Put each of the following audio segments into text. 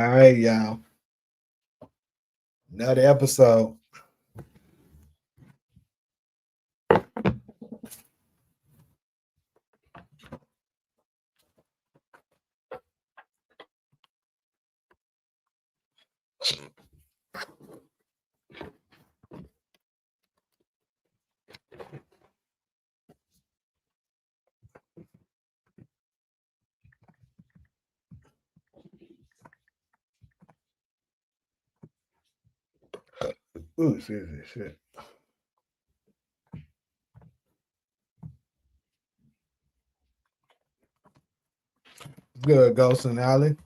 right, y'all. Another episode. Ooh, excuse me, shit. Good, Ghost and Alley.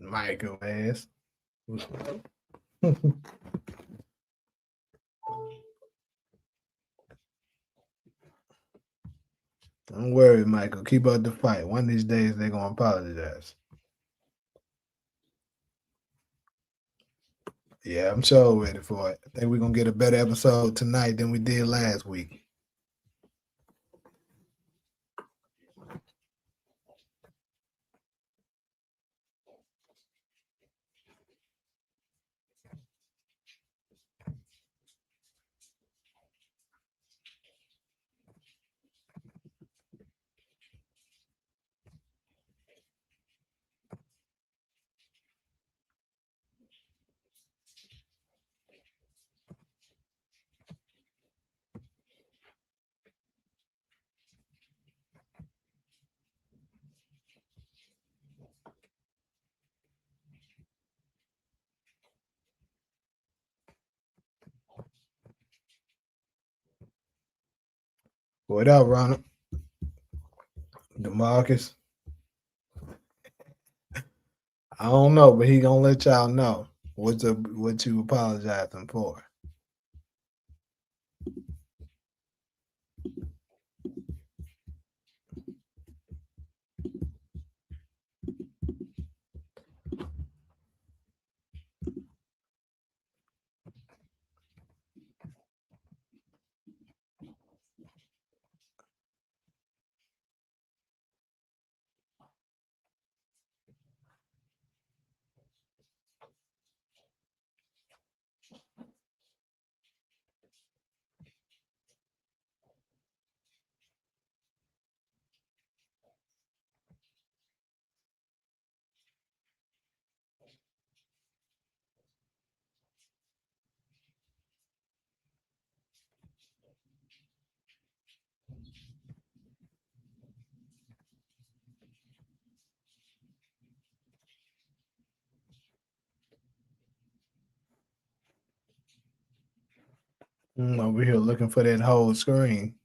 Michael ass. Don't worry, Michael. Keep up the fight. One of these days they're gonna apologize. Yeah, I'm so ready for it. I think we're gonna get a better episode tonight than we did last week. What up, Ronald? DeMarcus? I don't know, but he gonna let y'all know what you apologizing for. Over here looking for that whole screen.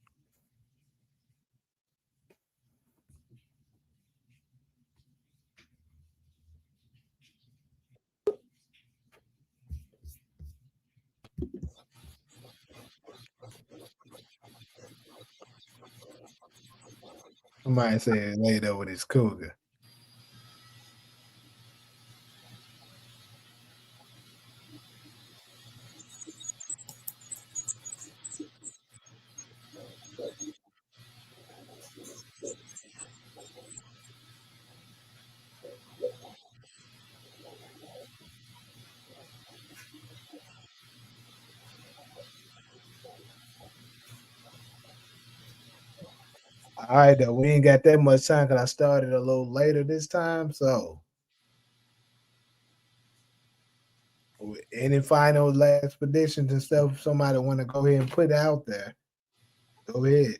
Somebody said laid up with his cougar. All right, though. We ain't got that much time because I started a little later this time. So, any final last predictions and stuff somebody want to go ahead and put out there, go ahead.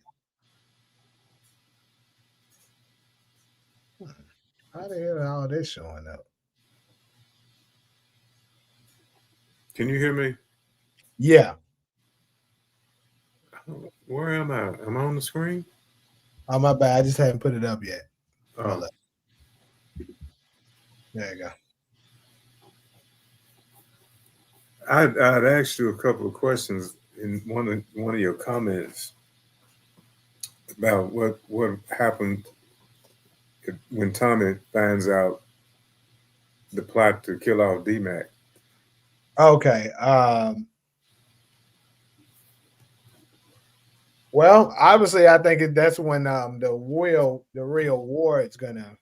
How the hell are all this showing up? Can you hear me? Yeah. Where am I? Am I on the screen? Oh, my bad. I just haven't put it up yet. Oh, Hold up. There you go. I'd asked you a couple of questions in one of your comments about what happened when Tommy finds out the plot to kill off D-Mac. Okay. Well, obviously, I think that's when the real war is gonna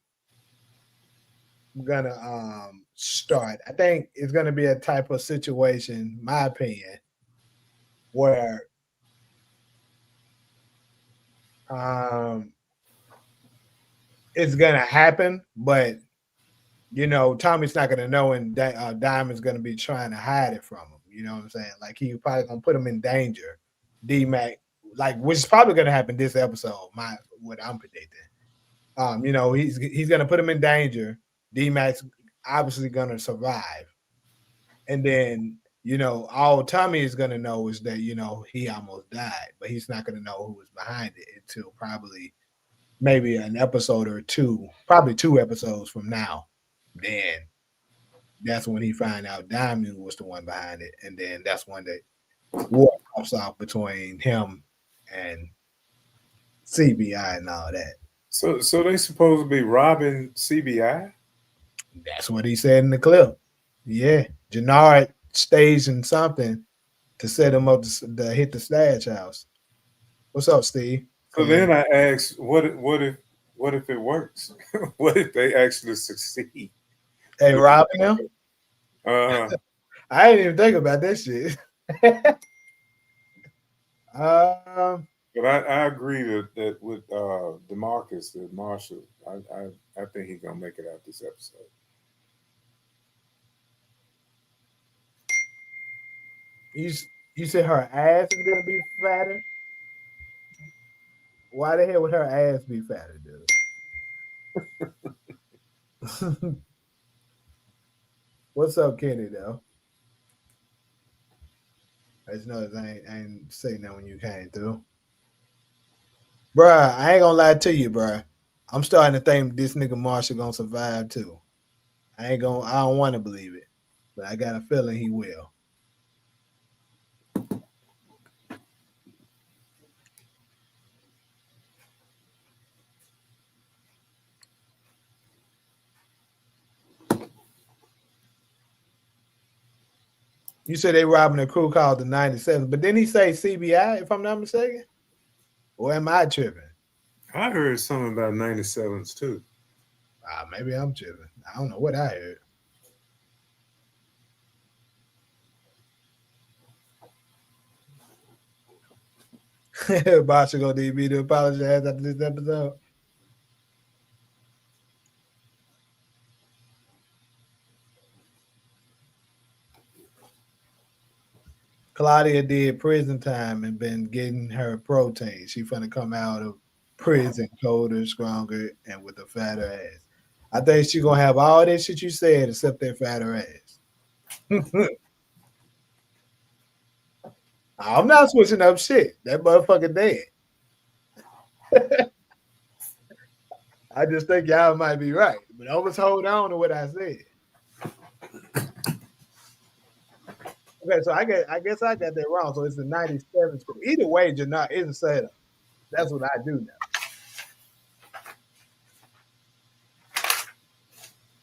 gonna start. I think it's gonna be a type of situation, my opinion, where um it's gonna happen, but Tommy's not gonna know, and Diamond's gonna be trying to hide it from him. You know what I'm saying? Like he probably gonna put him in danger. D Mac, like which is probably gonna happen this episode. What I'm predicting. He's gonna put him in danger. D Mac's obviously gonna survive, and then all Tommy is gonna know is that he almost died, but he's not gonna know who was behind it until probably maybe an episode or two, probably 2 episodes from now. Then that's when he find out Diamond was the one behind it, and then that's when the war pops off between him and CBI and all that. So they supposed to be robbing CBI? That's what he said in the clip. Yeah, Jannard staged in something to set him up to hit the stash house. What's up, Steve? So then I asked, what if it works? What if they actually succeed? Hey, robbing him? Uh, I didn't even think about that shit. but I agree that with DeMarcus, the Marshall, I think he's gonna make it out this episode. You said her ass is gonna be fatter? Why the hell would her ass be fatter, dude? What's up, Kenny, though? I just noticed I ain't saying that when you came through. Bruh, I ain't gonna lie to you, bruh. I'm starting to think this nigga Marshall gonna survive too. I don't want to believe it, but I got a feeling he will. You said they robbing a crew called the 97, but didn't he say CBI, if I'm not mistaken? Or am I tripping? I heard something about 97s too. Maybe I'm tripping. I don't know what I heard. Basha gonna need me to apologize after this episode. Claudia did prison time and been getting her protein. She finna come out of prison colder, stronger, and with a fatter ass. I think she gonna have all that shit you said except that fatter ass. I'm not switching up shit. That motherfucker dead. I just think y'all might be right, but always hold on to what I said. Okay, so I guess I got that wrong. So it's the 97 school. Either way, Janai is a setup. That's what I do now.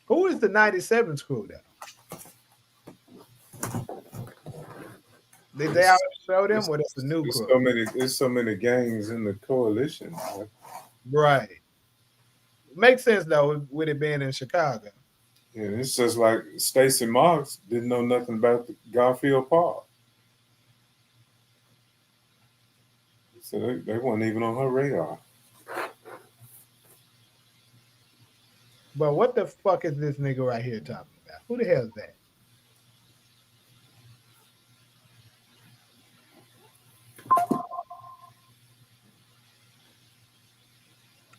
Who is the 97 crew now? Did they already show them, or that's the new crew? There's so many gangs in the coalition. Right. Makes sense though, with it being in Chicago. Yeah, it's just like Stacey Marks didn't know nothing about the Garfield Park. So they weren't even on her radar. But what the fuck is this nigga right here talking about? Who the hell is that?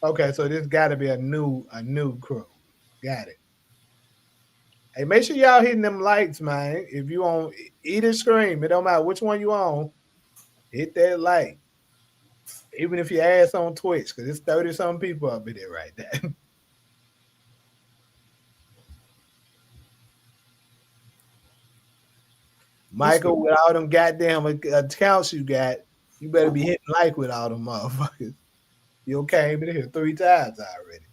Okay, so this got to be a new crew. Got it. Hey, make sure y'all hitting them likes, man. If you on either screen, it don't matter which one you on, hit that like. Even if you ass on Twitch, because it's 30-some people up in there right there. Michael, with all them goddamn accounts you got, you better be hitting like with all them motherfuckers. You came in here 3 times already.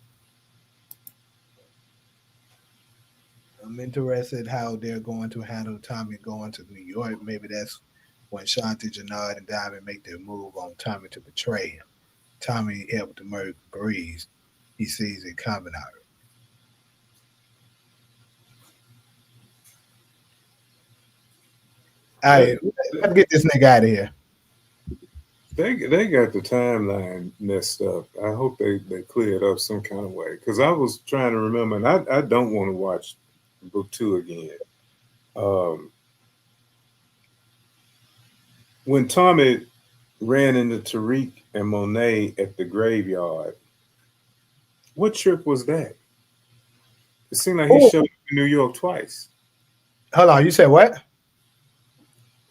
I'm interested how they're going to handle Tommy going to New York. Maybe that's when Shanti, Jannard, and Diamond make their move on Tommy to betray him. Tommy helped to murder Breeze. He sees it coming out. All That, right, let's get this nigga out of here. they got the timeline messed up. I hope they clear it up some kind of way. Because I was trying to remember, and I don't want to watch book two again. Um, when Tommy ran into Tariq and Monet at the graveyard, what trip was that? It seemed like he Oh, showed up in New York twice. hold on. You said what?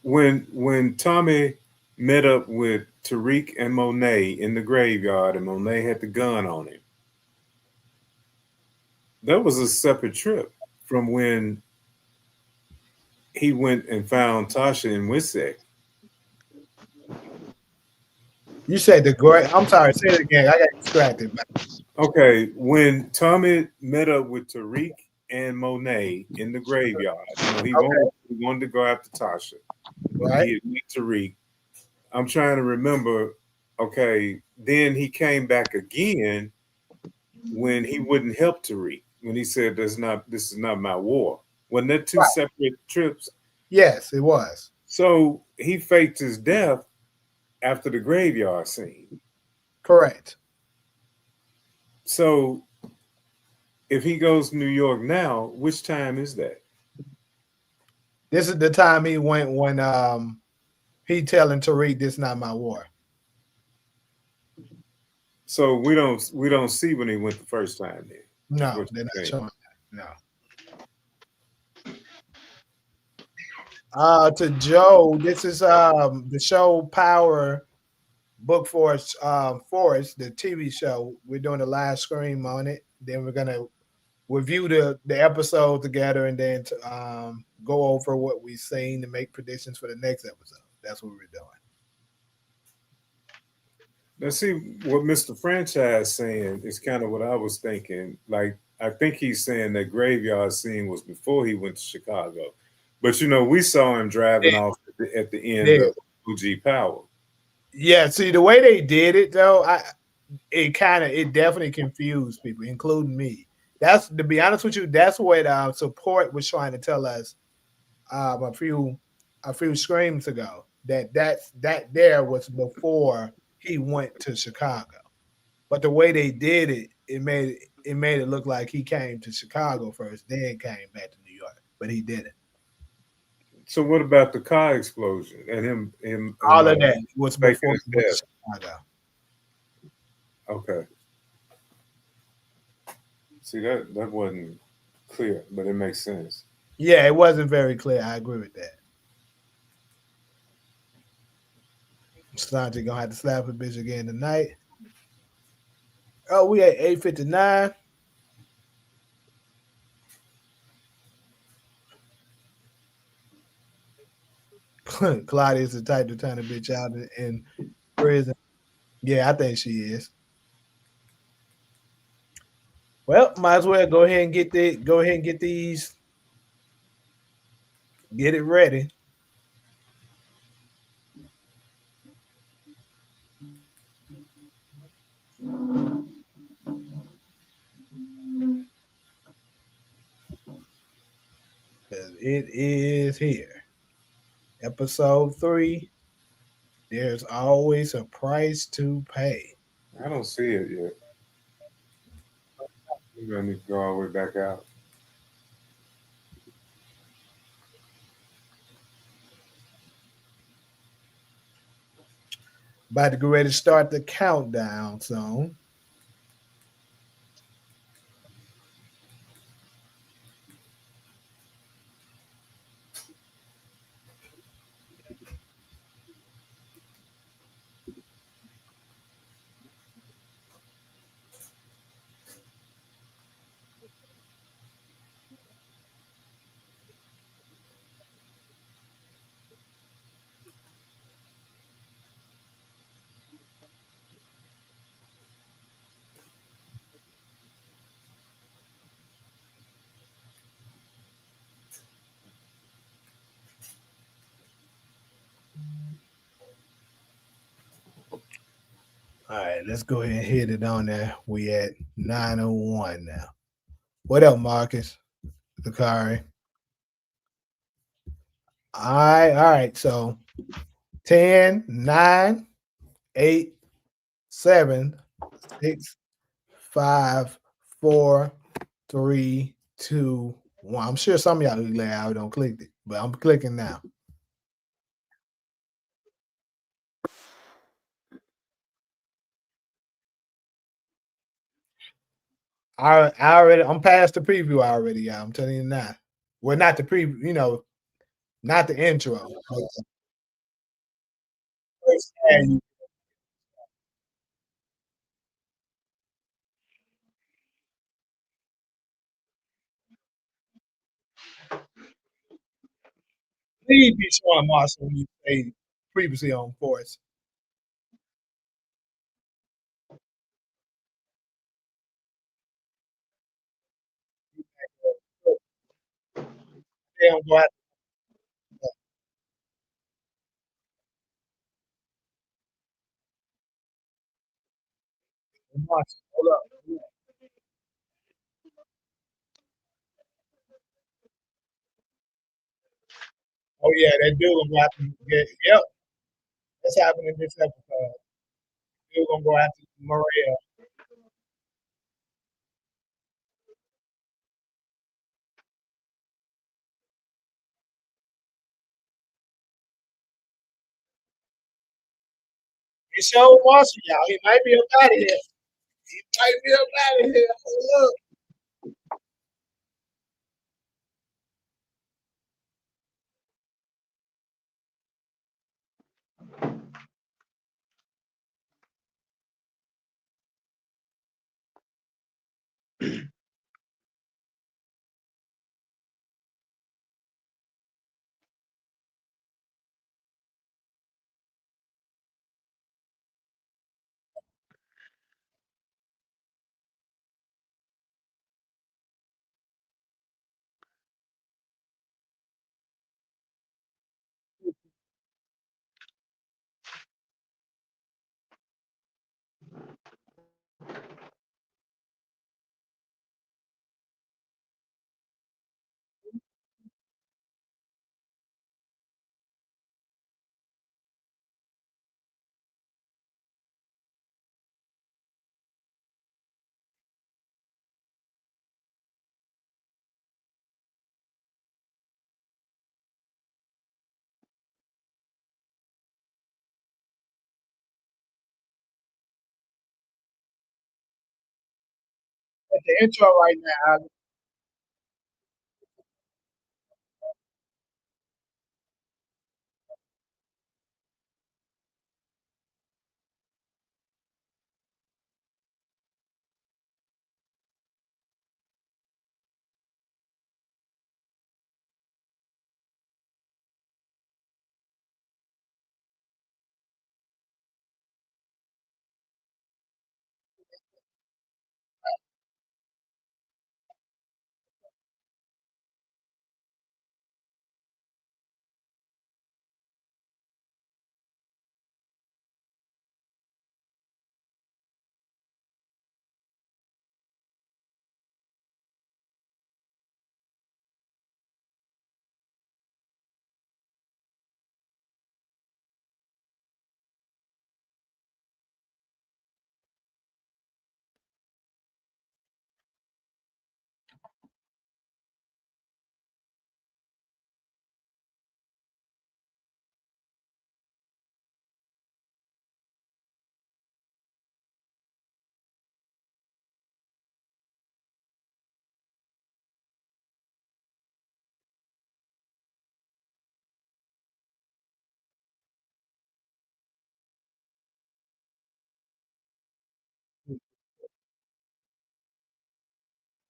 When Tommy met up with Tariq and Monet in the graveyard, and Monet had the gun on him, that was a separate trip from when he went and found Tasha in Wissack. You said the great. I'm sorry. Say it again. I got distracted. Okay, when Tommy met up with Tariq and Monet in the graveyard, Okay. he wanted to go after Tasha. Right. He had met Tariq. I'm trying to remember. Okay, then he came back again when he wouldn't help Tariq. When he said, This is not my war." Wasn't that two Right. separate trips? Yes, it was. So he faked his death after the graveyard scene. Correct. So if he goes to New York now, which time is that? This is the time he went when he telling Tariq this not my war. So we don't see when he went the first time then. Is No, what they're you're not saying. showing that. No. To Joe, this is the show Power Book Forest, the TV show. We're doing a live stream on it. Then we're gonna review the episode together and then go over what we've seen and make predictions for the next episode. That's what we're doing. Now see what Mr. Franchise saying is kind of what I was thinking. Like I think he's saying that graveyard scene was before he went to Chicago. But we saw him driving Yeah, off at the end yeah. of OG Power. Yeah, see the way they did it though, it definitely confused people, including me. That's to be honest with you, that's what support was trying to tell us a few screams ago that there was before he went to Chicago. But the way they did it, it made it look like he came to Chicago first, then came back to New York. But he didn't. So what about the car explosion and him All of that was faking before his he went to death? Chicago. Okay. See that wasn't clear, but it makes sense. Yeah, it wasn't very clear. I agree with that. Sante gonna have to slap a bitch again tonight. Oh, we at 8:59. Claudia's the type to turn a bitch out in prison. Yeah, I think she is. Well, might as well go ahead and get these, get it ready. 'Cause it is here. Episode 3. There's always a price to pay. I don't see it yet. We're gonna need to go all the way back out. About to get ready to start the countdown zone. All right, let's go ahead and hit it on there. We at 9:01 now. What up, Marcus? Zakari. All right. So 10, 9, 8, 7, 6, 5, 4, 3, 2, 1. I'm sure some of y'all glad I don't click it, but I'm clicking now. I'm past the preview already, y'all. I'm telling you now. Well, not the preview, not the intro. But the first ad you please be showing Marshall when you say previously on Force. They don't go out to Marshall. Hold up. Oh yeah, that dude gonna go after yep, that's happening this episode. Dude gonna go after Maria. He showed Marshall, y'all. He might be up out of here. He might be up out of here. Oh, look. At the intro right now,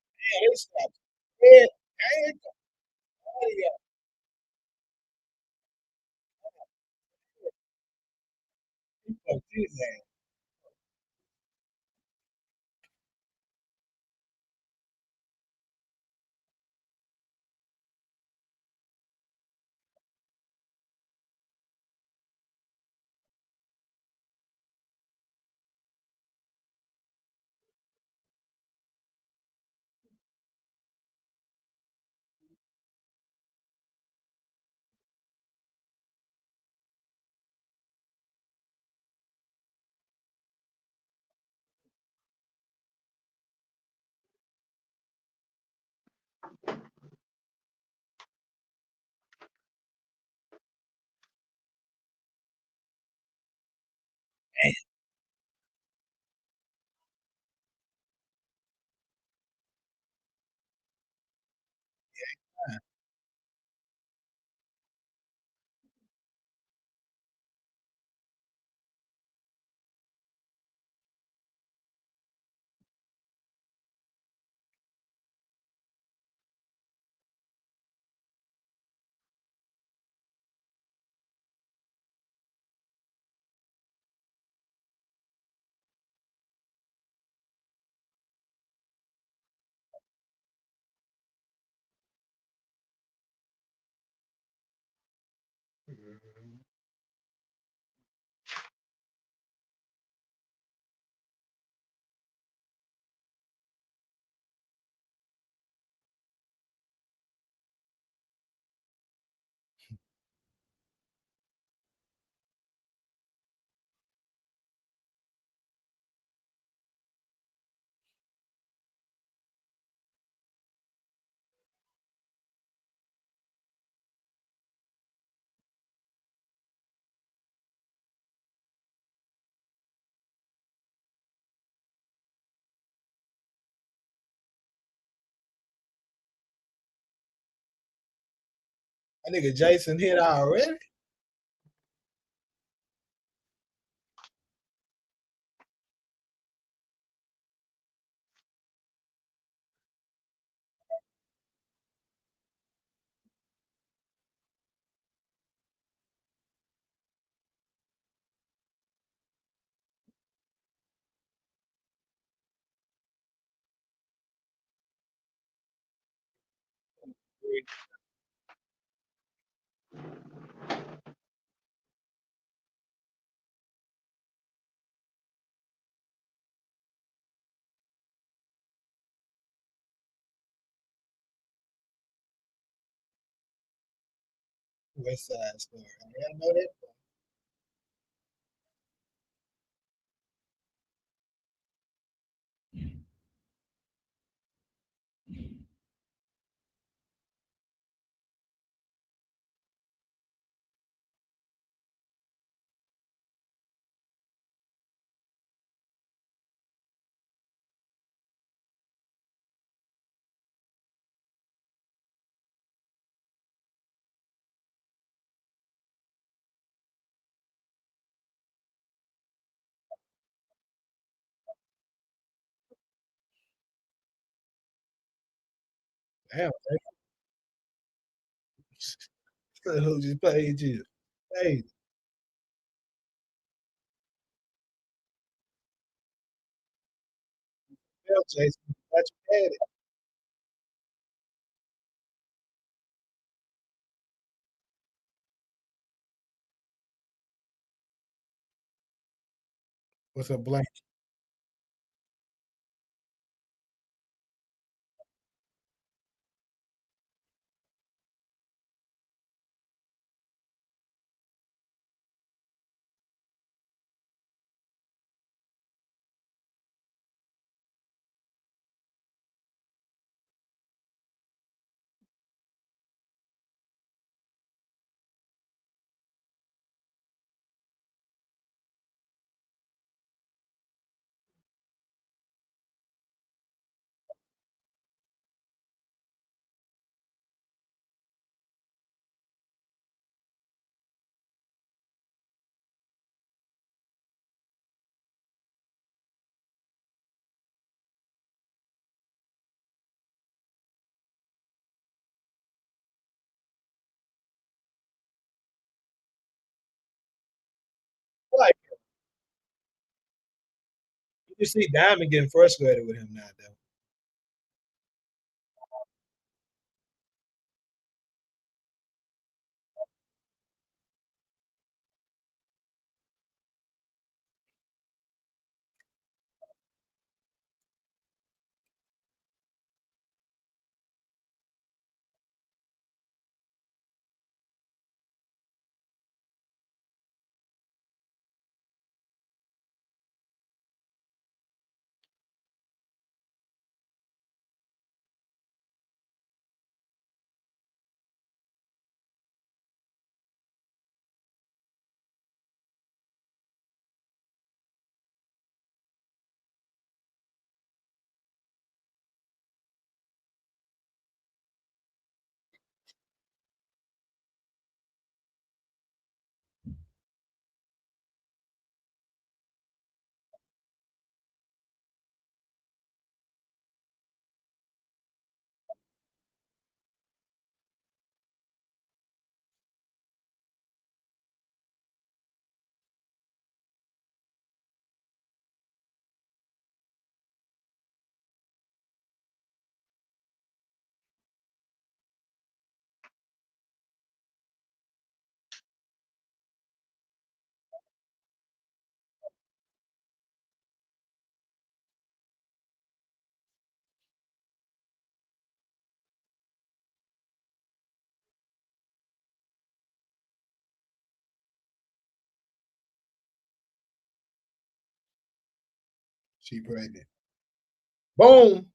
yeah, they stopped. Yeah, I ain't out of here. He fucked his ass. Mhm. That nigga Jason hit already. West Side Story. I know that. Damn, who just paid you? Hey, tell Jason, got your daddy. What's up, Blank? Like, you see Diamond getting frustrated with him now, though. She pregnant. Boom.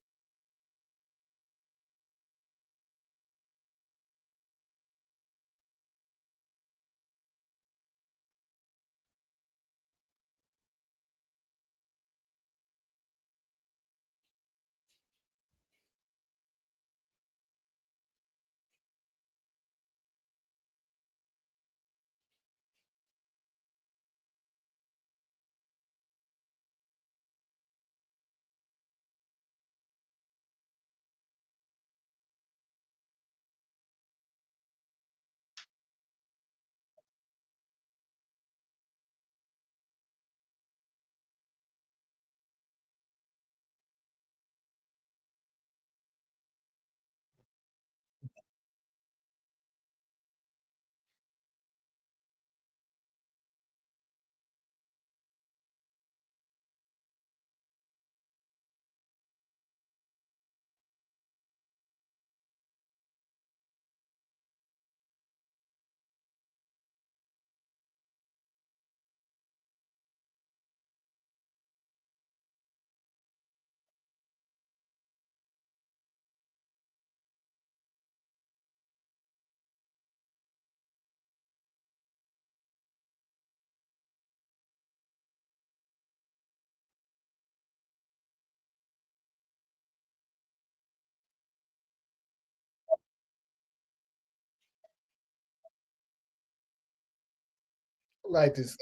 Like this.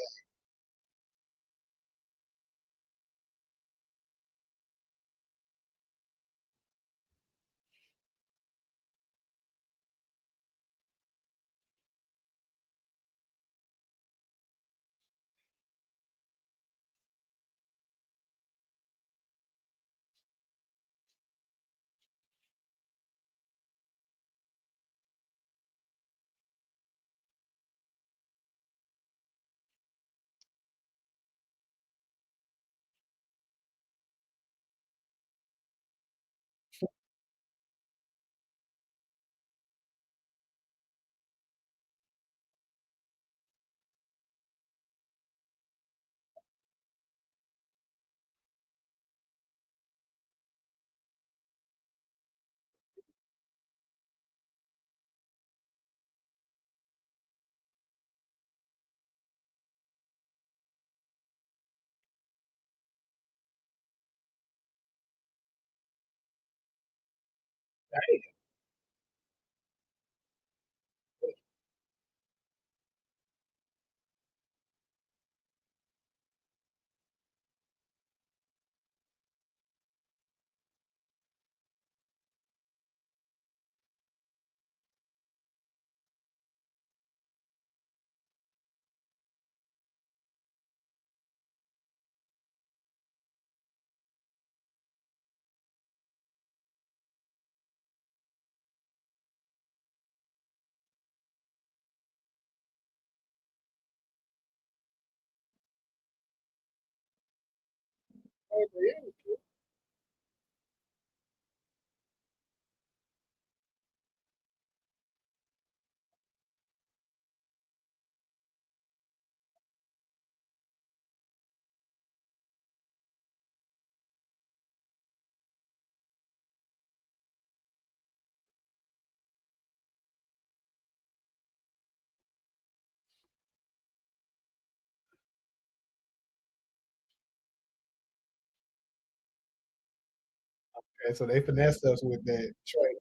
Okay, so they finessed us with that trade.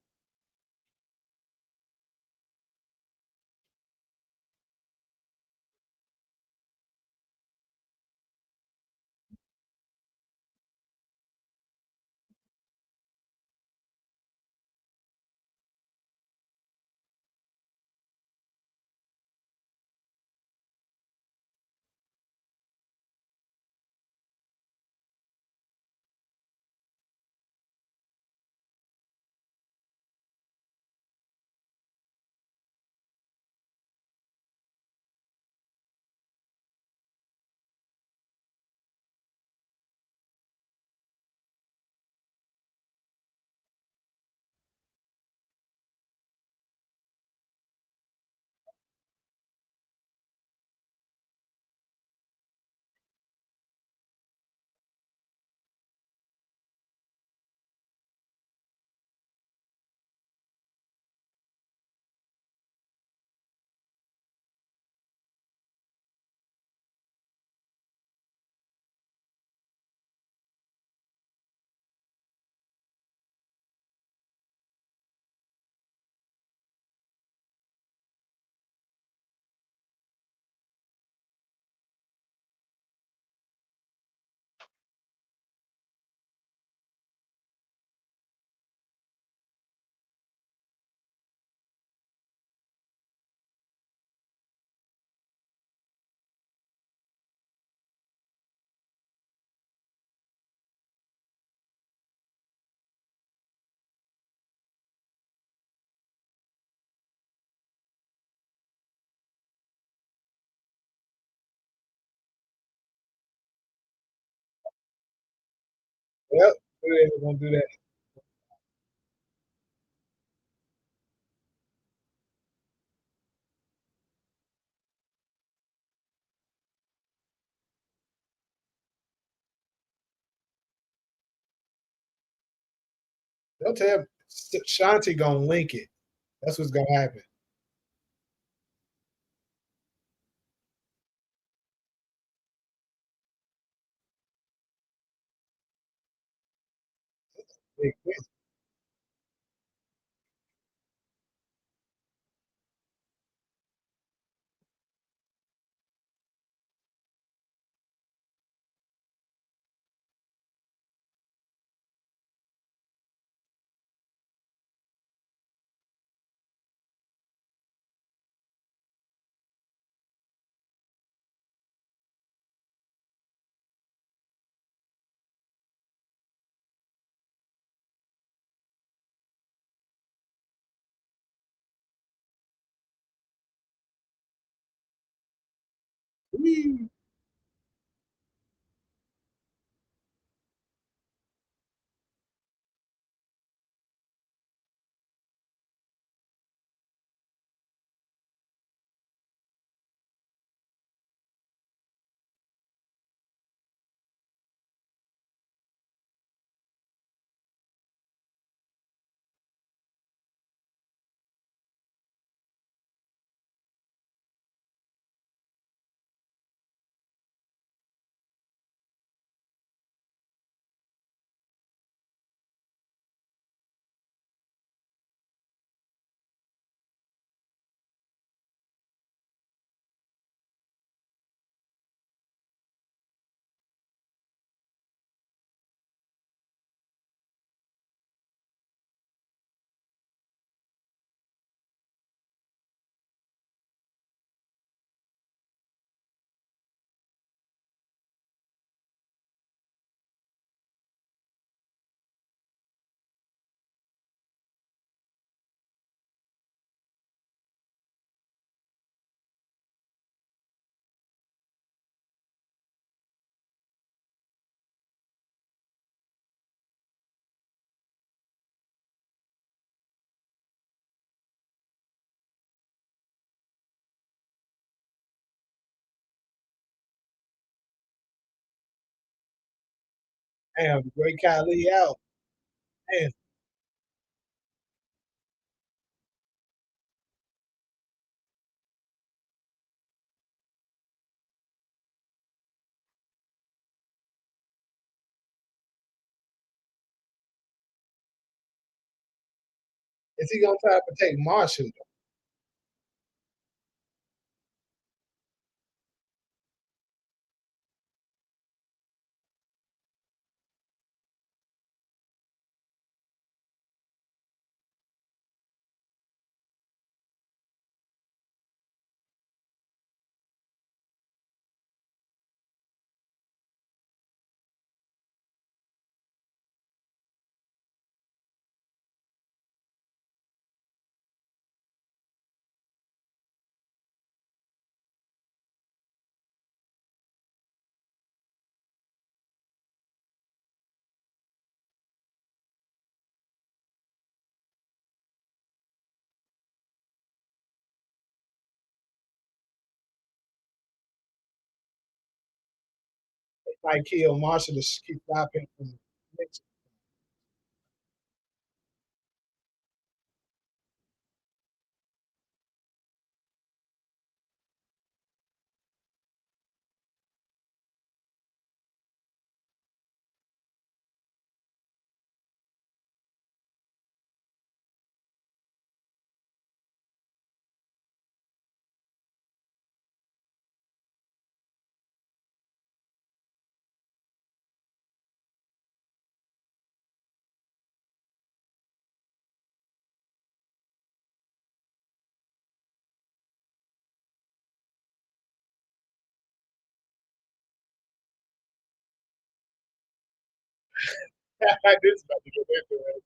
Yep. We're gonna do that. They'll tell Shanti gonna link it. That's what's gonna happen. Big win. Whee! Damn, the great Kylie out. Man, is he gonna try to protect Marshall? Might kill Marshall to keep stopping from this about to get into it.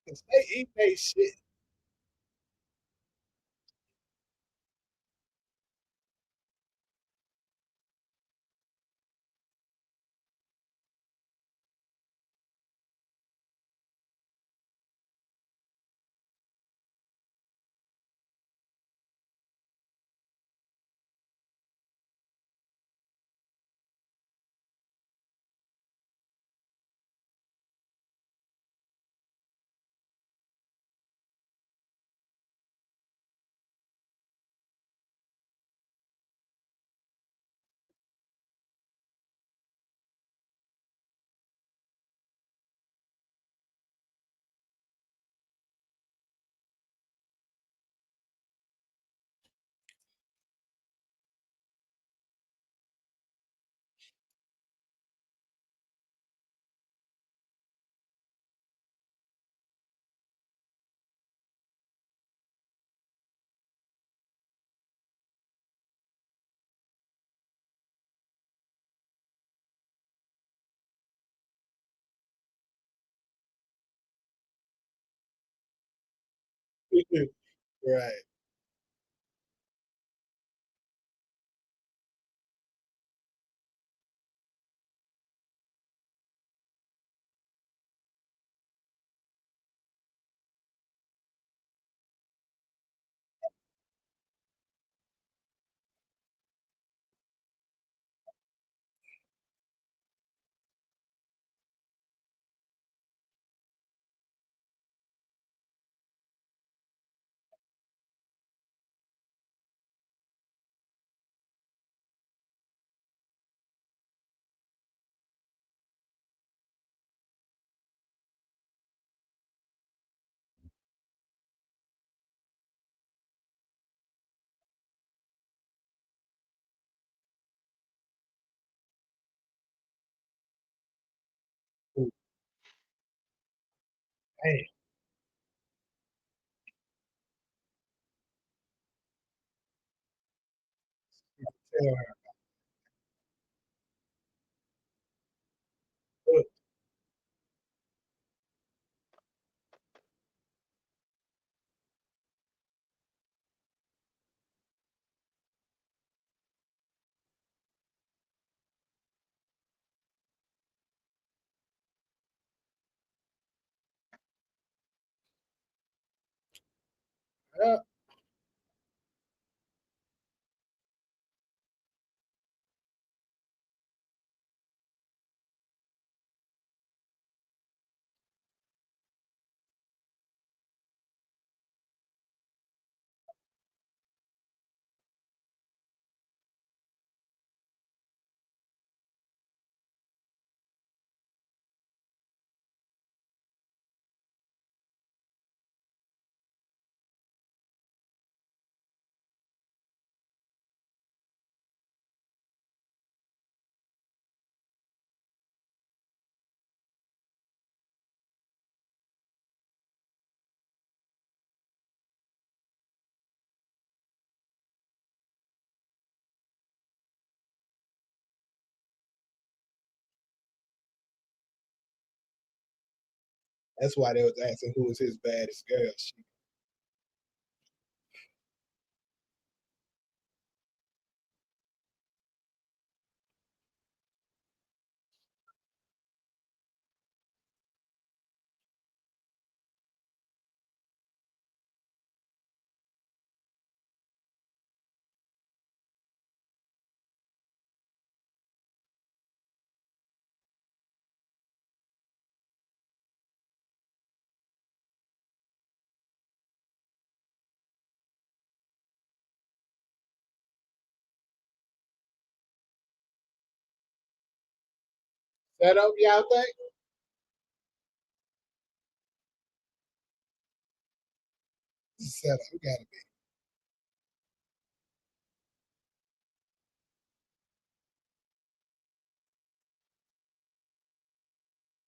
'Cause they eat they shit. Right. Ooh, damn. Tell her. Look, yeah, that's why they was asking who was his baddest girl. Set up, y'all think? Set up. We gotta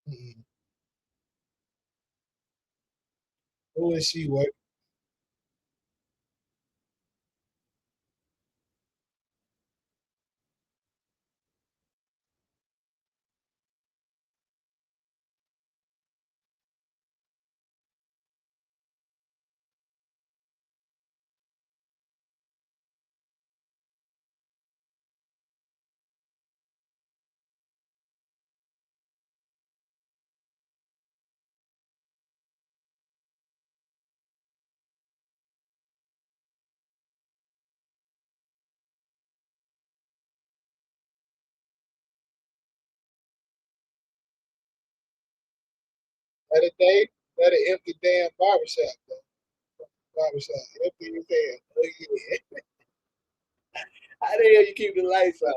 be. Who is she? What? Let a day? Let an empty damn barbershop. Though. Barbershop empty as hell. Oh yeah. How the hell you keep the lights on?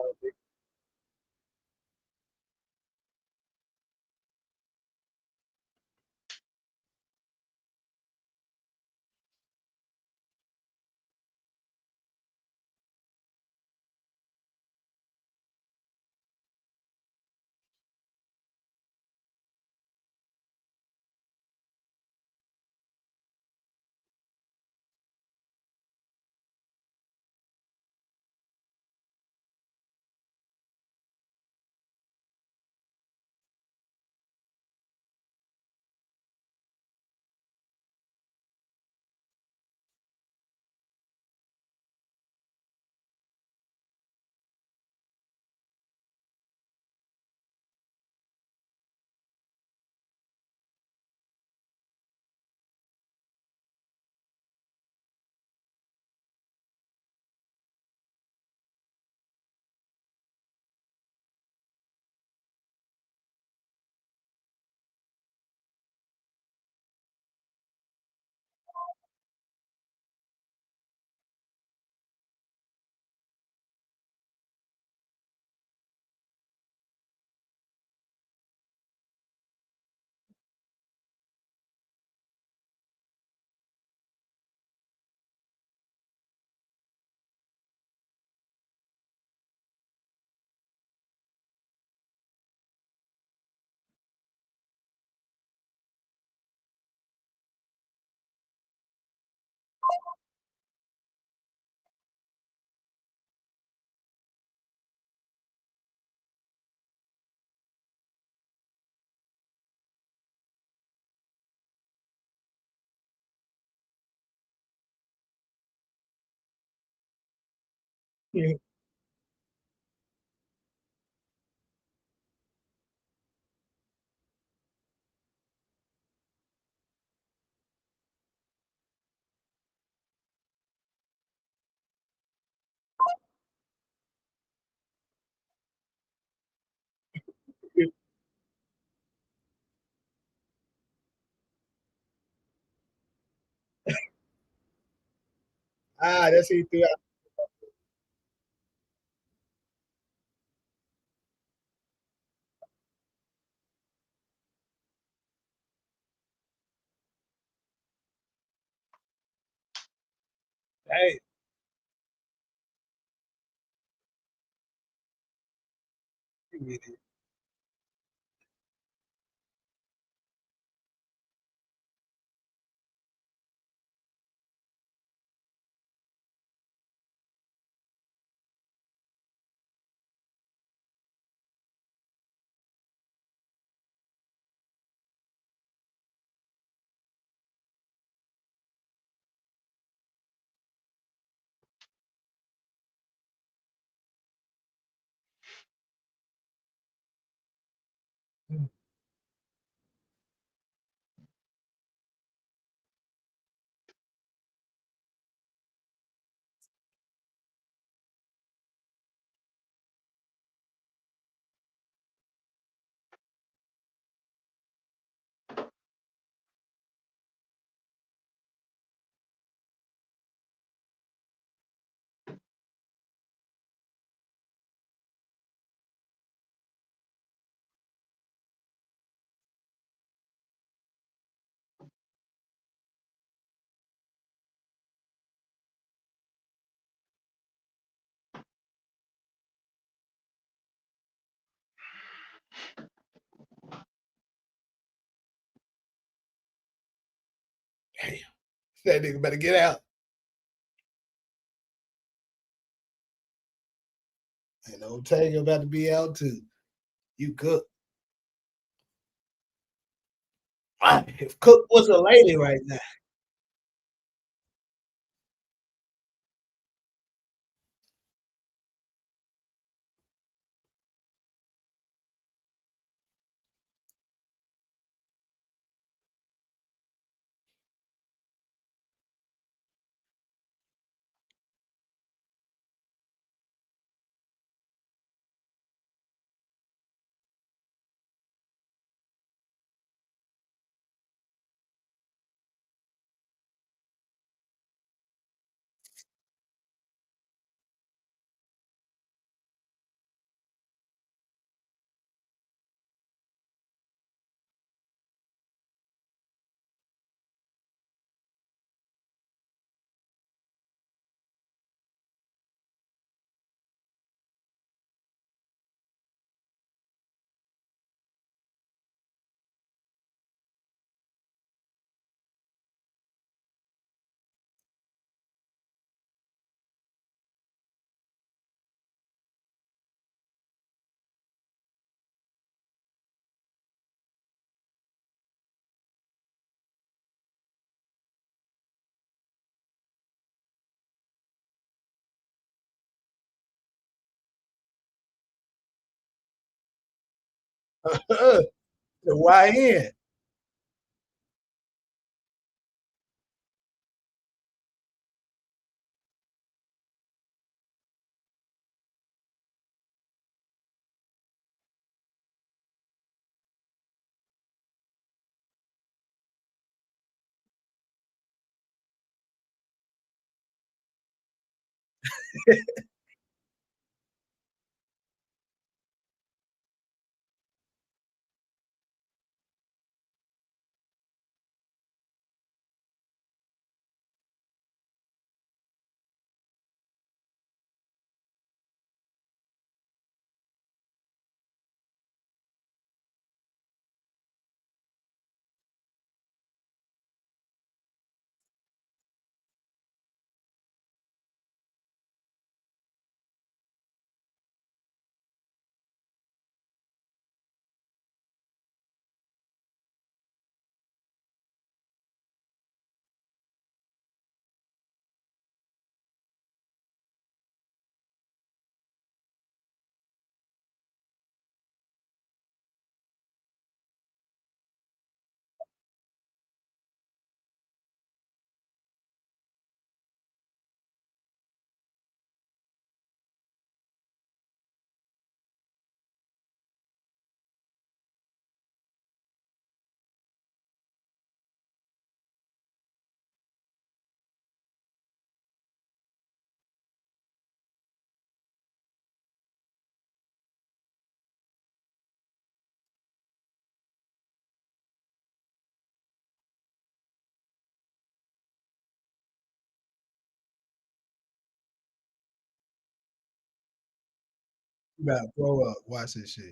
Yeah. Ah, that's he threw out. Hey, damn, that nigga better get out. And old Taylor about to be out too. You cook. Ah, if Cook was a lady right now. The YN. You better grow up. Watch this shit.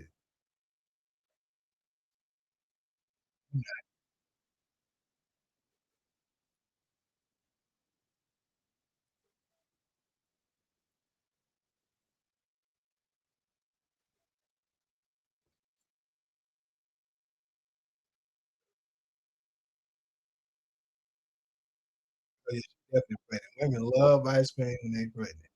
Oh, yeah, she definitely pregnant. Women love ice cream when they pregnant.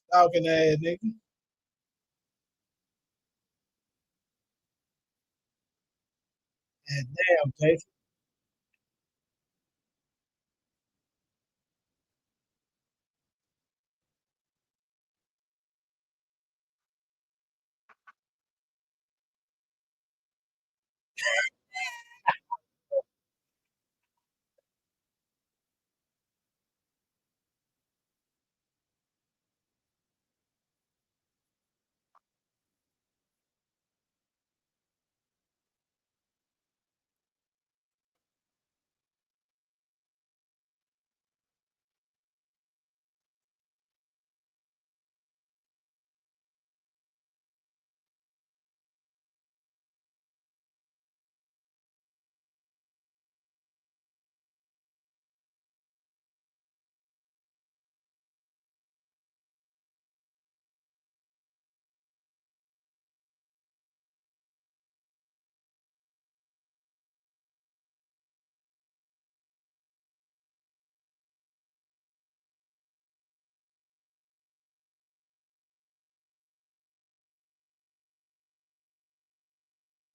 Stalking ass nigga. And damn, Jason.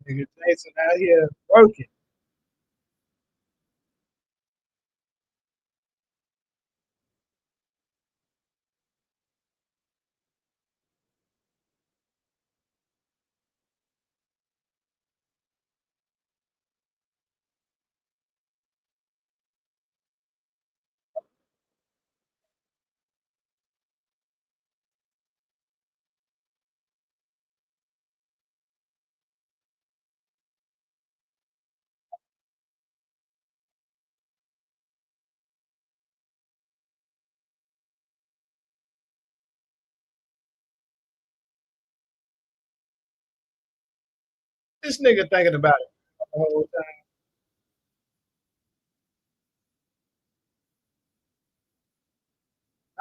Nigga Jason out here working. This nigga thinking about it the whole time.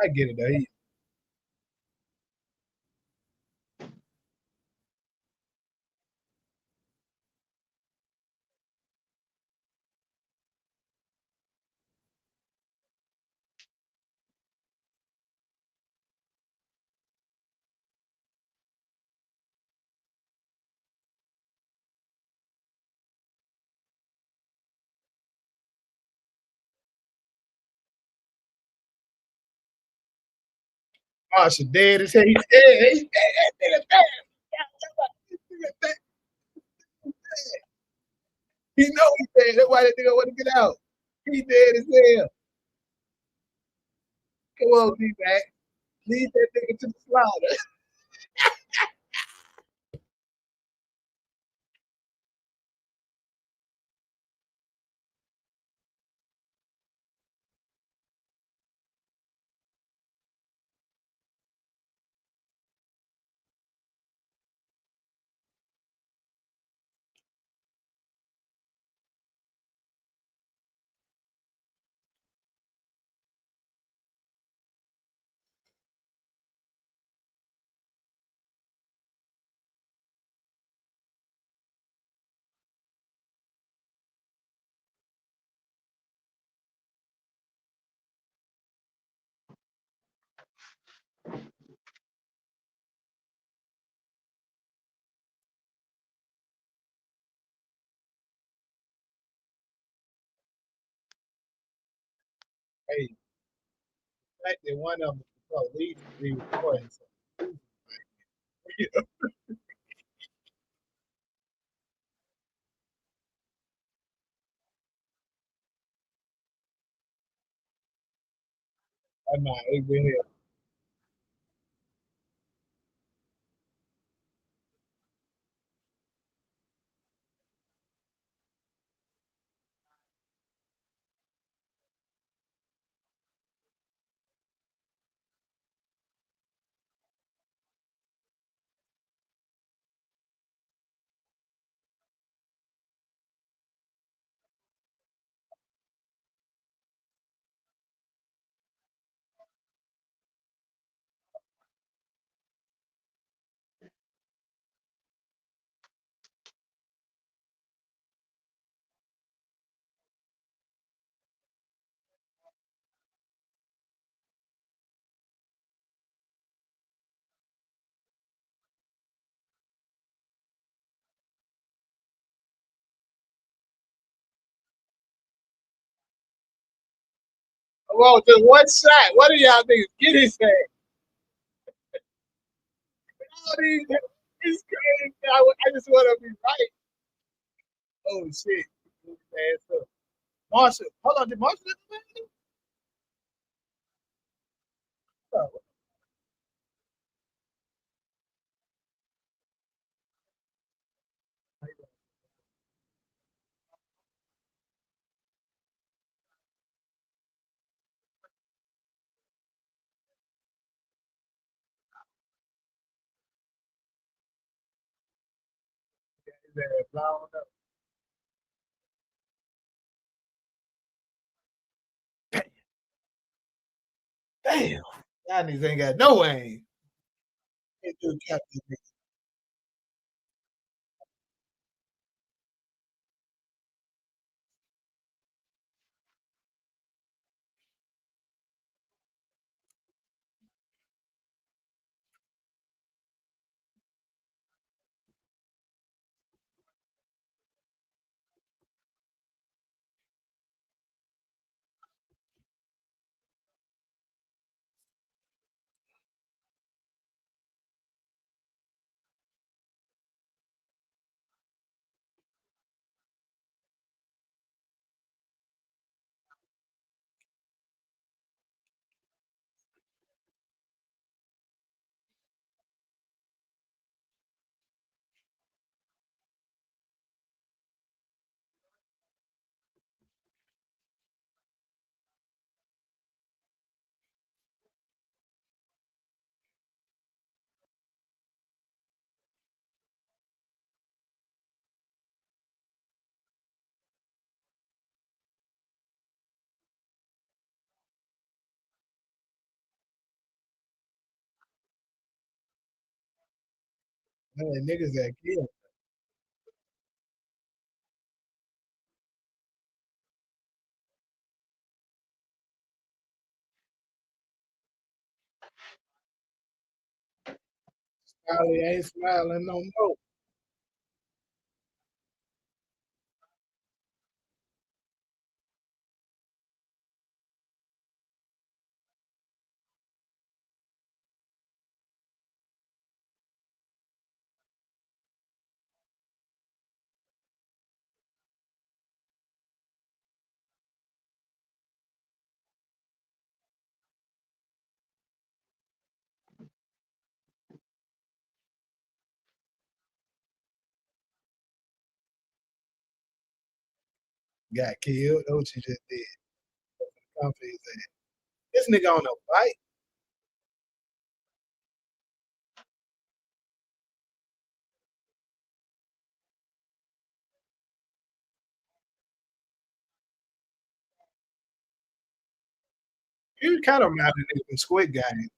I get it though. Marshall dead as hell. He's dead. He's dead. That nigga dead. He know he's dead. That's why that nigga want to get out. He dead as hell. Come on, D-Mac. Lead that nigga to the slaughter. Hey, the fact that one of them is police re-recording something. I'm not over here. Well, just one shot. What do y'all niggas get his ass? All these, it's crazy. I just want to be right. Oh shit. Ass up. Marshall, hold on. Did Marshall live in Atlanta? His ass blown up. Damn. Y'all niggas ain't got no aim. Can't do Captain Man, niggas that kill. Charlie ain't smiling no more. Got killed. That's what you just did. Confidence. This nigga on a bike. You kind of reminded me of Squid Game.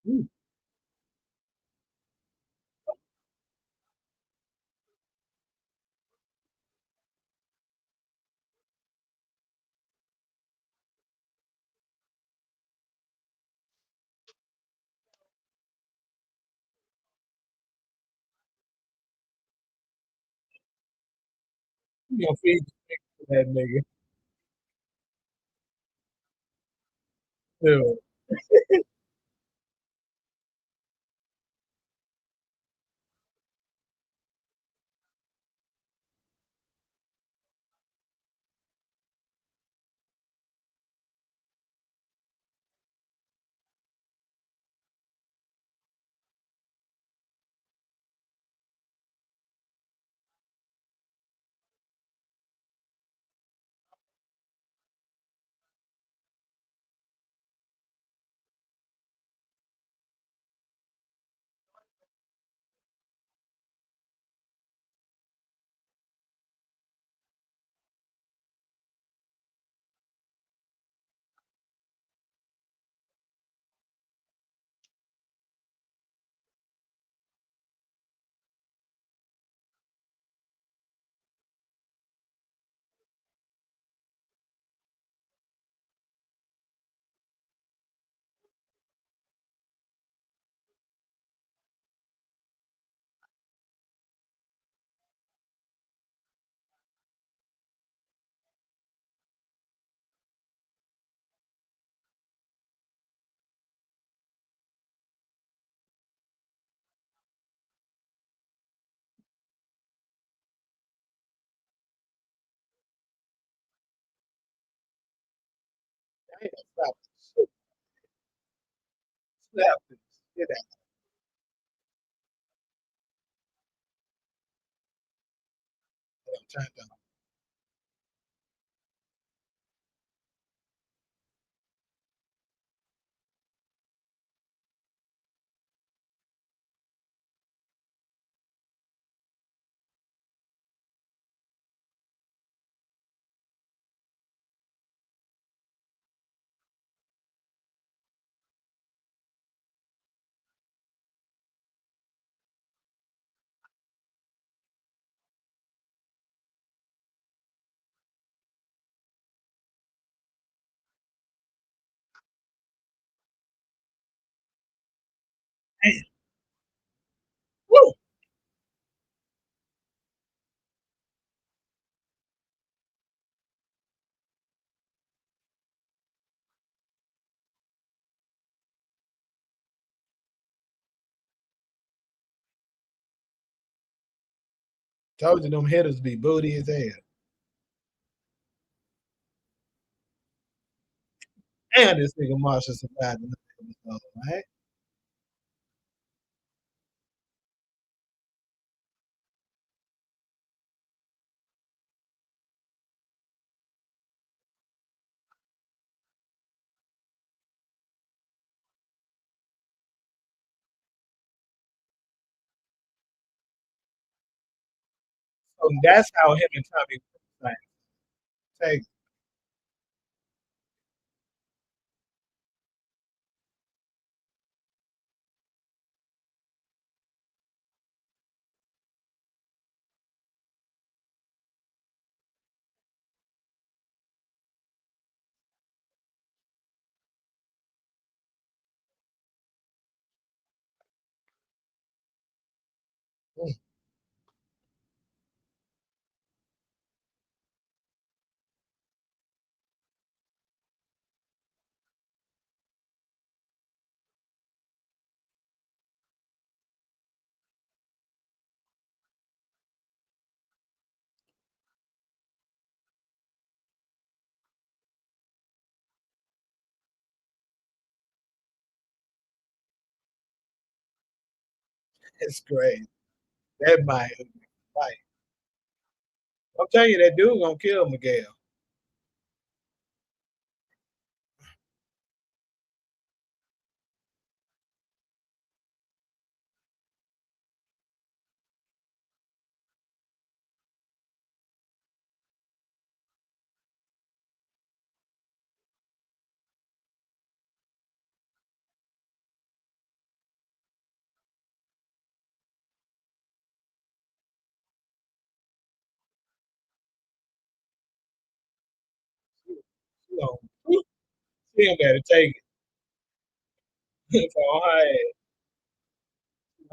Ooh, you gonna feed that nigga. Dude. Damn, stop. Snap this. Get out. I'm trying to. Damn. Woo! Told you them hitters be booty as hell. And this nigga Marshall survived the episode, right? So that's how him and Tommy like, take It's crazy. That might. I'm telling you, that dude gonna kill Miguel. She gonna she don't better take it. So her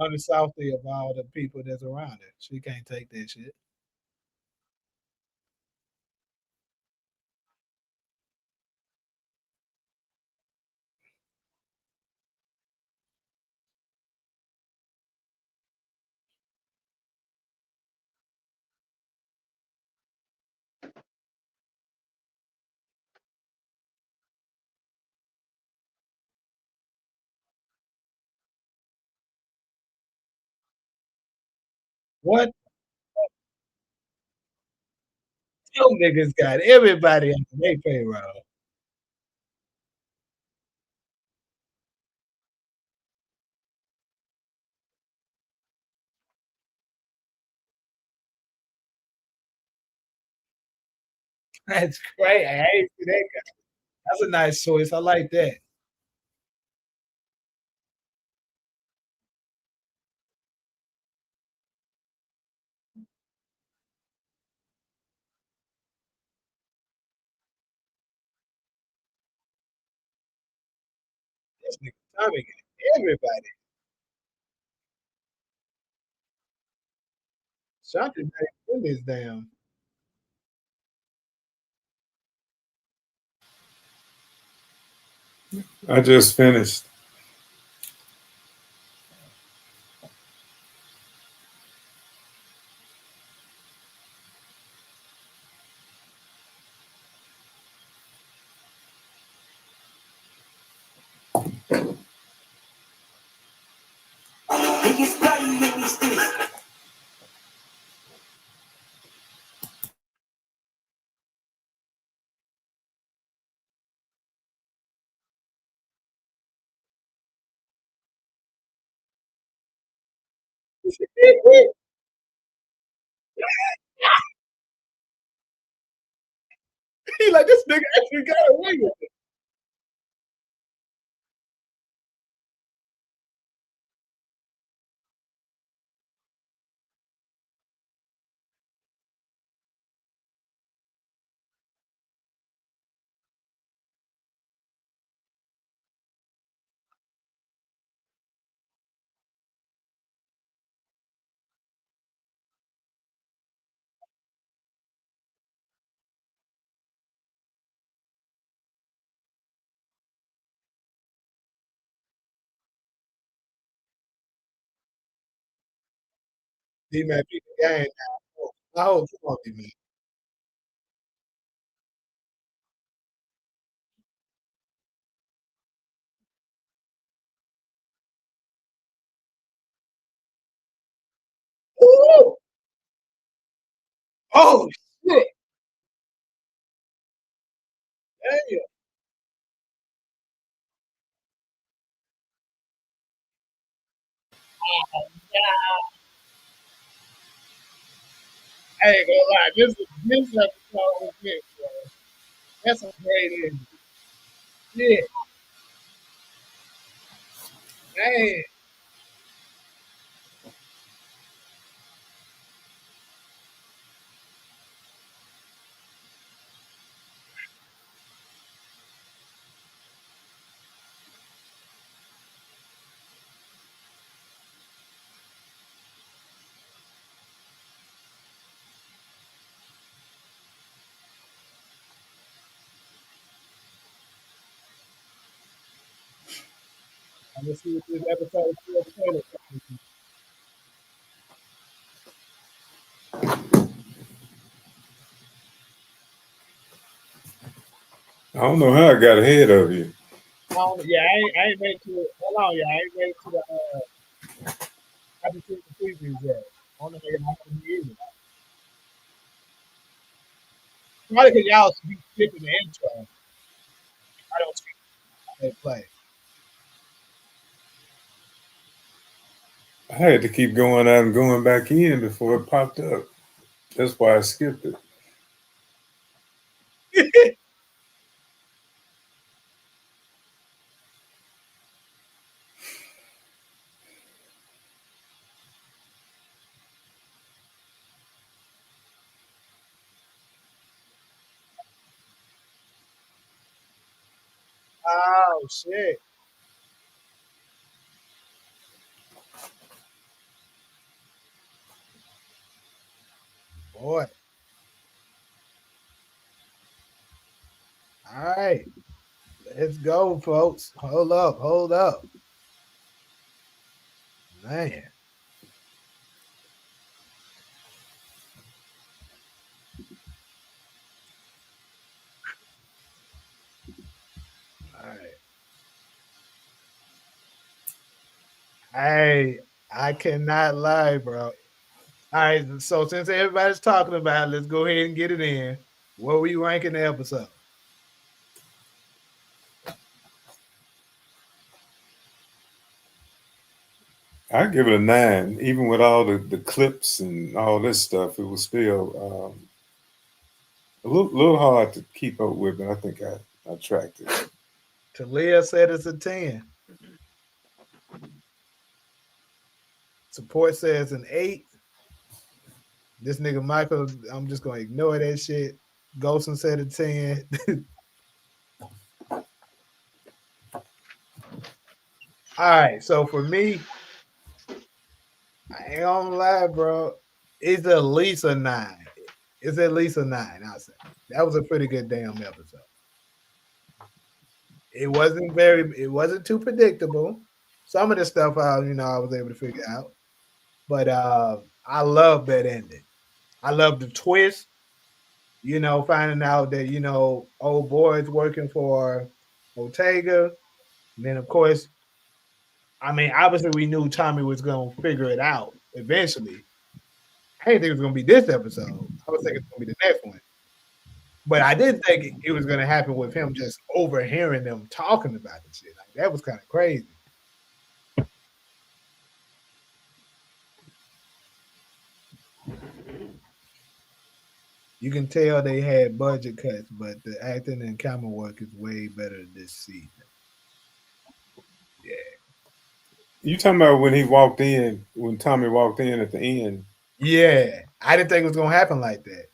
on the softy of all the people that's around her. She can't take that shit. What? Them niggas got everybody on their payroll. That's great. I hate that guy. That's a nice choice. I like that. This nigga Tommy got everybody. Shante not even in this damn. I just finished. He like this nigga actually got away with it. He might be the game now. I hope come on, D-Man. Ooh! Oh shit! Damn! Yeah. I ain't gonna lie. This episode was good, bro. That's a great ending. Yeah, man. I'm gonna see what this episode 4 I don't know how I got ahead of you. yeah, I ain't made it to hold on, yeah, I ain't made it to the Who's that? I don't know how to either. Probably because y'all be skipping the intro. I don't see how they play. I had to keep going out and going back in before it popped up. That's why I skipped it. Oh shit, boy! All right, let's go, folks. Hold up, man. All right, hey, I cannot lie, bro. All right, so since everybody's talking about it, let's go ahead and get it in. What were you ranking the episode? I give it a 9, even with all the clips and all this stuff. It was still a little hard to keep up with, but I think I tracked it. Talia said it's a 10. Support says an 8. This nigga Michael, I'm just gonna ignore that shit. Golson said a 10. All right, so for me, I ain't gonna lie, bro. It's at least a 9. It's at least a 9, I'll say. That was a pretty good damn episode. It wasn't too predictable. Some of the stuff I was able to figure out. But I love that ending. I love the twist, finding out that, old boy's working for Ortega. And then of course, I mean, obviously we knew Tommy was gonna figure it out eventually. I didn't think it was gonna be this episode. I was thinking it's gonna be the next one. But I did think it was gonna happen with him just overhearing them talking about the shit. Like that was kind of crazy. You can tell they had budget cuts, but the acting and camera work is way better this season. Yeah. You talking about when he walked in, when Tommy walked in at the end? Yeah. I didn't think it was gonna happen like that.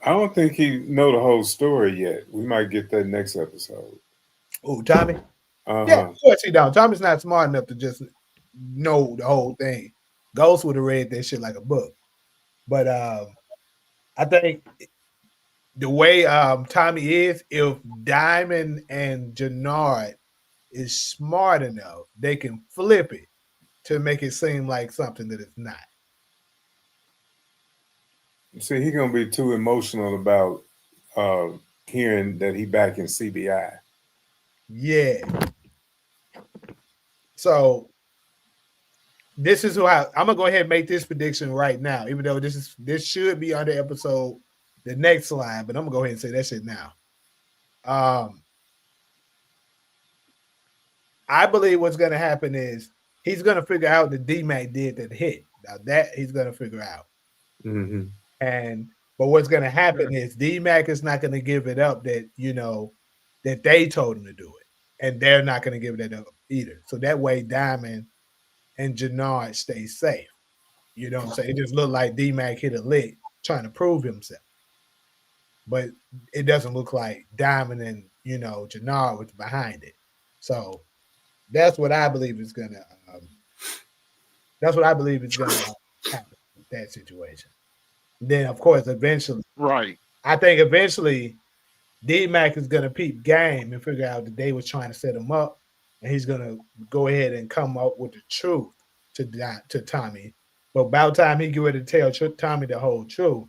I don't think he know the whole story yet. We might get that next episode. Oh, Tommy? Uh Yeah, huh. of course he don't. Tommy's not smart enough to just know the whole thing. Ghost would have read that shit like a book. But I think the way Tommy is, if Diamond and Jannard is smart enough, they can flip it to make it seem like something that it's not. See, he gonna be too emotional about uh, hearing that he back in CBI. Yeah. So this is who I'm gonna go ahead and make this prediction right now, even though this should be on the episode, the next slide, but I'm gonna go ahead and say that shit now. Um, I believe what's gonna happen is he's gonna figure out that D-Mac did that hit. Now that he's gonna figure out. Mm-hmm. And but what's gonna happen is D-Mac is not gonna give it up that that they told him to do it. And they're not gonna give that up either. So that way Diamond and Jannard stay safe. You know what I'm saying? It just looked like D-Mac hit a lick trying to prove himself. But it doesn't look like Diamond and Jannard was behind it. So that's what I believe is gonna happen with that situation. Then of course eventually Right. I think eventually D-Mac is gonna peep game and figure out that they was trying to set him up, and he's gonna go ahead and come up with the truth to Tommy. But by the time he get ready to tell Tommy the whole truth,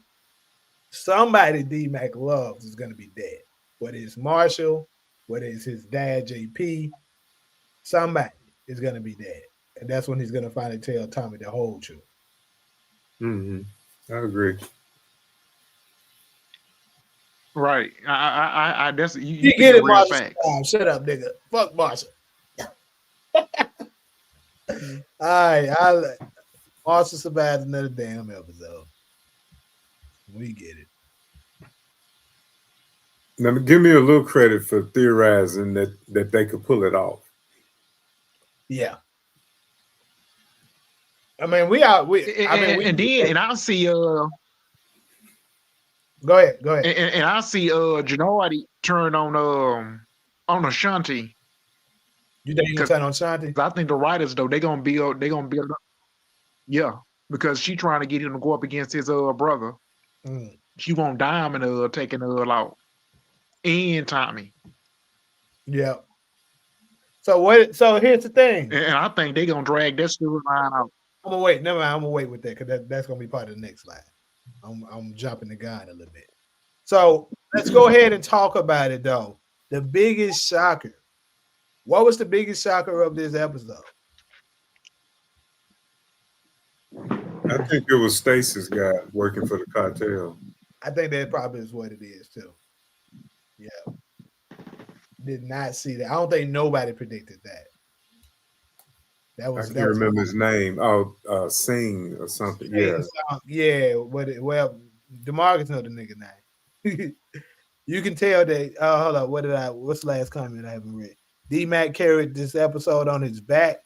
somebody D-Mac loves is gonna be dead. Whether it's Marshall, whether it's his dad, JP, somebody is gonna be dead. And that's when he's gonna finally tell Tommy the whole truth. Hmm. I agree. Right. I that's you You speaking get the it, real Marshall. facts. Shut up, nigga. Fuck Marshall. All right, Marshall survived another damn episode. We get it. Now, give me a little credit for theorizing that they could pull it off. Yeah. I mean, we are. And then and I see Go ahead. Go ahead. and I see Janardi turn on Ashanti You think you gonna because turn on Shanti? I think the writers though they gonna build up, yeah, because she trying to get him to go up against his brother. Mm. She want Diamond taking out and Tommy. Yeah. So what? So here's the thing. And I think they gonna drag that storyline out. I'm gonna wait. Never mind. I'm gonna wait with that because that's gonna be part of the next slide. I'm jumping the gun a little bit. So let's go ahead and talk about it though. The biggest shocker. What was the biggest shocker of this episode? I think it was Stacy's guy working for the cartel. I think that probably is what it is too. Yeah. Did not see that. I don't think nobody predicted that. That I was can't that was remember his name. Oh, Sing or something. Yeah. yeah. Well, DeMarcus know the nigga name. You can tell that. Hold up. What's the last comment I haven't read? D-Mac carried this episode on his back.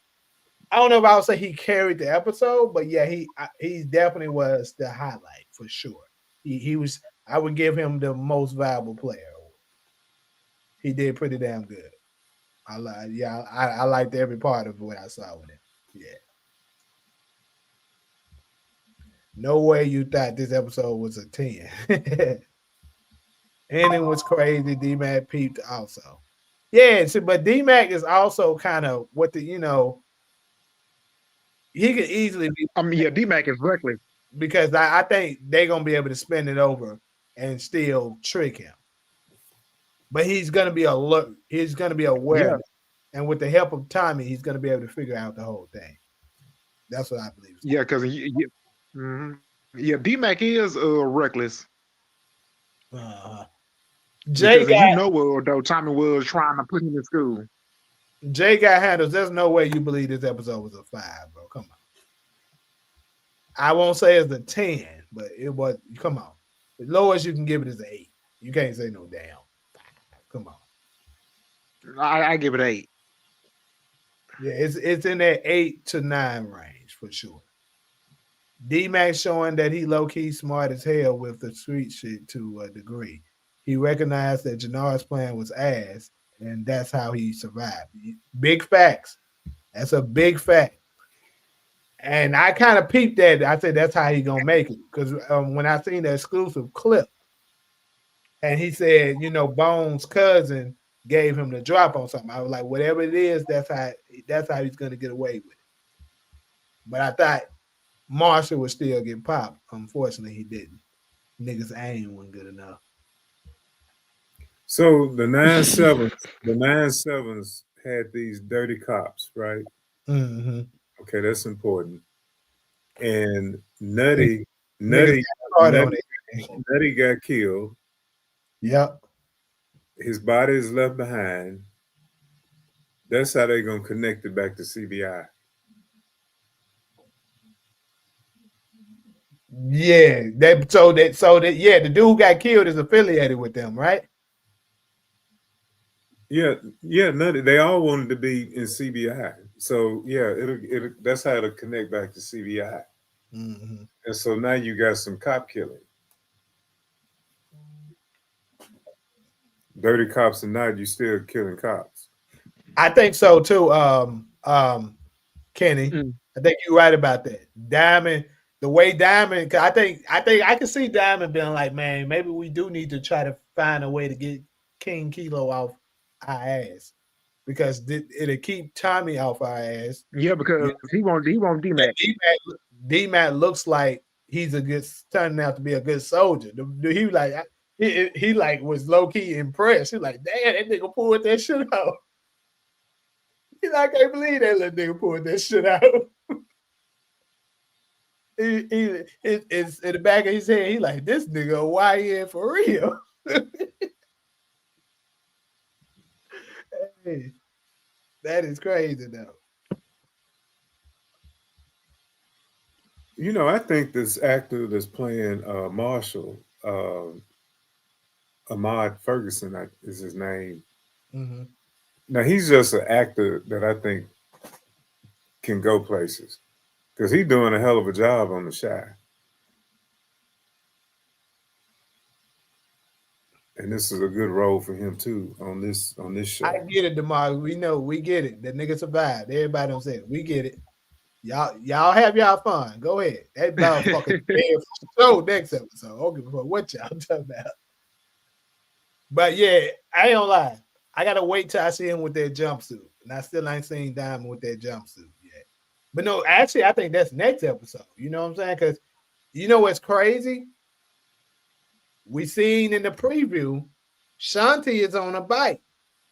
I don't know if I would say he carried the episode, but yeah, he definitely was the highlight for sure. He was. I would give him the most valuable player. He did pretty damn good. I liked every part of what I saw with him. Yeah. No way you thought this episode was a 10. And it was crazy. D-Mac peeped also. Yeah, see, but D-Mac is also kind of what he could easily be, I mean, yeah, D-Mac is reckless. because I think they're gonna be able to spin it over and still trick him. But he's gonna be alert. He's gonna be Yeah, aware. And with the help of Tommy, he's gonna be able to figure out the whole thing. That's what I believe. yeah, because yeah, D-Mac is reckless Uh, Jay because got though Tommy was trying to put him in school. Jay got handles. There's no way you believe this episode was a 5, bro. Come on. I won't say it's a 10, but it was. Come on. The lowest you can give it is an 8. You can't say no damn 5. Come on. I give it 8. Yeah, it's in that 8 to 9 range for sure. D-Max showing that he low-key smart as hell with the street shit to a degree. He recognized that Jannard's plan was ass, and that's how he survived. Big facts. That's a big fact. And I kind of peeped that. I said that's how he gonna make it. Because when I seen the exclusive clip, and he said, Bones' cousin gave him the drop on something. I was like, whatever it is, that's how he's gonna get away with it. But I thought Marshall would still get popped. Unfortunately, he didn't. Niggas aim wasn't good enough. So the 9/7s had these dirty cops, right? Mm-hmm. Okay, that's important. And Nutty Niggas got on it. Nutty got killed. Yep. His body is left behind. That's how they're gonna connect it back to CBI. Yeah. Yeah, the dude who got killed is affiliated with them, right? Yeah, Nutty. They all wanted to be in CBI. So yeah, it'll that's how it'll connect back to CBI. Mm-hmm. And so now you got some cop killing. Dirty cops and not you still killing cops. I think so too. Kenny, I think you're right about that. Diamond, the way Diamond, I think I can see Diamond being like, man, maybe we do need to try to find a way to get King Kilo off our ass, because it'll keep Tommy off our ass. Yeah, because he won't D-Mac. D-Mac looks like he's turning out to be a good soldier. He was like, he like was low key impressed. He like, damn, that nigga pulled that shit out. He like, I can't believe that little nigga pulled that shit out. It's in the back of his head. He like, this nigga a YN for real. Hey, that is crazy though. You know, I think this actor that's playing Marshall, Ahmad Ferguson is his name. Mm-hmm. Now he's just an actor that I think can go places because he's doing a hell of a job on The Shy, and this is a good role for him too on this show. I get it, DeMar. We know, we get it. The nigga survived. Everybody don't say it. We get it. Y'all have y'all fun. Go ahead. That motherfucker dead for sure next episode. I don't give a fuck what y'all talking about. But yeah, I ain't gonna lie. I gotta wait till I see him with that jumpsuit. And I still ain't seen Diamond with that jumpsuit yet. But no, actually, I think that's next episode. You know what I'm saying? Because you know what's crazy? We seen in the preview, Shanti is on a bike.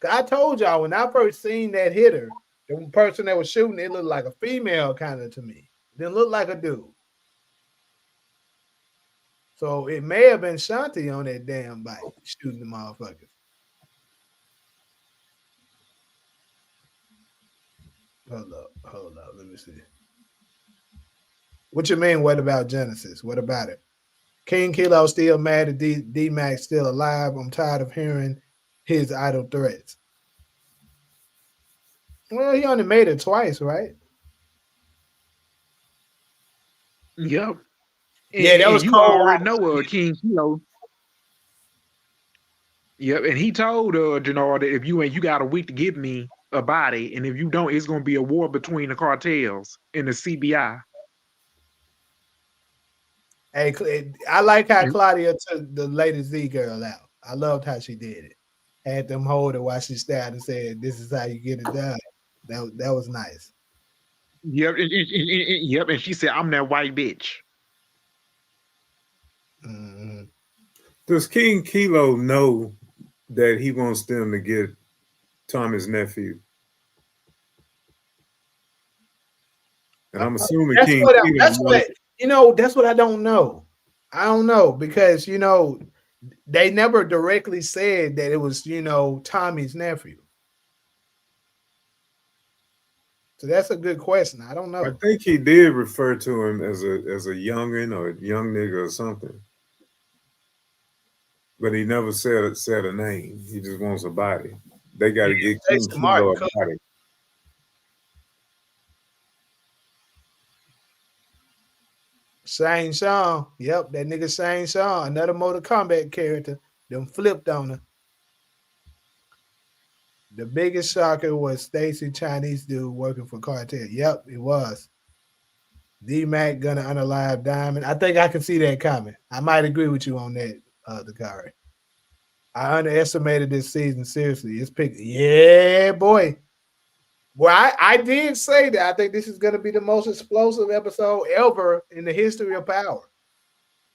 I told y'all when I first seen that hitter, the person that was shooting, it looked like a female kind of to me. It didn't look like a dude. So it may have been Shanti on that damn bike shooting the motherfuckers. Hold up. Let me see. What you mean? What about Genesis? What about it? King Kilo still mad at D-Max still alive. I'm tired of hearing his idle threats. Well, he only made it twice, right? Yep. Yeah, that was you cold. already know King Kilo. Yep, and he told Janard that if you got a week to give me a body, and if you don't, it's gonna be a war between the cartels and the CBI. Hey, I like how Claudia took the Lady Z girl out. I loved how she did it. Had them hold her while she stabbed and said, "This is how you get it done." That was nice. Yep, yep, and she said, "I'm that white bitch." Mm-hmm. Does King Kilo know that he wants them to get Tommy's nephew? And I'm assuming That's King what Kilo that's what I don't know. I don't know because they never directly said that it was Tommy's nephew. So that's a good question. I don't I know. think he did refer to him as a youngin or a young nigga or something. But he never said a name. He just wants a body. They got to get King Kilo a body. Shane Shaw. Yep, that nigga Shane Shaw, another Mortal Kombat character. Them flipped on her. The biggest shocker was Stacy Chinese dude working for Cartel. Yep, it was. D-Mac gonna unalive Diamond. I think I can see that coming. I might agree with you on that, Dakari. I underestimated this season. Seriously, it's picked. Yeah, boy. Well, I did say that I think this is going to be the most explosive episode ever in the history of Power.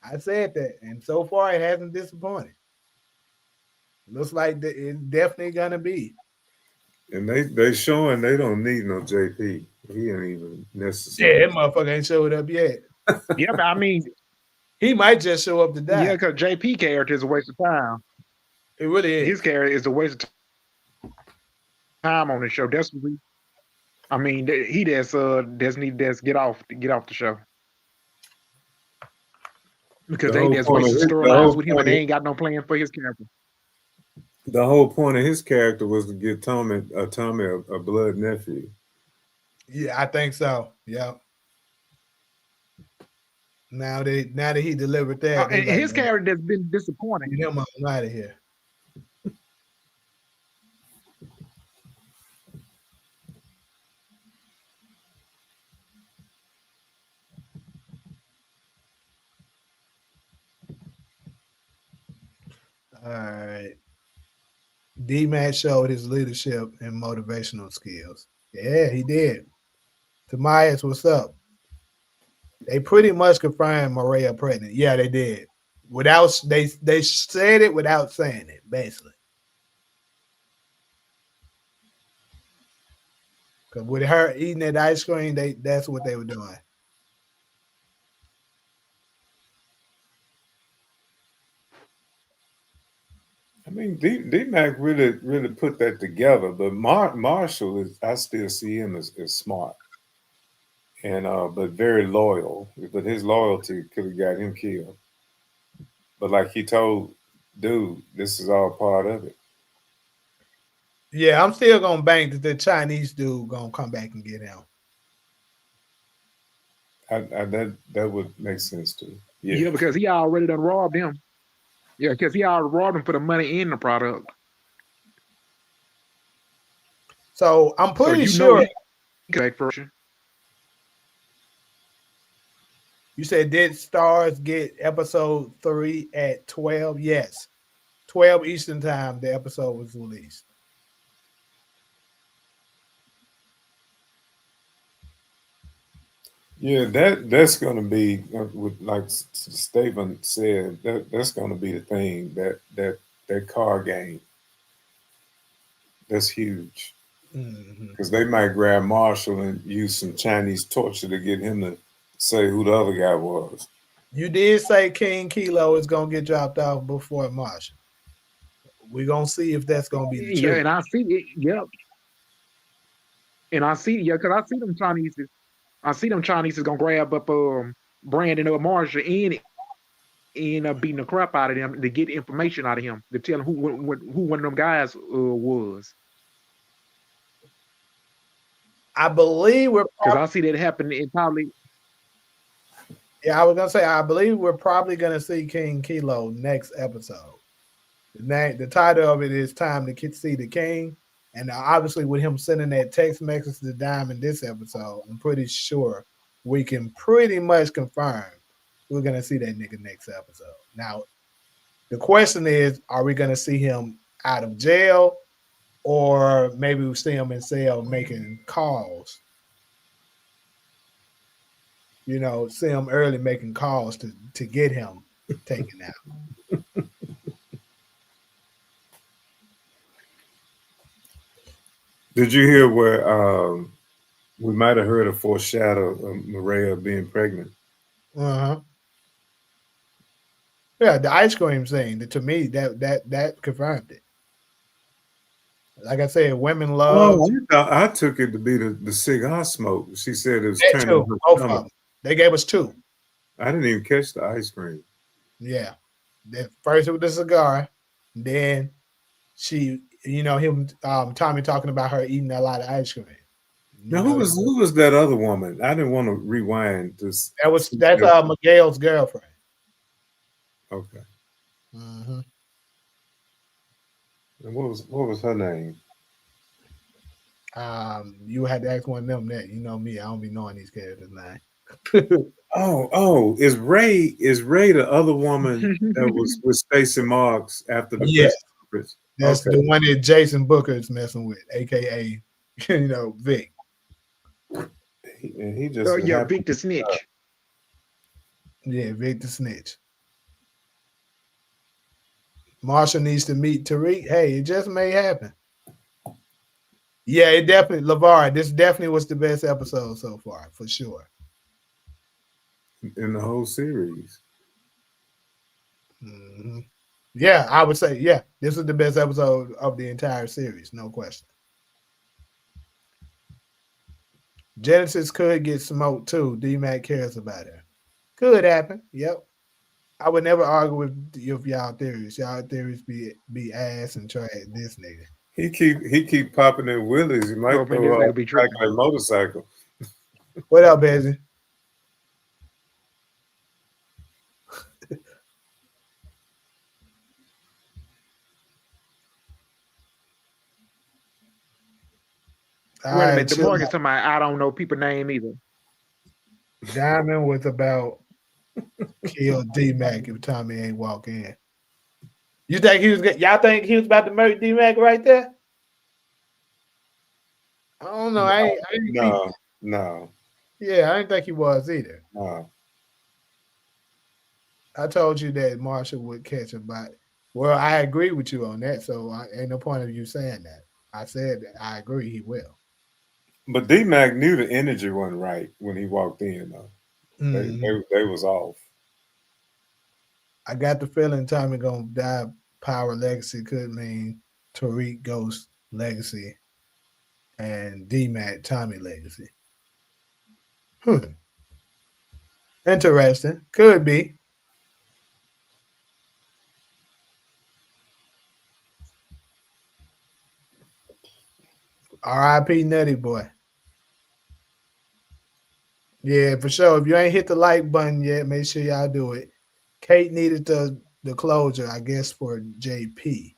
I said that, and so far it hasn't disappointed. Looks like it's definitely going to be. And they showing they don't need no JP. He ain't even necessary. Yeah, that motherfucker ain't showed up yet. Yeah, but I mean, he might just show up to die. Yeah, because JP character is a waste of time. It really is. His character is a waste of time on the show. That's I mean, he just need to get off the show because they just wasting storylines with him, and they ain't got no plan for his character. The whole point of his character was to get Tommy a blood nephew. Yeah, I think so. Yeah. Now that he delivered that, and his character has been disappointing. Get him out of here. All right. D-Mac showed his leadership and motivational skills. Yeah, he did. Tobias, what's up? They pretty much confirmed Maria pregnant. Yeah, they did. without they said it without saying it, basically. Because with her eating that ice cream, that's what they were doing. I mean, D Mac really put that together. But Marshall is, I still see him as smart and but very loyal. But his loyalty could have got him killed. But like he told dude, this is all part of it. Yeah, I'm still gonna bank that the Chinese dude gonna come back and get him. That would make sense too. Yeah. Yeah, because he already done robbed him. Yeah, because he already robbed him for the money in the product. So I'm So pretty you know sure he back for you. you said did Stars get episode 3 at 12? Yes. 12 Eastern time the episode was released. Yeah, that's going to be with like Stephen said. That's going to be the thing that car game. That's huge Mhm. because they might grab Marshall and use some Chinese torture to get him to say who the other guy was. You did say King Kilo is gonna get dropped off before Marshall. We're gonna see if that's gonna be the Yeah, truth. and I see it. Yep. And I see, yeah, because I see them Chinese. I see them Chinese is gonna grab up Brandon or Marshall and end up beating the crap out of them to get information out of him to tell him who one of them guys was. I believe we're Because I see that happen in probably. yeah, I was gonna say I believe we're probably gonna see King Kilo next episode. The title of it is "Time to See the King," and obviously with him sending that text message to Diamond this episode, I'm pretty sure we can pretty much confirm we're gonna see that nigga next episode. Now, the question is, are we gonna see him out of jail, or maybe we see him in cell making calls? You know, see him early making calls to get him taken out. Did you hear where we might have heard a foreshadow of Maria being pregnant? Uh-huh. Yeah, the ice cream scene. To me, that confirmed it. Like I said, women love Oh, I took it to be the cigar smoke. She said it was that turning too. her Both of stomach. them. They gave us two. I didn't even catch the ice cream. Yeah. First with the cigar, then she, him, Tommy talking about her eating a lot of ice cream. Now, who was that other woman? I didn't want to rewind this. That's Miguel's girlfriend. Okay. Mm-hmm. And what was her name? You had to ask one of them that. You know me, I don't be knowing these characters' name. Oh, is Ray the other woman that was with Stacey Marks after the Yes, press conference? that's Okay. the one that Jason Booker is messing with, aka Vic. And he just Oh yeah, happened. Victor Snitch. Yeah, Vic the snitch. Marshall needs to meet Tariq. Hey, it just may happen. Yeah, it definitely LeVar. This definitely was the best episode so far, for sure. In the whole series. Mm-hmm. Yeah, I would say, yeah, this is the best episode of the entire series, no question. Genesis could get smoked too. D-Mac cares about her. Could happen. Yep. I would never argue with y'all theories. Y'all theories be ass and trash. This nigga. He keep popping in willies. He Oh might man, this throw nigga off be the back tripping. of that motorcycle. What up, Bezzy? All Wait a right, minute, the chill Marcus out. talking about I don't know people name either. Diamond was about kill D-Mac if Tommy ain't walk in. You think he was? Y'all think he was about to murder D-Mac right there? I don't know. I didn't think. No. Yeah, I didn't think he was either. No. I told you that Marshall would catch a bite. Well, I agree with you on that, so ain't no point of you saying that. I said that I agree he will. But D Mac knew the energy wasn't right when he walked in though. Hmm. They was off. I got the feeling Tommy gonna die. Power legacy could mean Tariq Ghost legacy and D Mac Tommy legacy. Hmm. Interesting. Could be. R.I.P. Nutty Boy. Yeah, for sure. If you ain't hit the like button yet, make sure y'all do it. Kate needed the closure, I guess, for JP.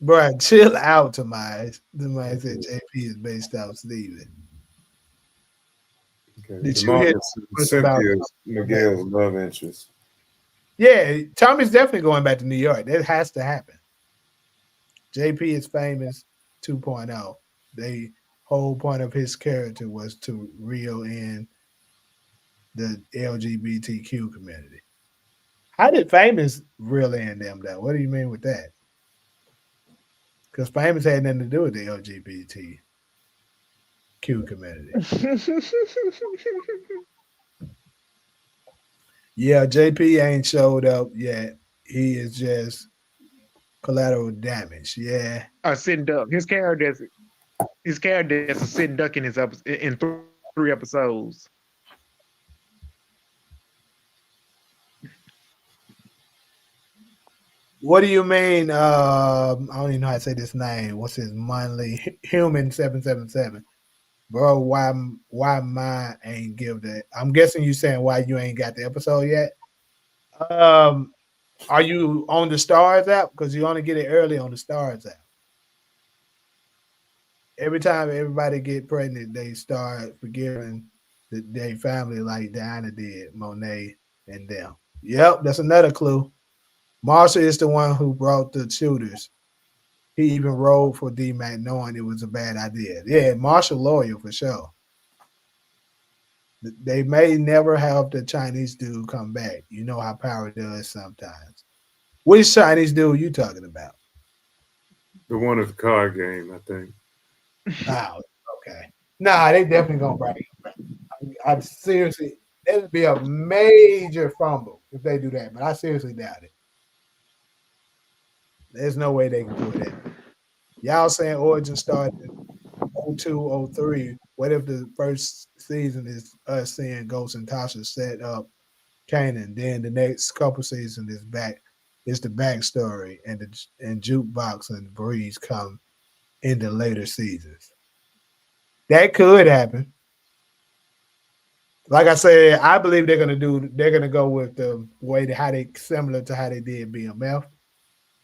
Bruh, chill out, Tomize. The man said JP is based out Steven. Okay. Did you hear Demarcus and much about Cynthia's that? Miguel's love interest. Yeah, Tommy's definitely going back to New York. That has to happen. JP is famous 2.0. The whole point of his character was to reel in the LGBTQ community. How did famous reel in them though? What do you mean with that? Because famous had nothing to do with the LGBTQ community. Yeah, JP ain't showed up yet. He is just collateral damage. Yeah. A sitting duck. His character is a sitting duck in in 3 episodes. What do you mean? I don't even know how to say this name. What's his monthly human 777? Bro, why mine ain't give that? I'm guessing you saying why you ain't got the episode yet. Um, are you on the Stars app? Because you only get it early on the Stars app. Every time everybody get pregnant, they start forgiving their family like Diana did, Monet and them. Yep, that's another clue. Marshall is the one who brought the shooters. He even rode for D Mac knowing it was a bad idea. Yeah, Marshall loyal for sure. They may never have the Chinese dude come back. You know how power does sometimes. Which Chinese dude you talking about? The one at the card game, I think. Oh, okay. Nah, they definitely gonna bring. I seriously, it'd be a major fumble if they do that, but I seriously doubt it. There's no way they can pull that. Y'all saying Origin started in 02, 03. What if the first season is us seeing Ghost and Tasha set up Kanan? Then the next couple seasons is back. It's the backstory and Jukebox and Breeze come in the later seasons. That could happen. Like I said, I believe they're gonna go with the way how they similar to how they did BMF.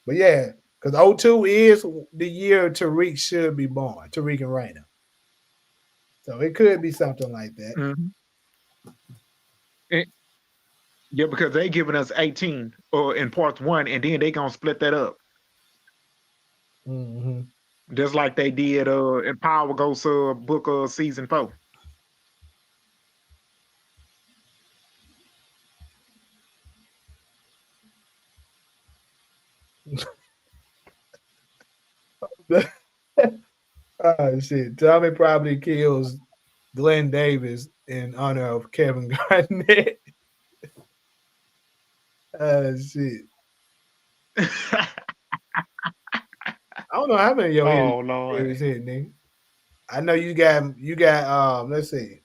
But yeah, because '02 is the year Tariq should be born, Tariq and Raina. So it could be something like that. Mhm. And- yeah, because they giving us 18 in parts one, and then they gonna split that up. Hmm. Just like they did in Power Ghost book season 4. Oh shit. Tommy probably kills Glenn Davis in honor of Kevin Garnett. Oh shit. I don't know how many of your hits Oh Lord. Davis hit, nigga. I know you got let's see.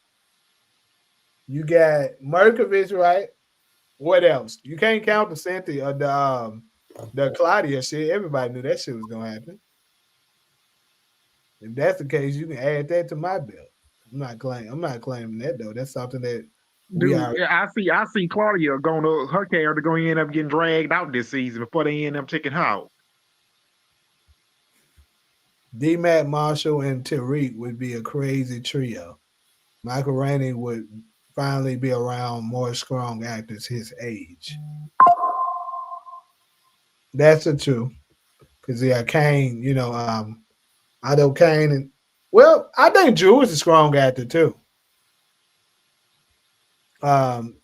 You got Merkovich, right? What else? You can't count the Cynthia or the Claudia shit. Everybody knew that shit was gonna happen. If that's the case, you can add that to my bill. I'm not claiming that though. That's something that we Dude, are. yeah, I see Claudia her character going to end up getting dragged out this season before they end up taking her out. D Matt Marshall and Tariq would be a crazy trio. Michael Rainey would finally be around more strong actors his age. That's the truth. Because yeah, Kane, Otto Kane and well, I think Drew is a strong actor too.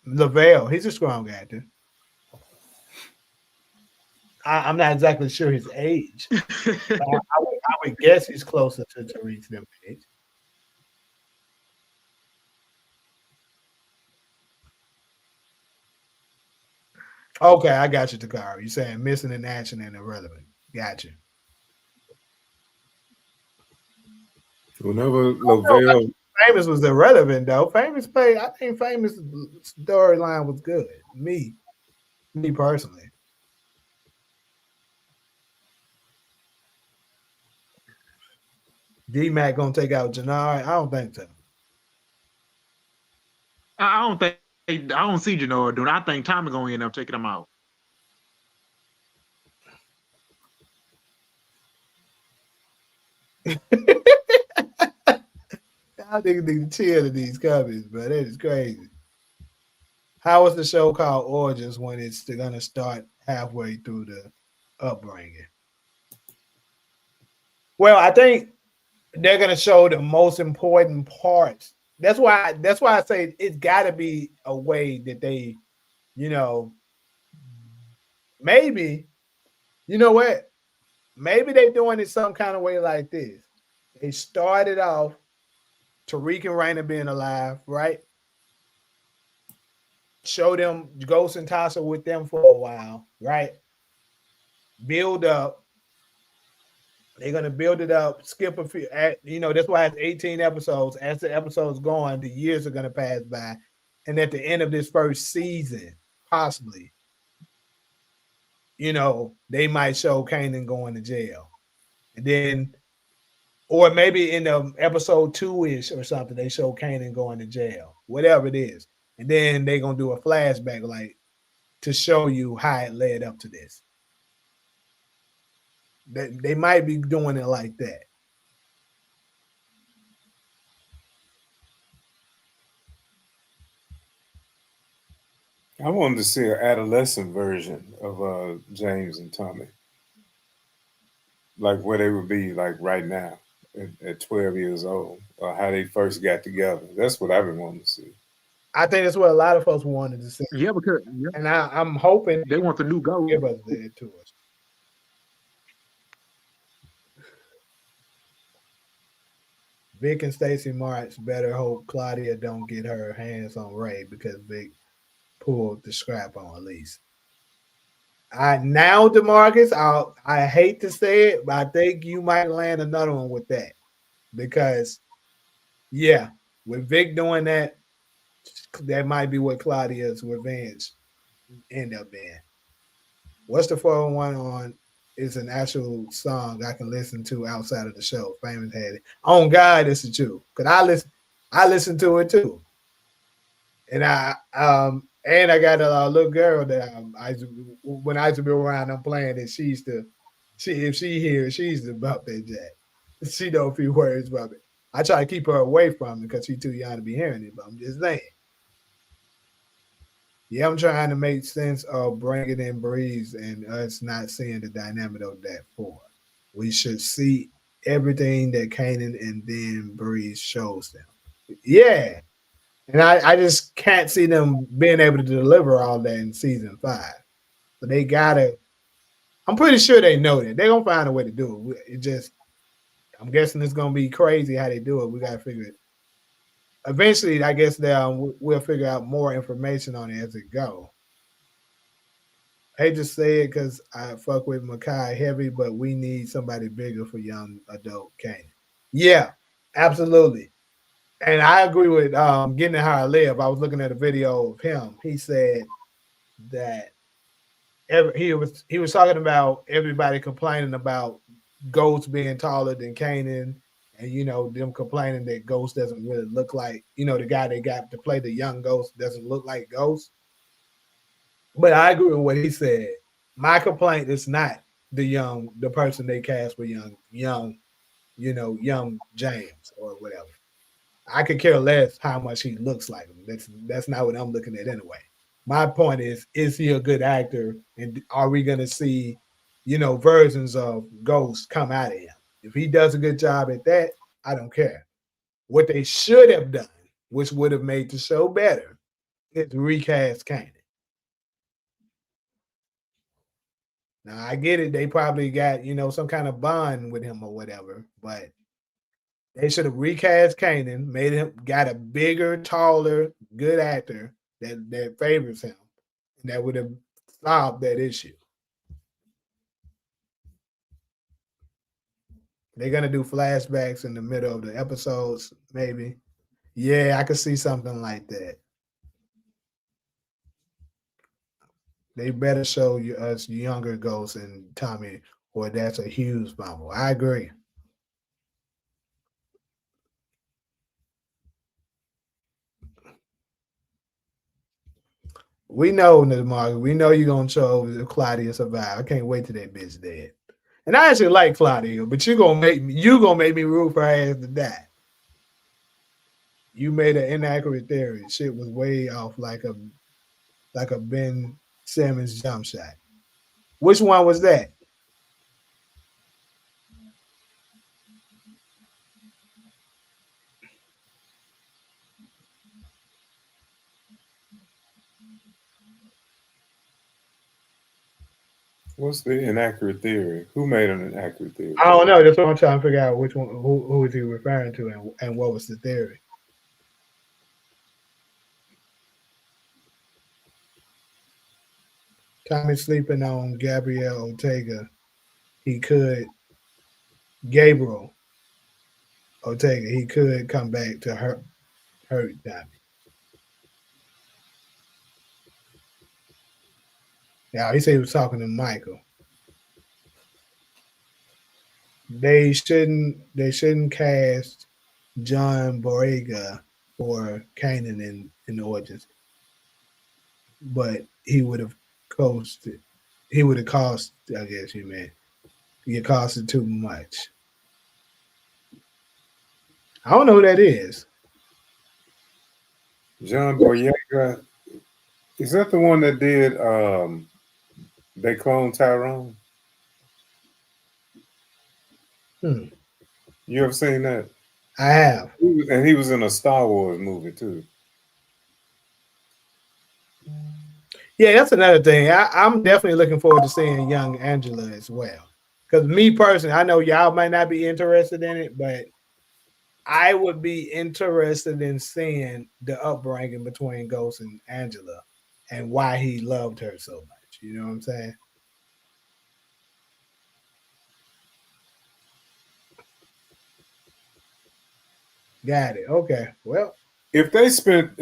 Lavelle, he's a strong actor. I'm not exactly sure his age, but I would guess he's closer to Tariq's them age. Okay, I got you, Takara. You're saying missing in action and irrelevant. Got you. Whenever No, Lavelle, Famous was irrelevant though. Famous play. I think Famous storyline was good. Me personally. D Mac gonna take out Janard. I don't think so. I don't think I don't see Janora doing. I think Tommy gonna end up taking him out. I think need to chill to these comments, but that is crazy. How was the show called Origins when it's gonna start halfway through the upbringing? Well, I think they're gonna show the most important parts. That's why I say it's gotta be a way that they, you know, maybe, you know what? Maybe they doing it some kind of way like this. They started off Tariq and Raina being alive, right? Show them Ghost and Tasha with them for a while, right? Build up. They're gonna build it up, skip a few. That's why it's 18 episodes. As the episodes go on, the years are gonna pass by, and at the end of this first season, possibly, they might show Kanan going to jail, and then, or maybe in the episode 2-ish or something, they show Kanan going to jail, whatever it is, and then they're gonna do a flashback, like to show you how it led up to this. They might be doing it like that. I wanted to see an adolescent version of James and Tommy, like where they would be like right now at 12 years old, or how they first got together. That's what I've been wanting to see. I think that's what a lot of us wanted to see, Yeah, because and I'm hoping they want the new they Ghost. give us that to us. Vic and Stacey March better hope Claudia don't get her hands on Ray because Vic pulled the scrap on Elise. Now, Demarcus, I hate to say it, but I think you might land another one with that because, yeah, with Vic doing that, that might be what Claudia's revenge end up being. What's the 401 on? Is an actual song I can listen to outside of the show. Famous had it. On God, this is true. Cause I listen to it too, and I got a little girl that when I used to be around, I'm playing it. If she hears, she used to bump that jack. She know a few words about it. I try to keep her away from it because she's too young to be hearing it. But I'm just saying. Yeah, I'm trying to make sense of bringing in Breeze and us not seeing the dynamic of that four. We should see everything that Kanan and then Breeze shows them. Yeah. And I just can't see them being able to deliver all that in season 5. But they gotta, I'm pretty sure they know that. They're gonna find a way to do it. I'm guessing it's gonna be crazy how they do it. We gotta figure it. Eventually, I guess we'll figure out more information on it as it go. I hate to say it because I fuck with Makai heavy, but we need somebody bigger for young adult Kane. Yeah, absolutely. And I agree with Getting It How I Live. I was looking at a video of him. He said that he was talking about everybody complaining about Ghost being taller than Kanan, and them complaining that Ghost doesn't really look like the guy they got to play the young Ghost doesn't look like Ghost. But I agree with what he said. My complaint is not the person they cast for young James or whatever. I could care less how much he looks like him. That's not what I'm looking at anyway. My point is he a good actor, and are we gonna see, versions of Ghost come out of him? If he does a good job at that, I don't care. What they should have done, which would have made the show better, It's recast Kanan. Now I get it. They probably got some kind of bond with him or whatever, but they should have recast Kanan, made him got a bigger, taller, good actor that favors him, and that would have solved that issue. They're gonna do flashbacks in the middle of the episodes, maybe. Yeah, I could see something like that. They better show us younger Ghost and Tommy, or that's a huge bumble. I agree. We know, Mark. We know you're gonna show Claudia survive. I can't wait till that bitch dead. And I actually like Claudia, but you gonna make me root for her ass to die. You made an inaccurate theory. Shit was way off, like a Ben Simmons jump shot. Which one was that? What's the inaccurate theory? Who made an inaccurate theory? I don't know. That's what I'm trying to figure out. Which one? Who is he referring to, and what was the theory? Tommy sleeping on Gabrielle Ortega. He could Gabriel Ortega. He could come back to hurt Tommy. Yeah, he said he was talking to Michael. They shouldn't cast John Boyega for Kanan in the Origins, but he would have costed. He would have cost. I guess you meant it costed too much. I don't know who that is. John Boyega. Is that the one that did They Clone Tyrone? Hmm. You ever seen that? I have. And he was in a Star Wars movie too. Yeah, that's another thing. I'm definitely looking forward to seeing young Angela as well. Because me personally, I know y'all might not be interested in it, but I would be interested in seeing the upbringing between Ghost and Angela and why he loved her so much. You know what I'm saying? Got it. Okay. Well, If they spent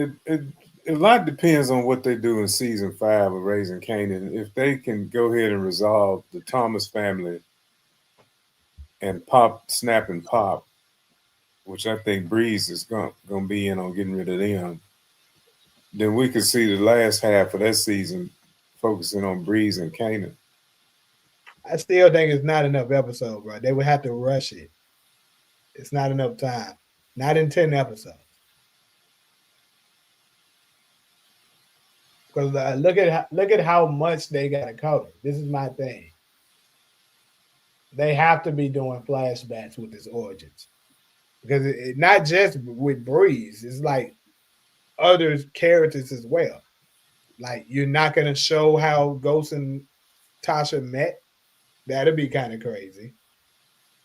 a lot depends on what they do in season 5 of Raising Kanan. If they can go ahead and resolve the Thomas family and Pop, Snap, and Pop, which I think Breeze is going to be in on getting rid of them, then we could see the last half of that season focusing on Breeze and Kanan. I still think it's not enough episode, bro. They would have to rush it. It's not enough time. Not in 10 episodes. Because look at how much they got to cover. This is my thing. They have to be doing flashbacks with his origins because not just with Breeze. It's like other characters as well. Like you're not gonna show how Ghost and Tasha met. That'd be kind of crazy.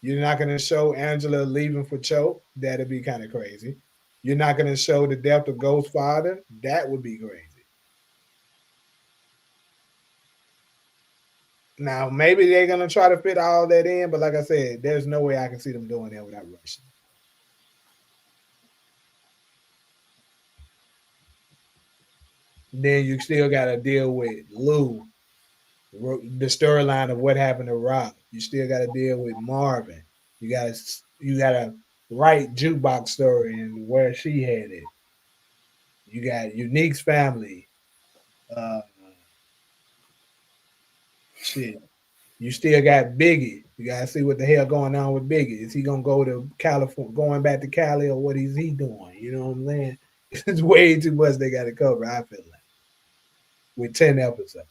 You're not gonna show Angela leaving for Cho. That'd be kind of crazy. You're not gonna show the death of Ghost's father. That would be crazy. Now maybe they're gonna try to fit all that in, but like I said, there's no way I can see them doing that without rushing. Then you still got to deal with Lou, the storyline of what happened to Rob. You still got to deal with Marvin. You got to write jukebox story and where she had it. You got Unique's family. Uh, shit. You still got Biggie. You got to see what the hell going on with Biggie. Is he gonna go to California, going back to Cali, or what is he doing? You know what I'm saying? It's way too much they got to cover. I feel like with 10 episodes.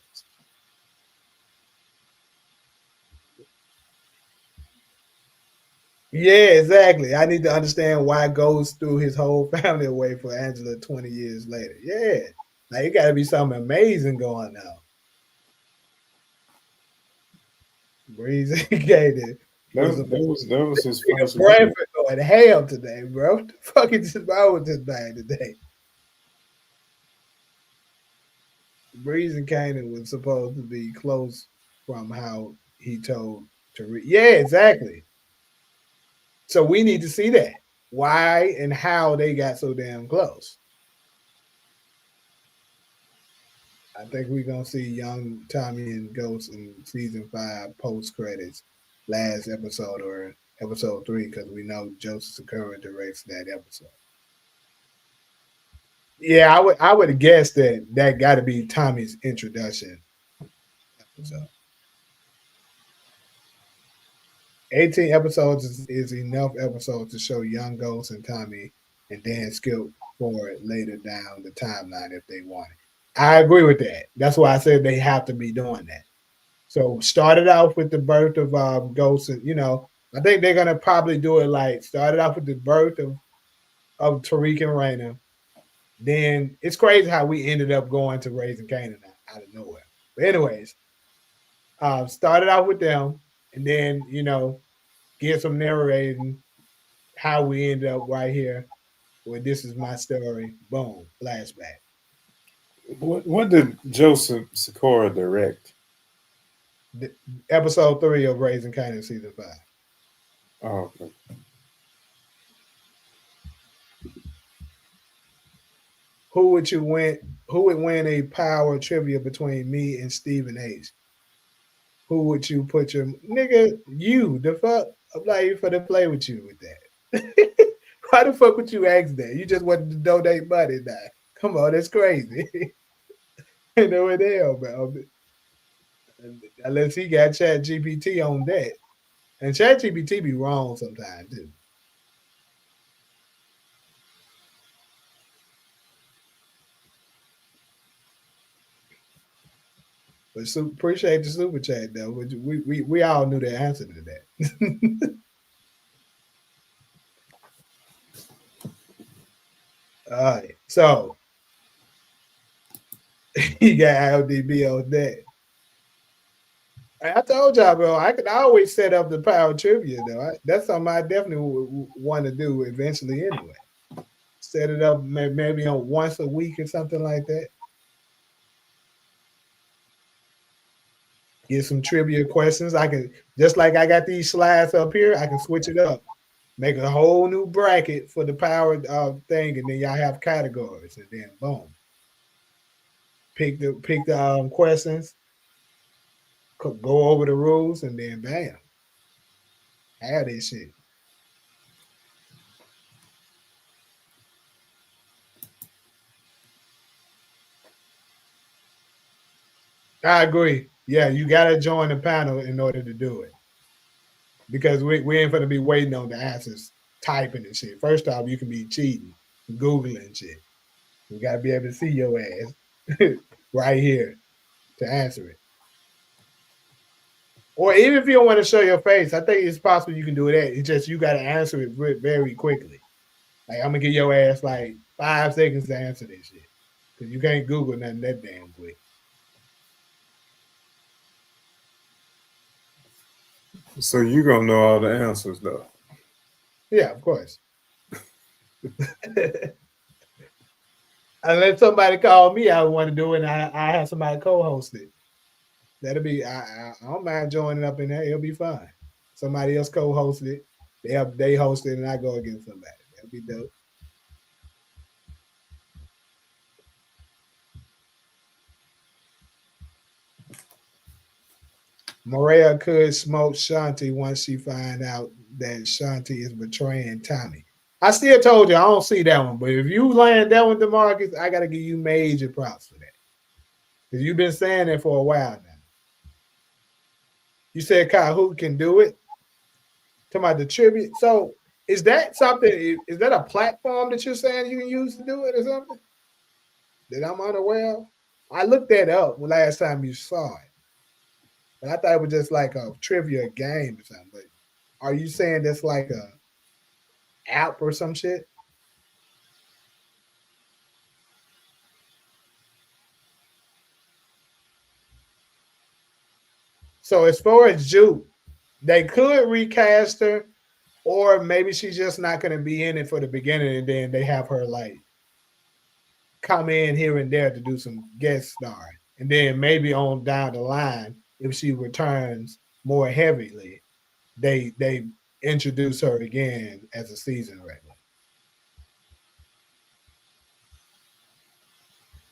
Yeah, exactly. I need to understand why Ghost threw his whole family away for Angela 20 years later. Yeah. Like it got to be something amazing going on. Breezy Gator was a That was his first win. Bradford going hell today, bro. What the fuck is wrong with this man today? Breeze and Kanan was supposed to be close from how he told Tariq. Yeah, exactly. So we need to see that. Why and how they got so damn close. I think we're gonna see young Tommy and Ghost in season 5 post credits, last episode or episode 3, because we know Joseph Sakura directs that episode. Yeah, I would have guessed that got to be Tommy's introduction episode. 18 episodes is enough episodes to show young Ghost and Tommy, and then skip forward later down the timeline if they want it. I agree with that. That's why I said they have to be doing that. So started off with the birth of Ghost, and I think they're gonna probably do it like started off with the birth of Tariq and Raina. Then it's crazy how we ended up going to Raising Canaan out of nowhere. But anyways, started out with them, and then get some narrating how we ended up right here. Where this is my story. Boom, flashback. What did Joseph Sikora direct? The, episode 3 of Raising Canaan season 5. Oh, okay. Who would you win? Who would win a power trivia between me and Stephen H? Who would you put your nigga? You the fuck? I'm not even to play with you with that. Why the fuck would you ask that? You just wanted to donate money now. Come on, that's crazy. No it hell, man. Unless he got Chat GPT on that. And Chat GPT be wrong sometimes too. But appreciate the super chat though. We all knew the answer to that. All right, so he got LDB on that. I told y'all, bro. I could always set up the power trivia though. That's something I definitely want to do eventually anyway. Set it up maybe on once a week or something like that. Get some trivia questions. I can just like I got these slides up here. I can switch it up, make a whole new bracket for the power thing, and then y'all have categories, and then boom, pick the questions, go over the rules, and then bam, have this shit. I agree. Yeah, you gotta join the panel in order to do it because we ain't gonna be waiting on the answers, typing and shit. First off, you can be cheating, googling shit. We gotta be able to see your ass right here to answer it. Or even if you don't want to show your face, I think it's possible you can do that. It's just you got to answer it very quickly. Like I'm gonna give your ass like 5 seconds to answer this shit because you can't Google nothing that damn quick. So you gonna know all the answers though? Yeah, of course. Unless somebody call me, I want to do it. And I have somebody co-host it. That'll be. I don't mind joining up in there. It'll be fun. Somebody else co-host it. They host it, and I go against somebody. That'll be dope. Maria could smoke Shanti once she find out that Shanti is betraying Tommy. I still told you I don't see that one, but if you land that one, DeMarcus, I gotta give you major props for that because you've been saying that for a while now. You said Kyle who can do it? Talking about the tribute. So is that something? Is that a platform that you're saying you can use to do it or something that I'm unaware of? I looked that up last time you saw it, but I thought it was just like a trivia game or something. But are you saying that's like a app or some shit? So as far as Juke, they could recast her, or maybe she's just not going to be in it for the beginning, and then they have her like come in here and there to do some guest starring, and then maybe on down the line, if she returns more heavily, they introduce her again as a season regular.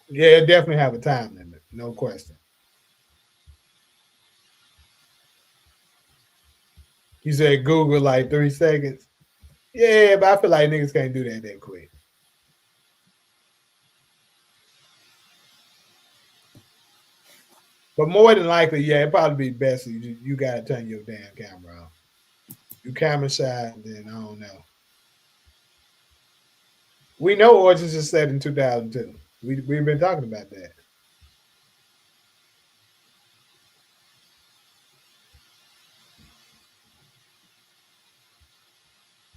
Yeah, it definitely have a time limit, no question. You said Google like 3 seconds. Yeah, but I feel like niggas can't do that quick. But more than likely, yeah, it probably be best if you gotta turn your damn camera off. You camera shy, then I don't know. We know Origins is set in 2002. We've been talking about that.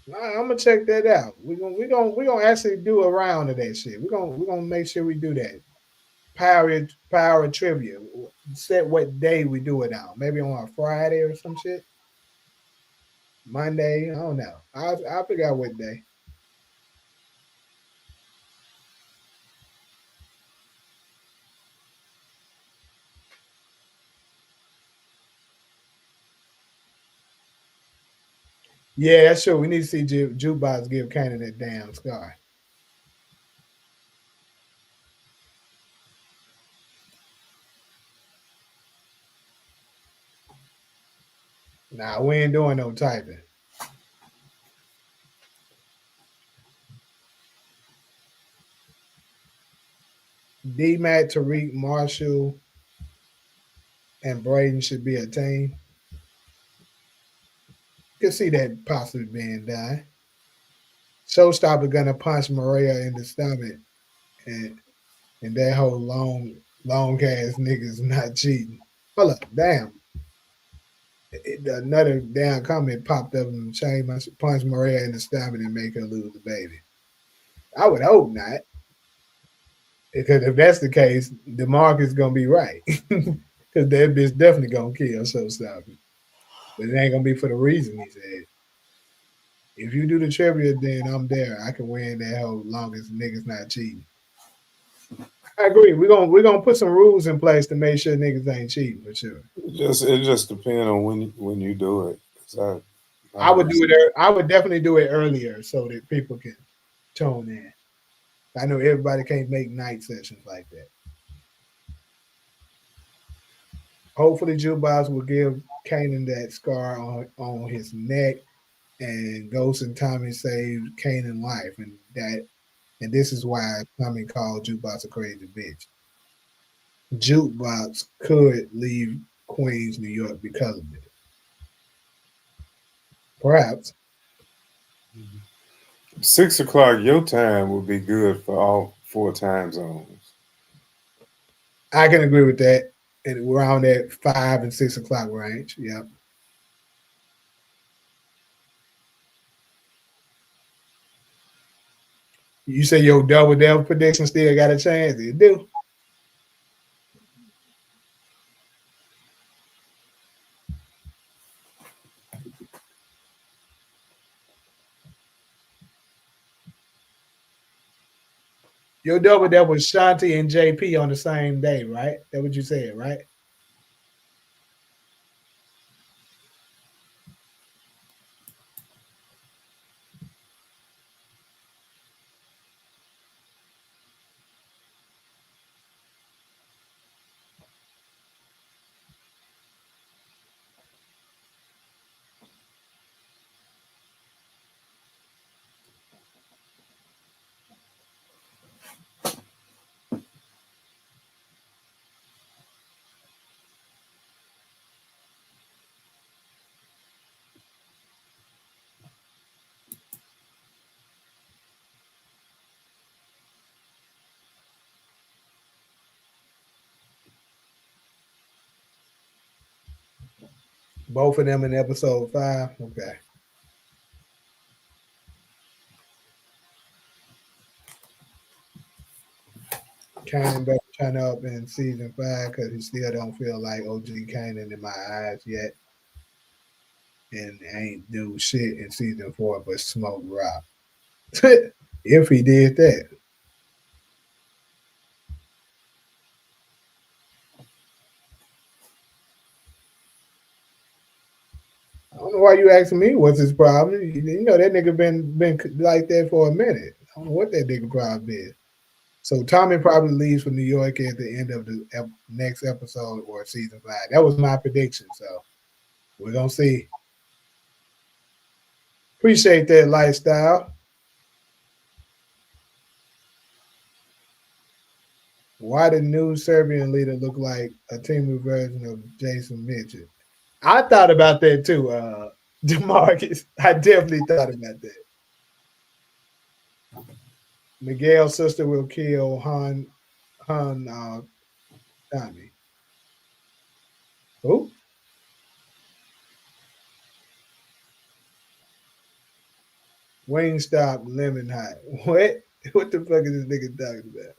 I'm gonna check that out. We're gonna actually do a round of that shit. We're gonna make sure we do that. Power trivia. Set what day we do it on. Maybe on a Friday or some shit. Monday. I don't know. I'll figure out what day. Yeah, that's true. We need to see Jukebox give Kanan that damn scar. Nah, we ain't doing no typing. D Mac, Tariq, Marshall, and Braden should be a team. You can see that possibly being done. Showstopper gonna punch Maria in the stomach, and that whole long ass niggas not cheating. Hold up, damn. Another damn comment popped up and changed punch Maria in the stomach and make her lose the baby. I would hope not, because if that's the case, DeMarcus gonna be right, because that bitch definitely gonna kill Showstopper, but it ain't gonna be for the reason he said. If you do the trivia, then I'm there. I can win that whole longest niggas not cheating. I agree. We're gonna put some rules in place to make sure niggas ain't cheating for sure. It just depends on when you do it. 'Cause I I would do was, it. I would definitely do it earlier so that people can tune in. I know everybody can't make night sessions like that. Hopefully, Jukebox will give Kanan that scar on his neck, and Ghost and Tommy saved Kanan's life, and this is why Tommy called Jukebox a crazy bitch. Jukebox could leave Queens, New York because of it. Perhaps. 6 o'clock your time would be good for all 4 time zones. I can agree with that. And around that 5 and 6 o'clock range. Yep. You say your double devil prediction still got a chance? It do. Your double devil was Shanti and JP on the same day, right? That's what you said, right? Both of them in episode 5. Okay. Came back turn up in season 5 because he still don't feel like OG Kanan in my eyes yet, and ain't do shit in season 4 but smoke rock. If he did that, I don't know why you asking me what's his problem. You know that nigga been like that for a minute. I don't know what that nigga problem is. So Tommy probably leaves for New York at the end of the next episode or season 5. That was my prediction. So we're gonna see. Appreciate that lifestyle. Why the new Serbian leader look like a team version of Jason Mitchell? I thought about that too, Demarcus. I definitely thought about that. Miguel's sister will kill Han Tommy. Who? Wingstop lemon hot. What? What the fuck is this nigga talking about?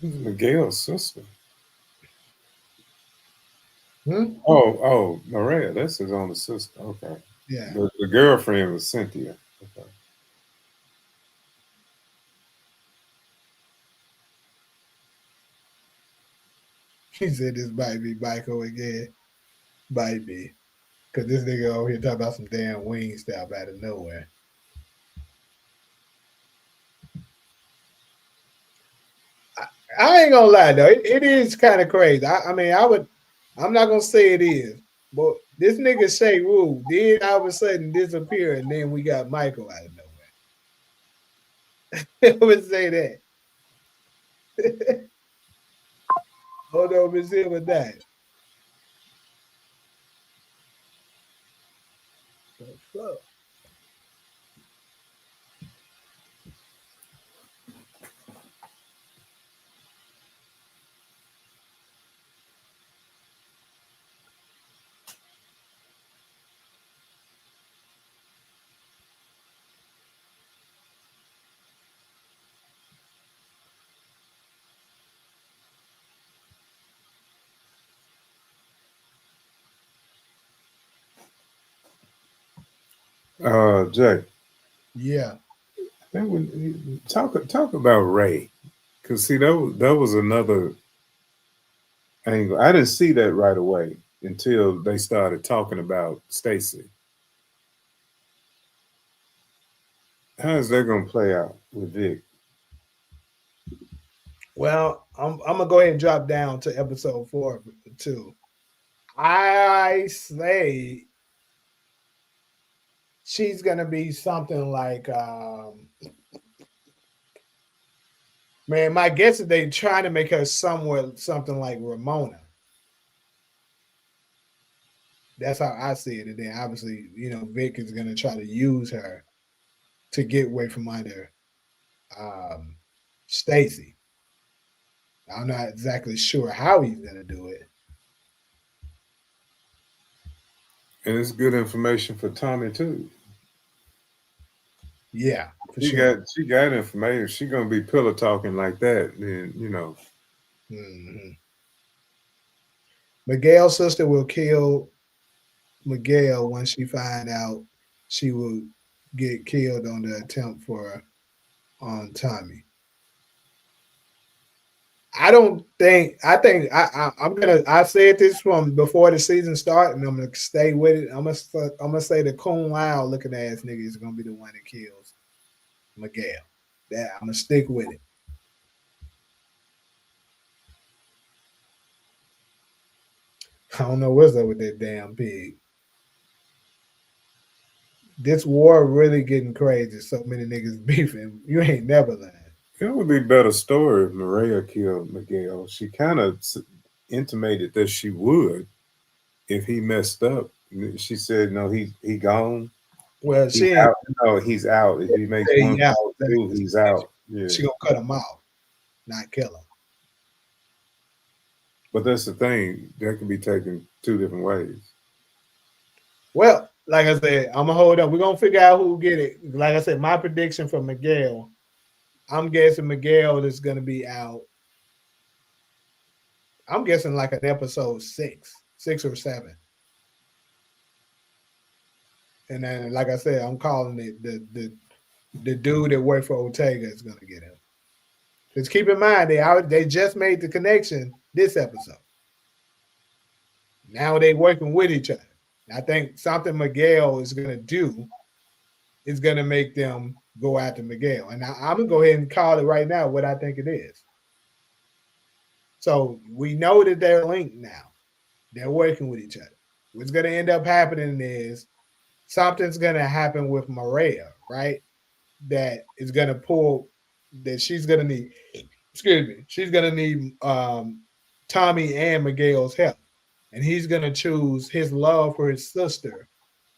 Miguel's sister. Hmm? Oh, Maria, that's his only sister. Okay. Yeah. The girlfriend was Cynthia. Okay. He said this might be Michael again. Might be. Because this nigga over here talking about some damn Wingstop out of nowhere. I ain't gonna lie though, it is kind of crazy. I mean, I'm not gonna say it is, but this nigga Shay Rule did all of a sudden disappear, and then we got Michael out of nowhere. I would say that. Hold on, Miss Hill with that. The fuck? Jay, Yeah. that would talk about Ray, because see that was another angle. I didn't see that right away until they started talking about Stacy. How is that going to play out with Vic? Well, I'm gonna go ahead and drop down to episode 4 too. I say she's gonna be something like man, my guess is they trying to make her somewhat something like Ramona. That's how I see it. And then obviously, Vic is gonna try to use her to get away from under um Stacy. I'm not exactly sure how he's gonna do it. And it's good information for Tommy too. Yeah, for She sure. got information. She gonna be pillow talking like that, then Hmm. Miguel's sister will kill Miguel when she find out she will get killed on the attempt for on Tommy. I don't think. I think I'm gonna. I said this from before the season start, and I'm gonna stay with it. I'm gonna say the Coon Lau looking ass nigga is gonna be the one that kills Miguel. That I'm gonna stick with it. I don't know what's up with that damn pig. This war really getting crazy. So many niggas beefing. You ain't never lying. it would be a better story if Maria killed Miguel. She kind of intimated that she would if he messed up. She said, "No, he gone. Well, He's she ain't out. No, he's out. If he makes say one he out. false move, he's out." Yeah. She gonna cut him off, not kill him. But that's the thing. That can be taken two different ways. Well, like I said, I'm gonna hold up. We're gonna figure out who get it. Like I said, my prediction for Miguel, I'm guessing Miguel is gonna be out. I'm guessing like an episode 6 or 7. And then, like I said, I'm calling it the dude that worked for Ortega is gonna get him. Just keep in mind they just made the connection this episode. Now they working with each other. I think something Miguel is gonna do is gonna make them go after Miguel. And I'm gonna go ahead and call it right now what I think it is. So we know that they're linked now. They're working with each other. What's gonna end up happening is something's gonna happen with Maria, right? That is gonna pull that she's gonna need. Excuse me. She's gonna need Tommy and Miguel's help, and he's gonna choose his love for his sister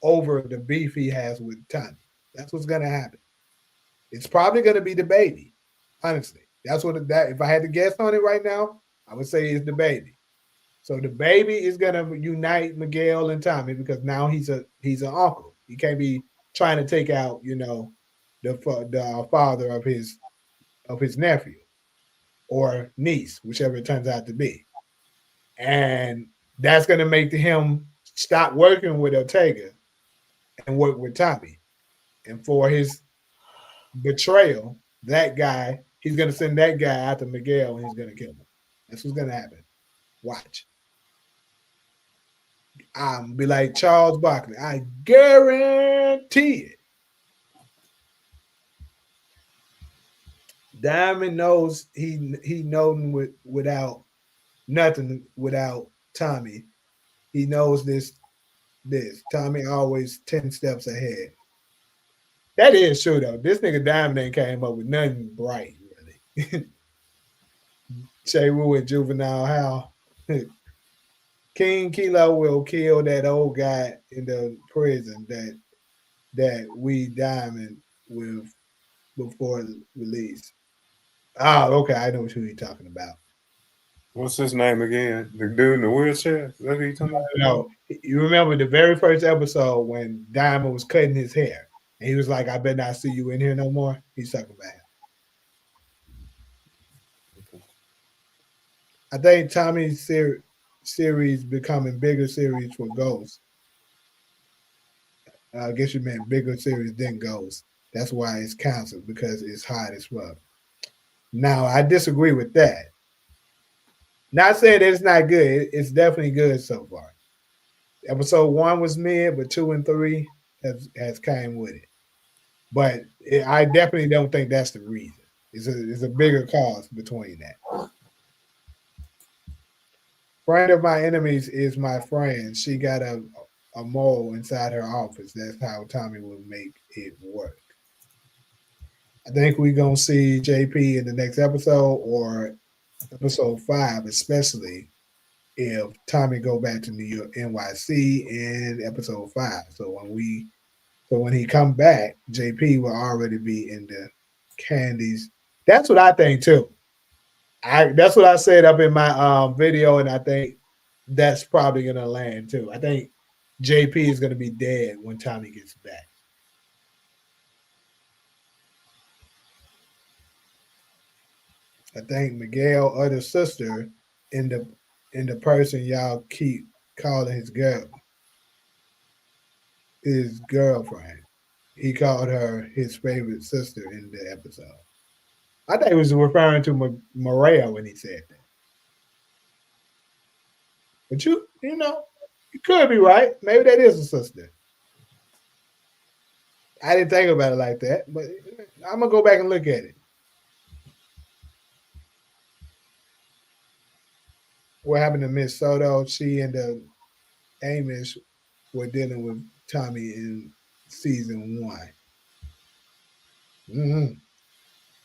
over the beef he has with Tommy. That's what's gonna happen. It's probably gonna be the baby. Honestly, that's what that. If I had to guess on it right now, I would say it's the baby. So the baby is gonna unite Miguel and Tommy because now he's an uncle. He can't be trying to take out the father of his nephew or niece, whichever it turns out to be, and that's gonna make him stop working with Ortega and work with Tommy. And for his betrayal, that guy he's gonna send that guy after Miguel and he's gonna kill him. That's what's gonna happen. Watch. I'm be like Charles Barkley. I guarantee it. Diamond knows he knows without nothing without Tommy. He knows this. Tommy always 10 steps ahead. That is true though. This nigga Diamond ain't came up with nothing bright really. Shay Wu and Juvenile How. King Kilo will kill that old guy in the prison that we Diamond with before release. Oh, okay. I know who you're talking about. What's his name again? The dude in the wheelchair? Is that who you talking about? No, you remember the very first episode when Diamond was cutting his hair, and he was like, "I better not see you in here no more." He's talking about him. Okay. I think Tommy's series becoming bigger series for Ghost. I guess you meant bigger series than Ghost. That's why it's canceled because it's hot as fuck. Now I disagree with that. Not saying that it's not good. It's definitely good so far. Episode 1 was mid, but 2 and 3 has came with it. But I definitely don't think that's the reason. It's a bigger cause between that. Friend of my enemies is my friend. She got a mole inside her office. That's how Tommy will make it work. I think we're gonna see JP in the next episode or episode 5, especially if Tommy go back to New York NYC in episode 5. So when he come back, JP will already be in the candies. That's what I think too. That's what I said up in my video, and I think that's probably gonna land too. I think JP is gonna be dead when Tommy gets back. I think Miguel, other sister, in the person y'all keep calling his girlfriend. He called her his favorite sister in the episode. I think he was referring to Maria when he said that. But you could be right. Maybe that is a sister. I didn't think about it like that, but I'm gonna go back and look at it. What happened to Miss Soto? She and the Amish were dealing with Tommy in season 1. Mm-hmm.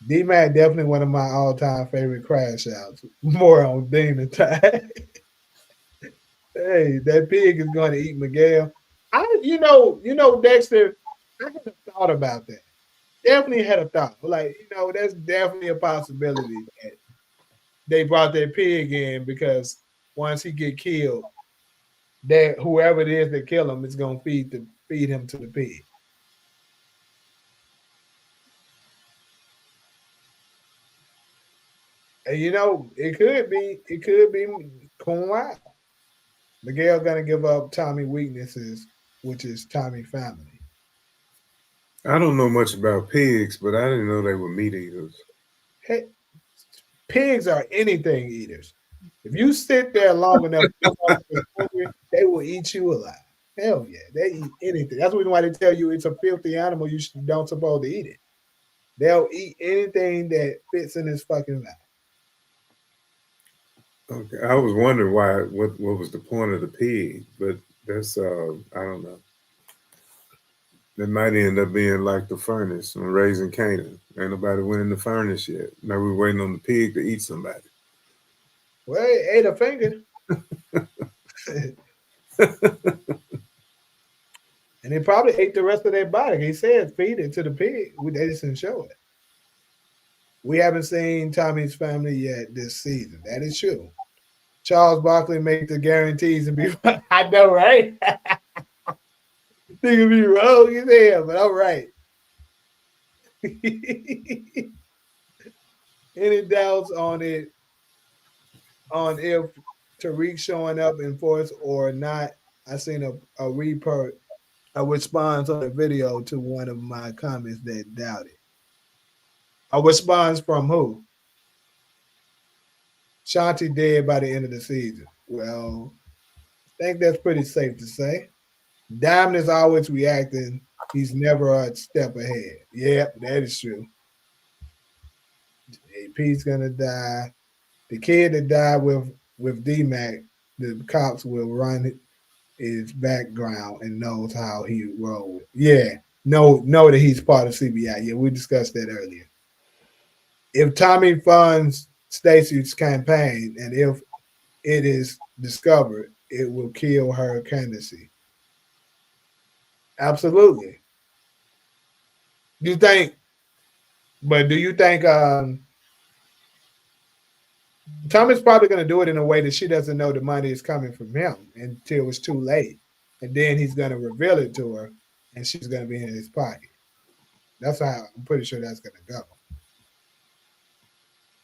D-Mac definitely one of my all-time favorite crash outs. More on Demon Time. Hey, that pig is going to eat Miguel. Dexter, I had a thought about that. Definitely had a thought. Like, that's definitely a possibility that they brought that pig in because once he get killed, that whoever it is that kill him is gonna feed him to the pig. And it could be Coon Wild. Miguel gonna give up Tommy weaknesses, which is Tommy family. I don't know much about pigs, but I didn't know they were meat eaters. Hey, pigs are anything eaters. If you sit there long enough, they will eat you alive. Hell yeah, they eat anything. That's the reason why they tell you it's a filthy animal. Don't supposed to eat it. They'll eat anything that fits in his fucking mouth. Okay, I was wondering why. What was the point of the pig? But that's I don't know. That might end up being like the furnace on Raising Canaan. Ain't nobody went in the furnace yet. Now we're waiting on the pig to eat somebody. Well, it ate a finger, and it probably ate the rest of their body. He said feed it to the pig. They just didn't show it. We haven't seen Tommy's family yet this season. That is true. Charles Barkley make the guarantees and be I know, right? Nigga be wrong as hell, but I'm right. Any doubts on it on if Tariq showing up in force or not? I seen a response on a video to one of my comments that doubted. A response from who? Shanti dead by the end of the season. Well, I think that's pretty safe to say. Diamond is always reacting. He's never a step ahead. Yep, that is true. AP's gonna die. The kid that died with D-Mac, the cops will run his background and knows how he rolled. Yeah, know that he's part of CBI. Yeah, we discussed that earlier. If Tommy funds Stacey's campaign and if it is discovered, it will kill her candidacy. Absolutely. You think, but do you think Tommy's probably going to do it in a way that she doesn't know the money is coming from him until it's too late. And then he's going to reveal it to her and she's going to be in his pocket. That's how I'm pretty sure that's going to go.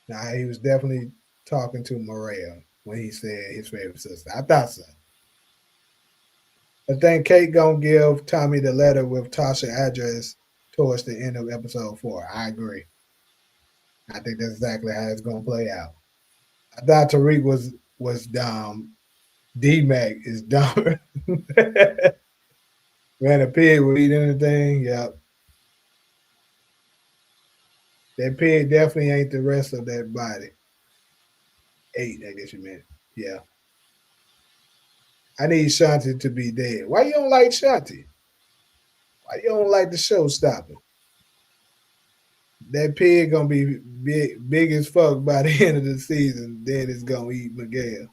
Now, he was definitely talking to Maria when he said his favorite sister. I thought so. I think Kate going to give Tommy the letter with Tasha address towards the end of episode 4. I agree. I think that's exactly how it's going to play out. I thought Tariq was dumb. D-Mac is dumber. Man, a pig would eat anything. Yep. That pig definitely ain't the rest of that body. 8, I guess you meant. Yeah. I need Shanti to be dead. Why you don't like Shanti? Why you don't like the showstopper? That pig gonna be big as fuck by the end of the season. Then it's gonna eat Miguel.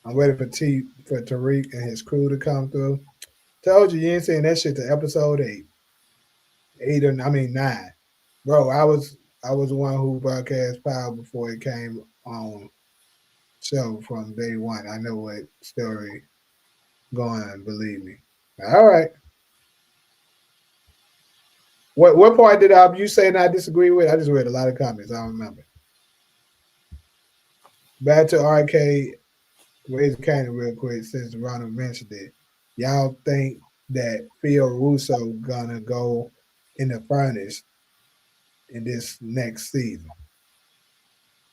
I'm ready for Tariq and his crew to come through. Told you ain't saying that shit to episode 8. 8 or 9. Bro, I was the one who broadcast Power before it came on show from day one. I know what story going on, believe me. All right. What part did you say and I disagree with? I just read a lot of comments. I don't remember. Back to RK, raise the cannon real quick since Ronald mentioned it. Y'all think that Phil Russo gonna go in the furnace in this next season?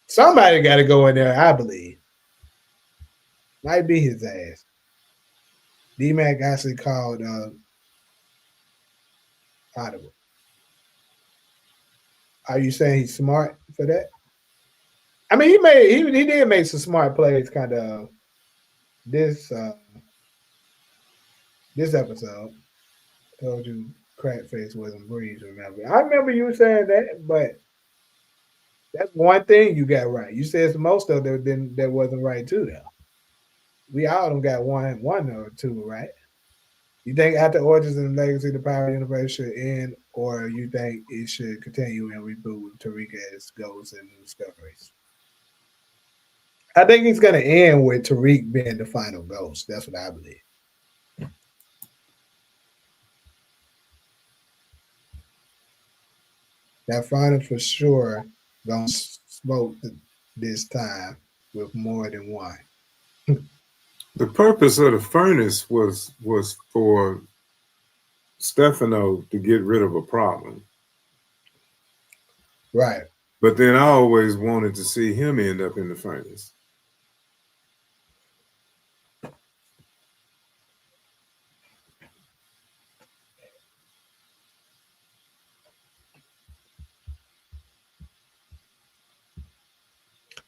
Somebody got to go in there, I believe. Might be his ass. D-Mac actually called Audible. Are you saying he's smart for that? I mean, he did make some smart plays, kind of this this episode. Told you Crackface wasn't Breeze. Remember? I remember you saying that, but that's one thing you got right. You said most of them that wasn't right too. Though we all don't got one or two right. You think after Origins and Legacy, the Power Universe should end, or you think it should continue and reboot with Tariq as Ghost and New Discoveries? I think it's going to end with Tariq being the final Ghost. That's what I believe. That final for sure gonna smoke this time with more than one. The purpose of the furnace was for Stefano to get rid of a problem. Right. But then I always wanted to see him end up in the furnace.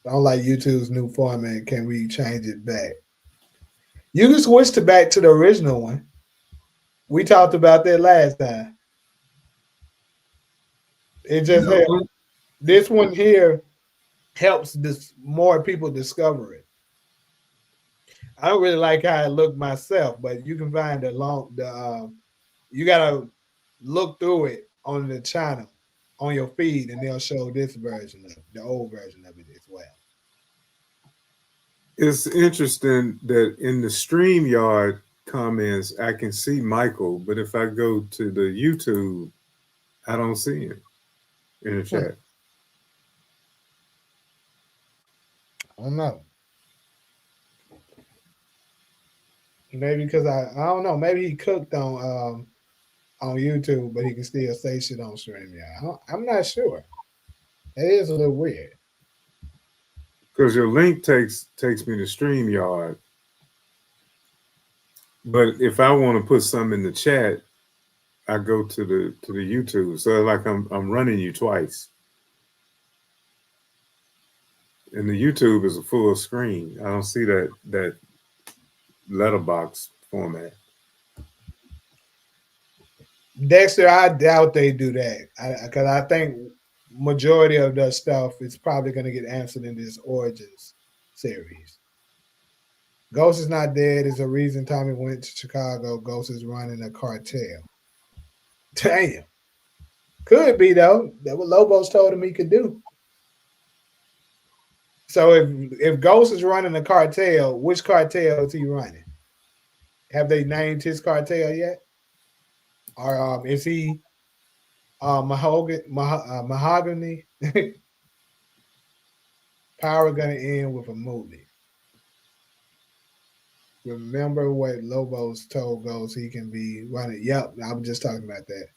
I don't like YouTube's new format. Can we change it back? You can switch to back to the original one. We talked about that last time. It You just know helps. what? This one here helps this more people discover it. I don't really like how it looked myself, but you can find you gotta look through it on the channel on your feed, and they'll show this version of the old version of it as well. It's interesting that in the StreamYard comments, I can see Michael, but if I go to the YouTube, I don't see him in the Hmm. chat. I don't know. Maybe because I don't know. Maybe he cooked on YouTube, but he can still say shit on stream. Yeah, I'm not sure. It is a little weird. Because your link takes me to StreamYard. But if I want to put something in the chat, I go to the YouTube. So like I'm running you twice. And the YouTube is a full screen. I don't see that letterbox format. Dexter, I doubt they do that because I think majority of the stuff is probably going to get answered in this Origins series. Ghost is not dead is a reason Tommy went to Chicago. Ghost is running a cartel. Damn. Could be though. That what Lobos told him he could do. So if Ghost is running a cartel, which cartel is he running? Have they named his cartel yet? Or is he mahogany? Power gonna end with a movie. Remember what Lobos told Ghost he can be running. Yep, I was just talking about that.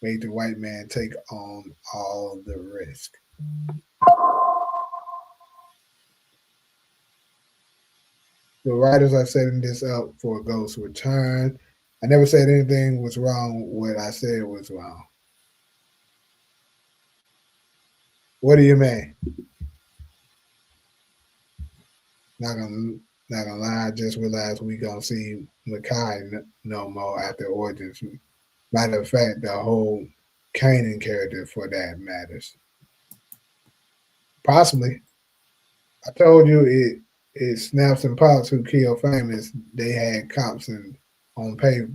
Make the white man take on all the risk. The writers are setting this up for Ghost's return. I never said anything was wrong. What I said was wrong. What do you mean? Not gonna not gonna lie. I just realized we gonna see Makai no more after Origins. Matter of fact, the whole Kanan character for that matters. Possibly. I told you it snaps and pops who killed famous. They had cops on paper.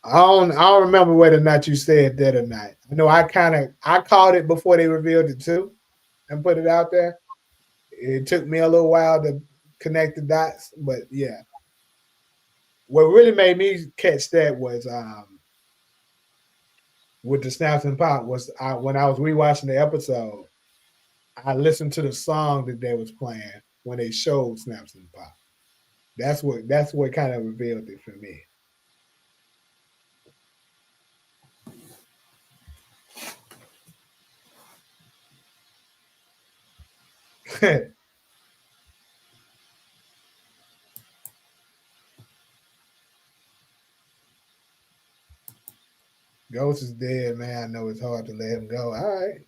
I don't remember whether or not you said that or not. I know I called it before they revealed it too and put it out there. It took me a little while to connect the dots, but yeah. What really made me catch that was with the snaps and pop was when I was rewatching the episode, I listened to the song that they was playing when they showed snaps and pop. That's what kind of revealed it for me. Ghost is dead, man. I know it's hard to let him go. All right.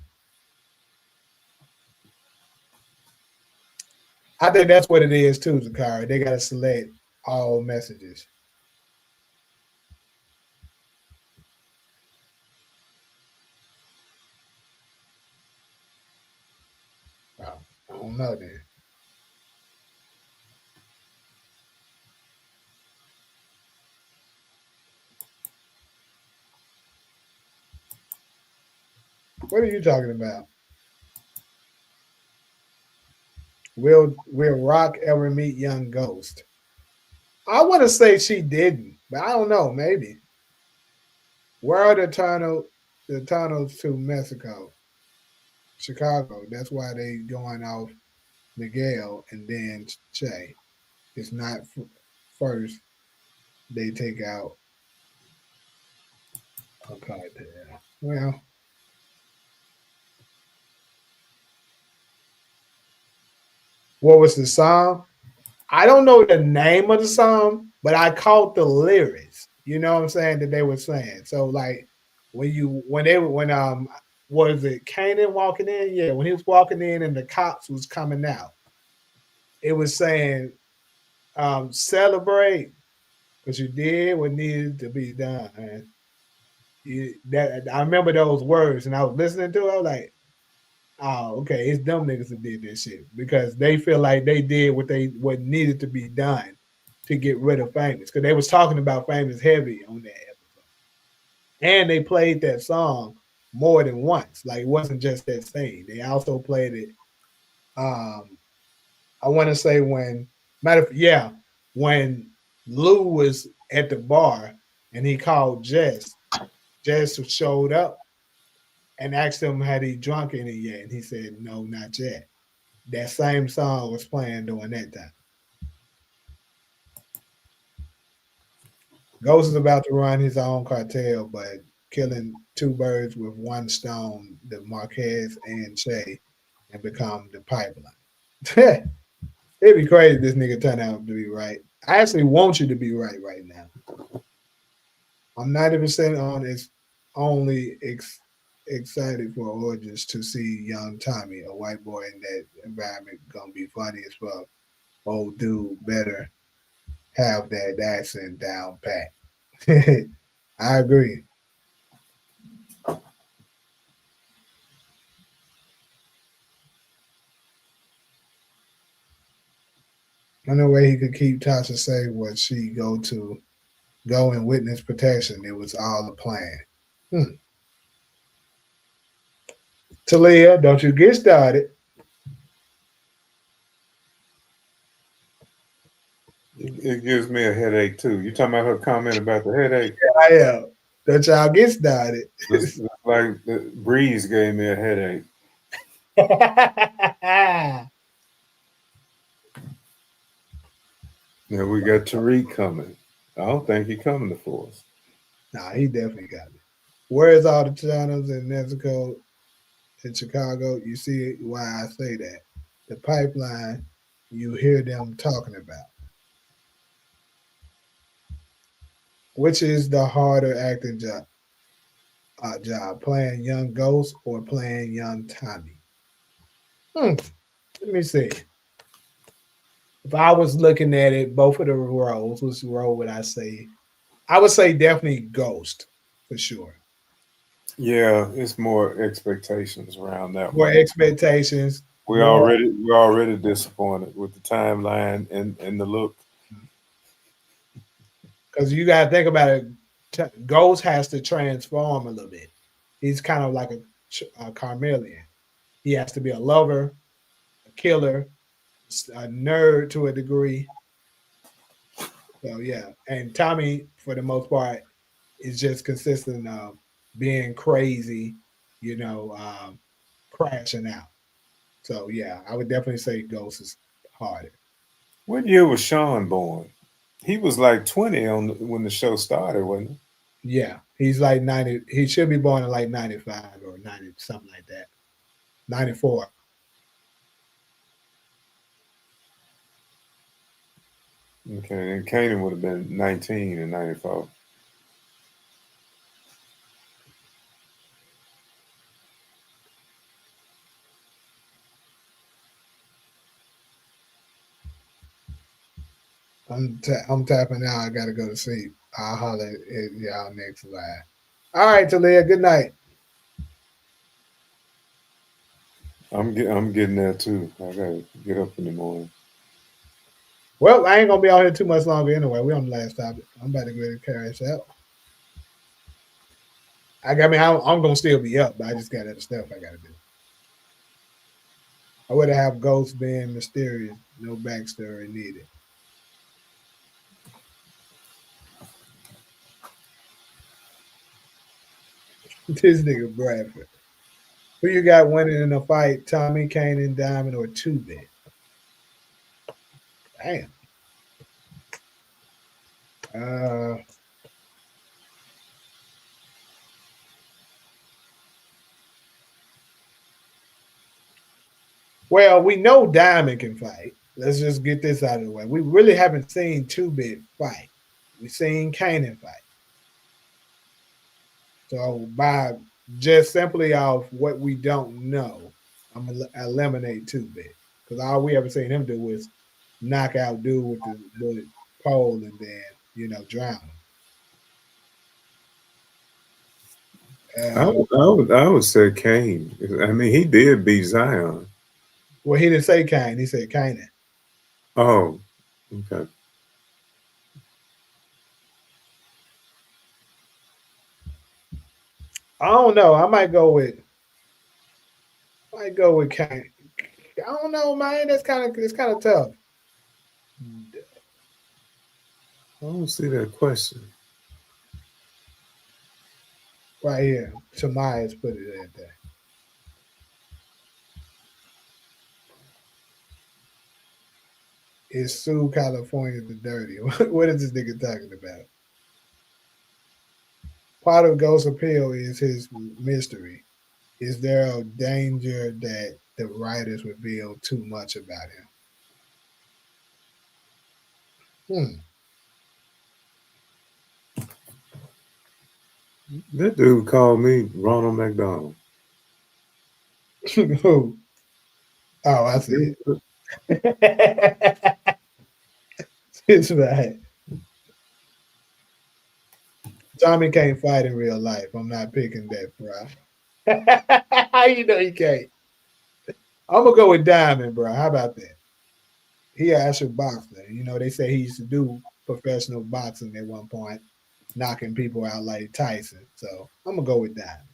I think that's what it is too, Zakari. They gotta select all messages. Oh, I don't know then. What are you talking about? Will Rock ever meet Young Ghost? I want to say she didn't, but I don't know. Maybe. Where are the tunnels to Mexico, Chicago? That's why they going off Miguel and then Che. It's not first they take out a cartel. Well, what was the song? I don't know the name of the song, but I caught the lyrics. You know what I'm saying that they were saying. So like when was it Kanan walking in? Yeah, when he was walking in and the cops was coming out, it was saying celebrate because you did what needed to be done. Man. That I remember those words, and I was listening to it. I was like, "Oh, okay, it's dumb niggas that did this shit because they feel like they did what needed to be done to get rid of Famous because they was talking about Famous heavy on that episode, and they played that song more than once. Like it wasn't just that scene. They also played it. Um, I want to say yeah, when Lou was at the bar and he called Jess. Jess showed up and asked him had he drunk any yet, and he said no, not yet. That same song was playing during that time. Ghost is about to run his own cartel, but killing two birds with one stone, the Marquez and Che, and become the pipeline. It'd be crazy if this nigga turn out to be right. I actually want you to be right now. I'm 90% on it's only excited for Origins to see young Tommy, a white boy in that environment, gonna be funny as fuck. Old dude better have that accent down pat. I agree. The only way he could keep Tasha safe was she go and witness protection. It was all a plan. Hmm. Talia, don't you get started. It gives me a headache too. You talking about her comment about the headache? I am. Don't y'all get started. It's like the breeze gave me a headache. Now we got Tariq coming. I don't think he coming to force. Nah, he definitely got it. Where's all the channels in Mexico in Chicago? You see why I say that. The pipeline you hear them talking about. Which is the harder acting job, playing young Ghost or playing young Tommy? Hmm. Let me see. If I was looking at it, both of the roles, which role would I say? I would say definitely Ghost for sure. Yeah, it's more expectations around that More one. expectations, We more already we're already disappointed with the timeline and the look. because you got to think about it. Ghost has to transform a little bit. He's kind of like a chameleon. He has to be a lover, a killer, a nerd to a degree. So yeah, and Tommy, for the most part, is just consistent of being crazy, you know, crashing out. So yeah, I would definitely say Ghost is harder. What year was Sean born? He was like 20 when the show started, wasn't he? Yeah, he's like 90. He should be born in like 95 or 90, something like that. 94. Okay, and Kanan would have been 19 in 94. I'm tapping out. I gotta go to sleep. I'll holler at y'all next live. All right, Talia. Good night. I'm getting there too. I gotta get up in the morning. Well, I ain't gonna be out here too much longer anyway. We on the last topic. I'm about to go to cash out. I'm gonna still be up, but I just got other stuff I gotta do. I would have ghosts being mysterious, no backstory needed. This nigga Bradford. Who you got winning in a fight? Tommy, Kane, and Diamond, or Two Bit? Damn. Uh, well, we know Diamond can fight. Let's just get this out of the way. We really haven't seen Two Bit fight. We've seen Kanan fight. So by just simply off what we don't know, I'm gonna eliminate Two Bit because all we ever seen him do was knock out dude with the pole and then drown him. I would say Kane. I mean, he did beat Zion. Well, he didn't say Kane. He said Kanan. Oh, okay. I don't know. I might go with Kane. I don't know, man. It's kind of tough. I don't see that question. Right here, Tamaya's put it at that. Is Sue California the dirty? What is this nigga talking about? Part of Ghost Appeal is his mystery. Is there a danger that the writers reveal too much about him? That dude called me Ronald McDonald. Who? Oh, I see it. It's right. Tommy can't fight in real life. I'm not picking that, bro. How you know he can't? I'm gonna go with Diamond, bro. How about that? He an actual boxer. They say he used to do professional boxing at one point, knocking people out like Tyson. So I'm gonna go with Diamond.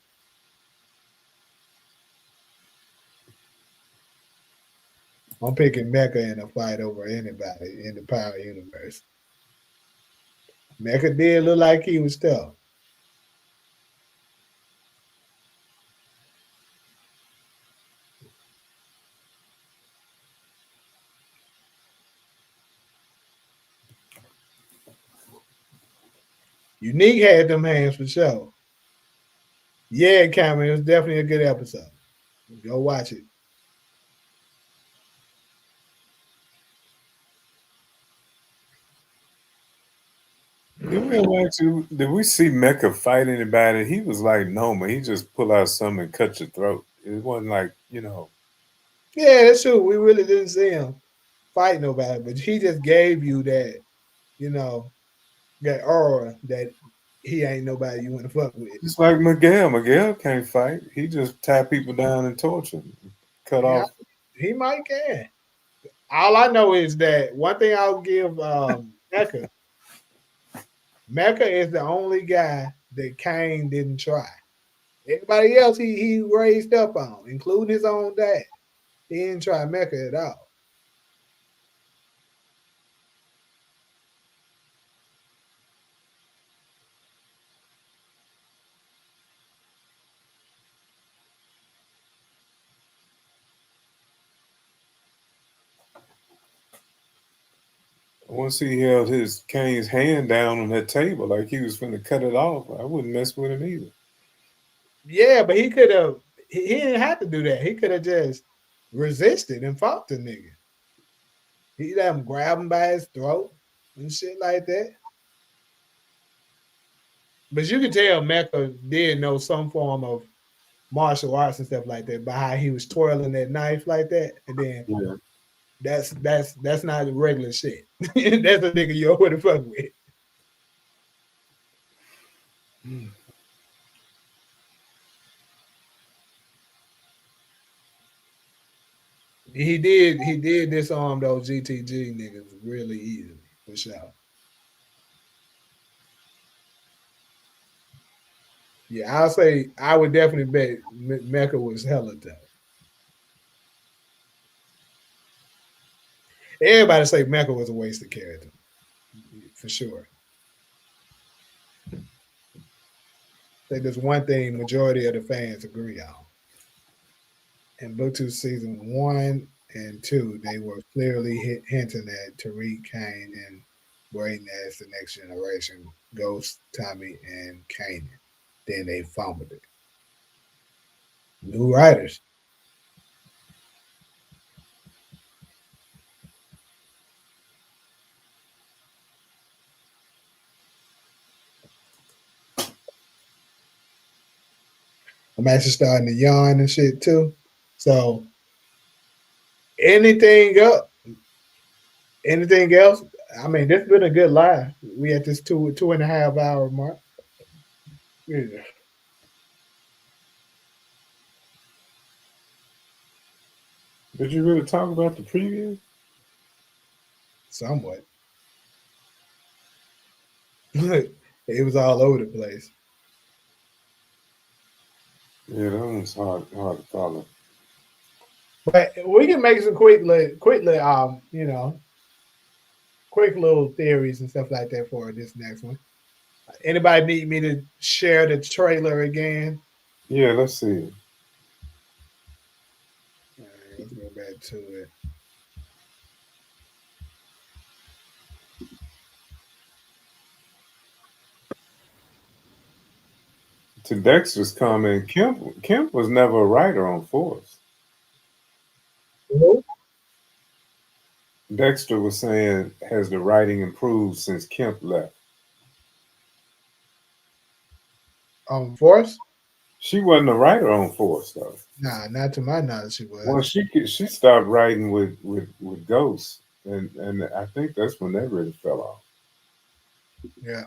I'm picking Mecca in a fight over anybody in the Power Universe. Mecca did look like he was tough. Unique had them hands for sure. Yeah, Cameron, it was definitely a good episode. Go watch it. Did we see Mecca fight anybody? He was like Noma. He just pull out something and cut your throat. It wasn't like, Yeah, that's true. We really didn't see him fight nobody, but he just gave you you know, that aura that he ain't nobody you want to fuck with. just like Miguel. Miguel can't fight. He just tie people down and torture them. Cut Yeah, off. he might can. All I know is that one thing I'll give Mecca. Mecca is the only guy that Kane didn't try. Everybody else he raised up on, including his own dad. He didn't try Mecca at all. Once he held his Kane's hand down on that table like he was finna cut it off, I wouldn't mess with him either. Yeah, but he could have. He didn't have to do that. He could have just resisted and fought the nigga. He let him grab him by his throat and shit like that. But you could tell Mecca did know some form of martial arts and stuff like that by how he was twirling that knife like that, and then Yeah. that's not regular shit. That's a nigga you would have fuck with. He did disarm those GTG niggas really easily for sure. Yeah, I'll say I would definitely bet Mecca was hella tough. Everybody say Mecca was a wasted character for sure. I think there's one thing majority of the fans agree on. In Bluetooth season 1 and 2, they were clearly hinting at Tariq, Kane, and Braden as the next generation, Ghost, Tommy, and Kanan. Then they fumbled it. New writers. I'm actually starting to yawn and shit too. So anything else? Anything else? I mean, this has been a good live. We at this 2.5 hour mark. Yeah, Did you really talk about the preview? somewhat. It was all over the place. Yeah, that one's hard to follow. But we can make some quickly, quick little theories and stuff like that for this next one. Anybody need me to share the trailer again? Yeah, let's see. All right, let's go back to it. To Dexter's comment, Kemp was never a writer on Force. Who? Dexter was saying, has the writing improved since Kemp left? Force? She wasn't a writer on Force though. Nah, not to my knowledge, she Well, was. she stopped writing with Ghost, and I think that's when that really fell off. Yeah.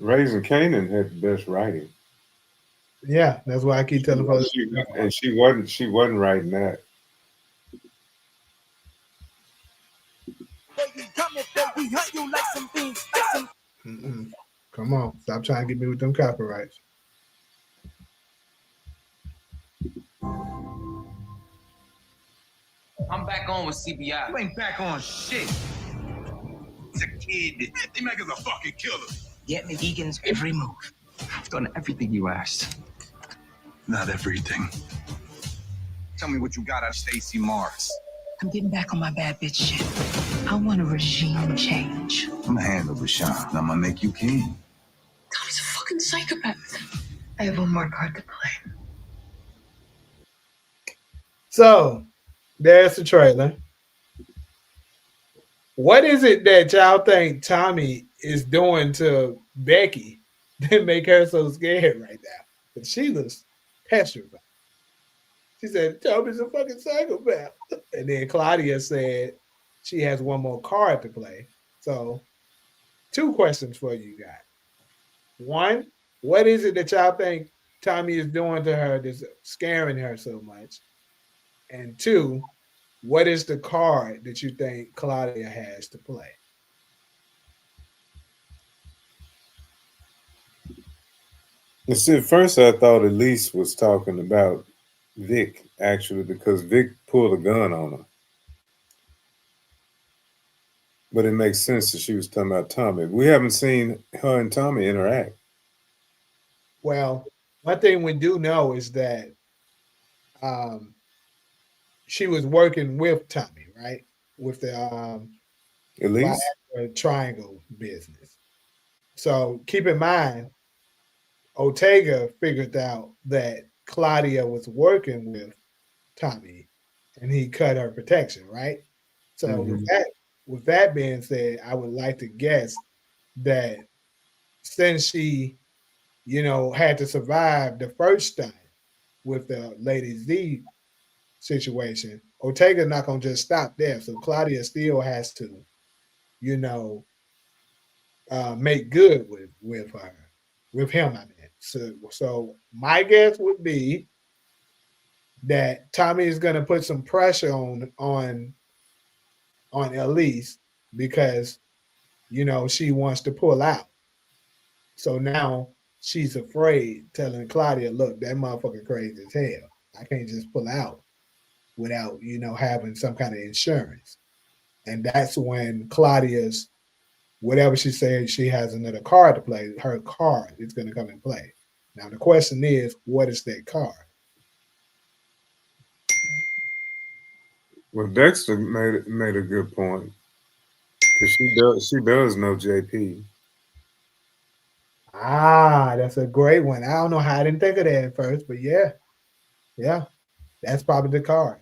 Raising Canaan had the best writing. Yeah, that's why I keep telling folks. And she wasn't writing that. Mm-mm. Come on, stop trying to get me with them copyrights. I'm back on with CBI. You ain't back on shit. He's a kid. They make us a fucking killer. Get me Egan's every move. I've done everything you asked. Not everything. Tell me what you got out of Stacy Morris. I'm getting back on my bad bitch shit. I want a regime change. I'm gonna handle Rashawn. I'm gonna make you king. Tommy's a fucking psychopath. I have one more card to play. So there's the trailer. What is it that y'all think Tommy is doing to Becky that make her so scared right now? But she looks petrified. She said, Tommy's a fucking psychopath. And then Claudia said she has one more card to play. So, 2 questions for you guys. One, what is it that y'all think Tommy is doing to her that's scaring her so much? And 2, what is the card that you think Claudia has to play? And see, at first I thought Elise was talking about Vic, actually, because Vic pulled a gun on her. But it makes sense that she was talking about Tommy. We haven't seen her and Tommy interact. Well, one thing we do know is that um, she was working with Tommy, right? With the Elise? triangle business. So keep in mind, Ortega figured out that Claudia was working with Tommy, and he cut her protection, right? So Mhm. with that being said, I would like to guess that since she, had to survive the first time with the Lady Z situation, Ortega's not gonna just stop there. So Claudia still has to, you know, make good with her, with him. I mean, so my guess would be that Tommy is gonna put some pressure on Elise because she wants to pull out. So now she's afraid, telling Claudia, "Look, that motherfucker crazy as hell. I can't just pull out without having some kind of insurance." And that's when Claudia's whatever she said she has another card to play. Her card is going to come and play. Now the question is, what is that card? Well, Dexter made a good point because she does know JP. That's a great one. I don't know how I didn't think of that at first, but yeah, that's probably the card.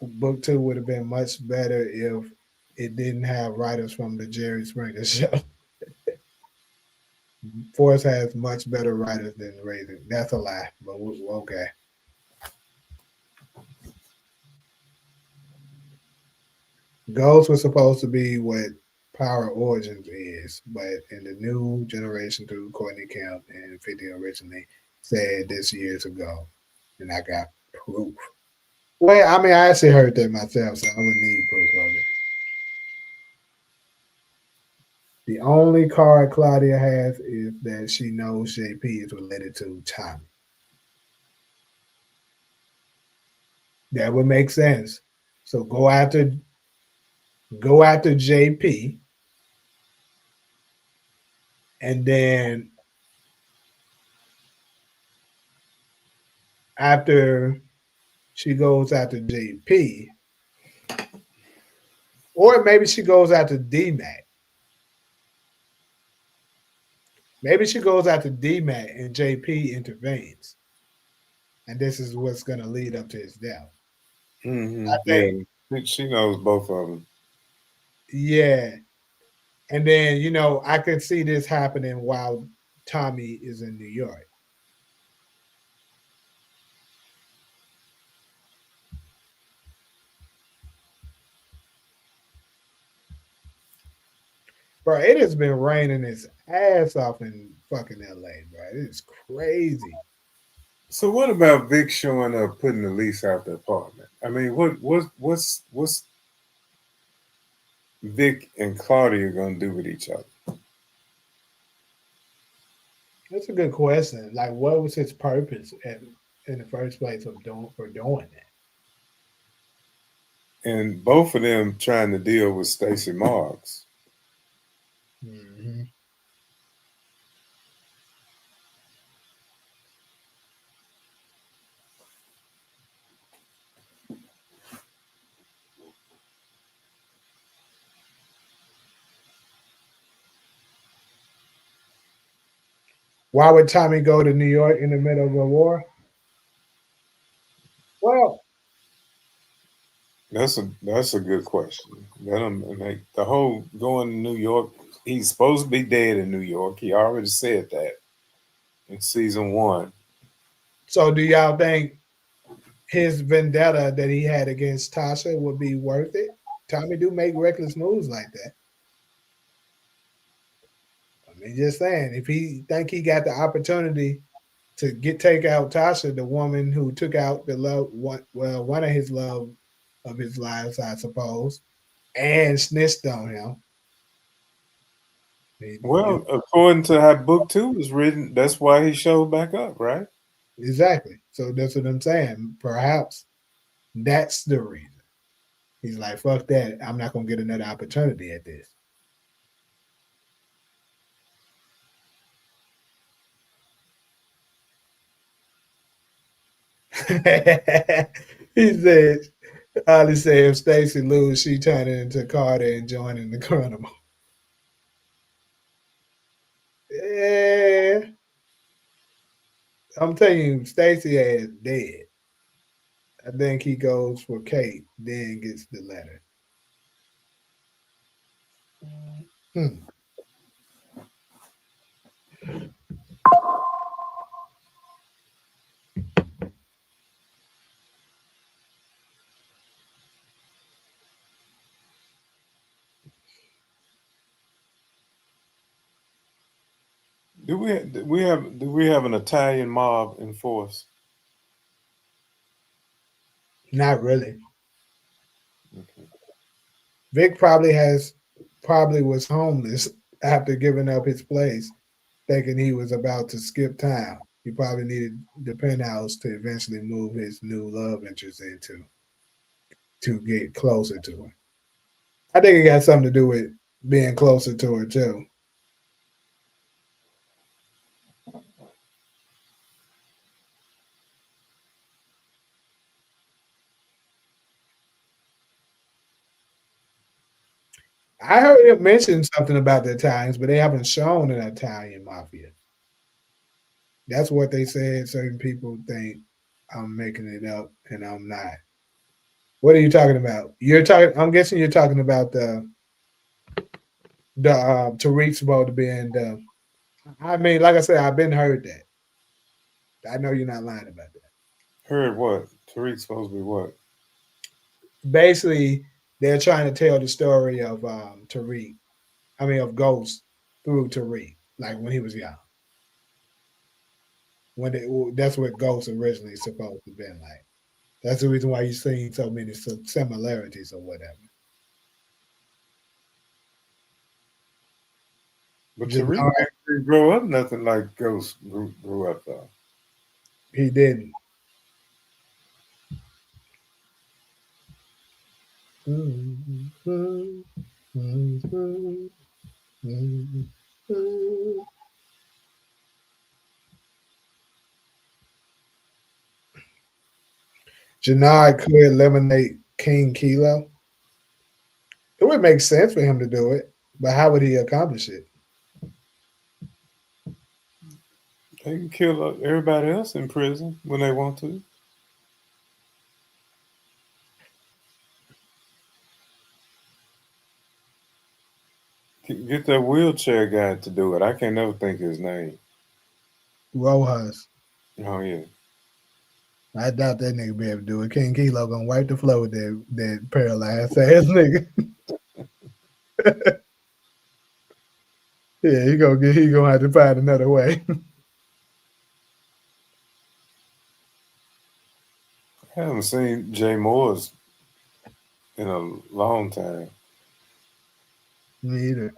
Book 2 would have been much better if it didn't have writers from the Jerry Springer show. Force has much better writers than Raven. That's a lie, but okay. Ghost was supposed to be what Power Origins is, but in the new generation through Courtney Kemp and 50 originally said this years ago, and I got proof. Well, I mean, I actually heard that myself, so I wouldn't need proof of it. The only card Claudia has is that she knows JP is related to Tommy. That would make sense. So go after JP, and then after she goes after JP, or maybe she goes after DMAC. Maybe she goes after DMAC and JP intervenes, and this is what's going to lead up to his death. I think, Yeah, she knows both of them. yeah. And then I could see this happening while Tommy is in New York. Bro, it has been raining its ass off in fucking LA, bro. It's crazy. So what about Vic showing up, putting the lease out the apartment? I mean, what's Vic and Claudia gonna do with each other? That's a good question. Like, what was his purpose in the first place for doing that? And both of them trying to deal with Stacey Marks. Mm-hmm. Why would Tommy go to New York in the middle of a war? Well, That's a good question. Let him make the whole going to New York. He's supposed to be dead in New York. He already said that in season 1. so do y'all think his vendetta that he had against Tasha would be worth it? Tommy do make reckless moves like that. I mean, just saying, if he think he got the opportunity to take out Tasha, the woman who took out one of his love of his lives, I suppose, and snitched on him. Well, according to how book 2 was written, that's why he showed back up, right? Exactly. So that's what I'm saying. Perhaps that's the reason. He's like, fuck that. I'm not gonna get another opportunity at this. He said, Ali said if Stacy lose, she turn it into Carter and joining the carnival. Yeah. I'm telling you, Stacy is dead. I think he goes for Kate, then gets the letter. Hmm. Do we have an Italian mob in force? Not really. Okay. Vic probably was homeless after giving up his place, thinking he was about to skip town. He probably needed the penthouse to eventually move his new love interest into to get closer to her. I think it got something to do with being closer to her too. I heard him mention something about the Italians, but they haven't shown an Italian mafia. That's what they said. Certain people think I'm making it up, and I'm not. What are you talking about? You're talking. I'm guessing you're talking about the Tariq's supposed to be in the. I mean, like I said, I've been heard that. I know you're not lying about that. Heard what? Tariq's supposed to be what? Basically, they're trying to tell the story of Tariq. I mean, of Ghost through Tariq, like when he was young. That's what Ghost originally supposed to been like. That's the reason why you're seeing so many similarities or whatever. But Tariq Jannard, didn't grow up nothing like Ghost grew up though. he didn't. Jannard could eliminate King Kilo. It would make sense for him to do it, but how would he accomplish it? They can kill everybody else in prison when they want to. Get that wheelchair guy to do it. I can never think his name. Rojas. Oh yeah. I doubt that nigga be able to do it. King Kilo gonna wipe the floor with that paralyzed ass nigga. Yeah, he gonna have to find another way. I haven't seen Jay Moore's in a long time. Me either.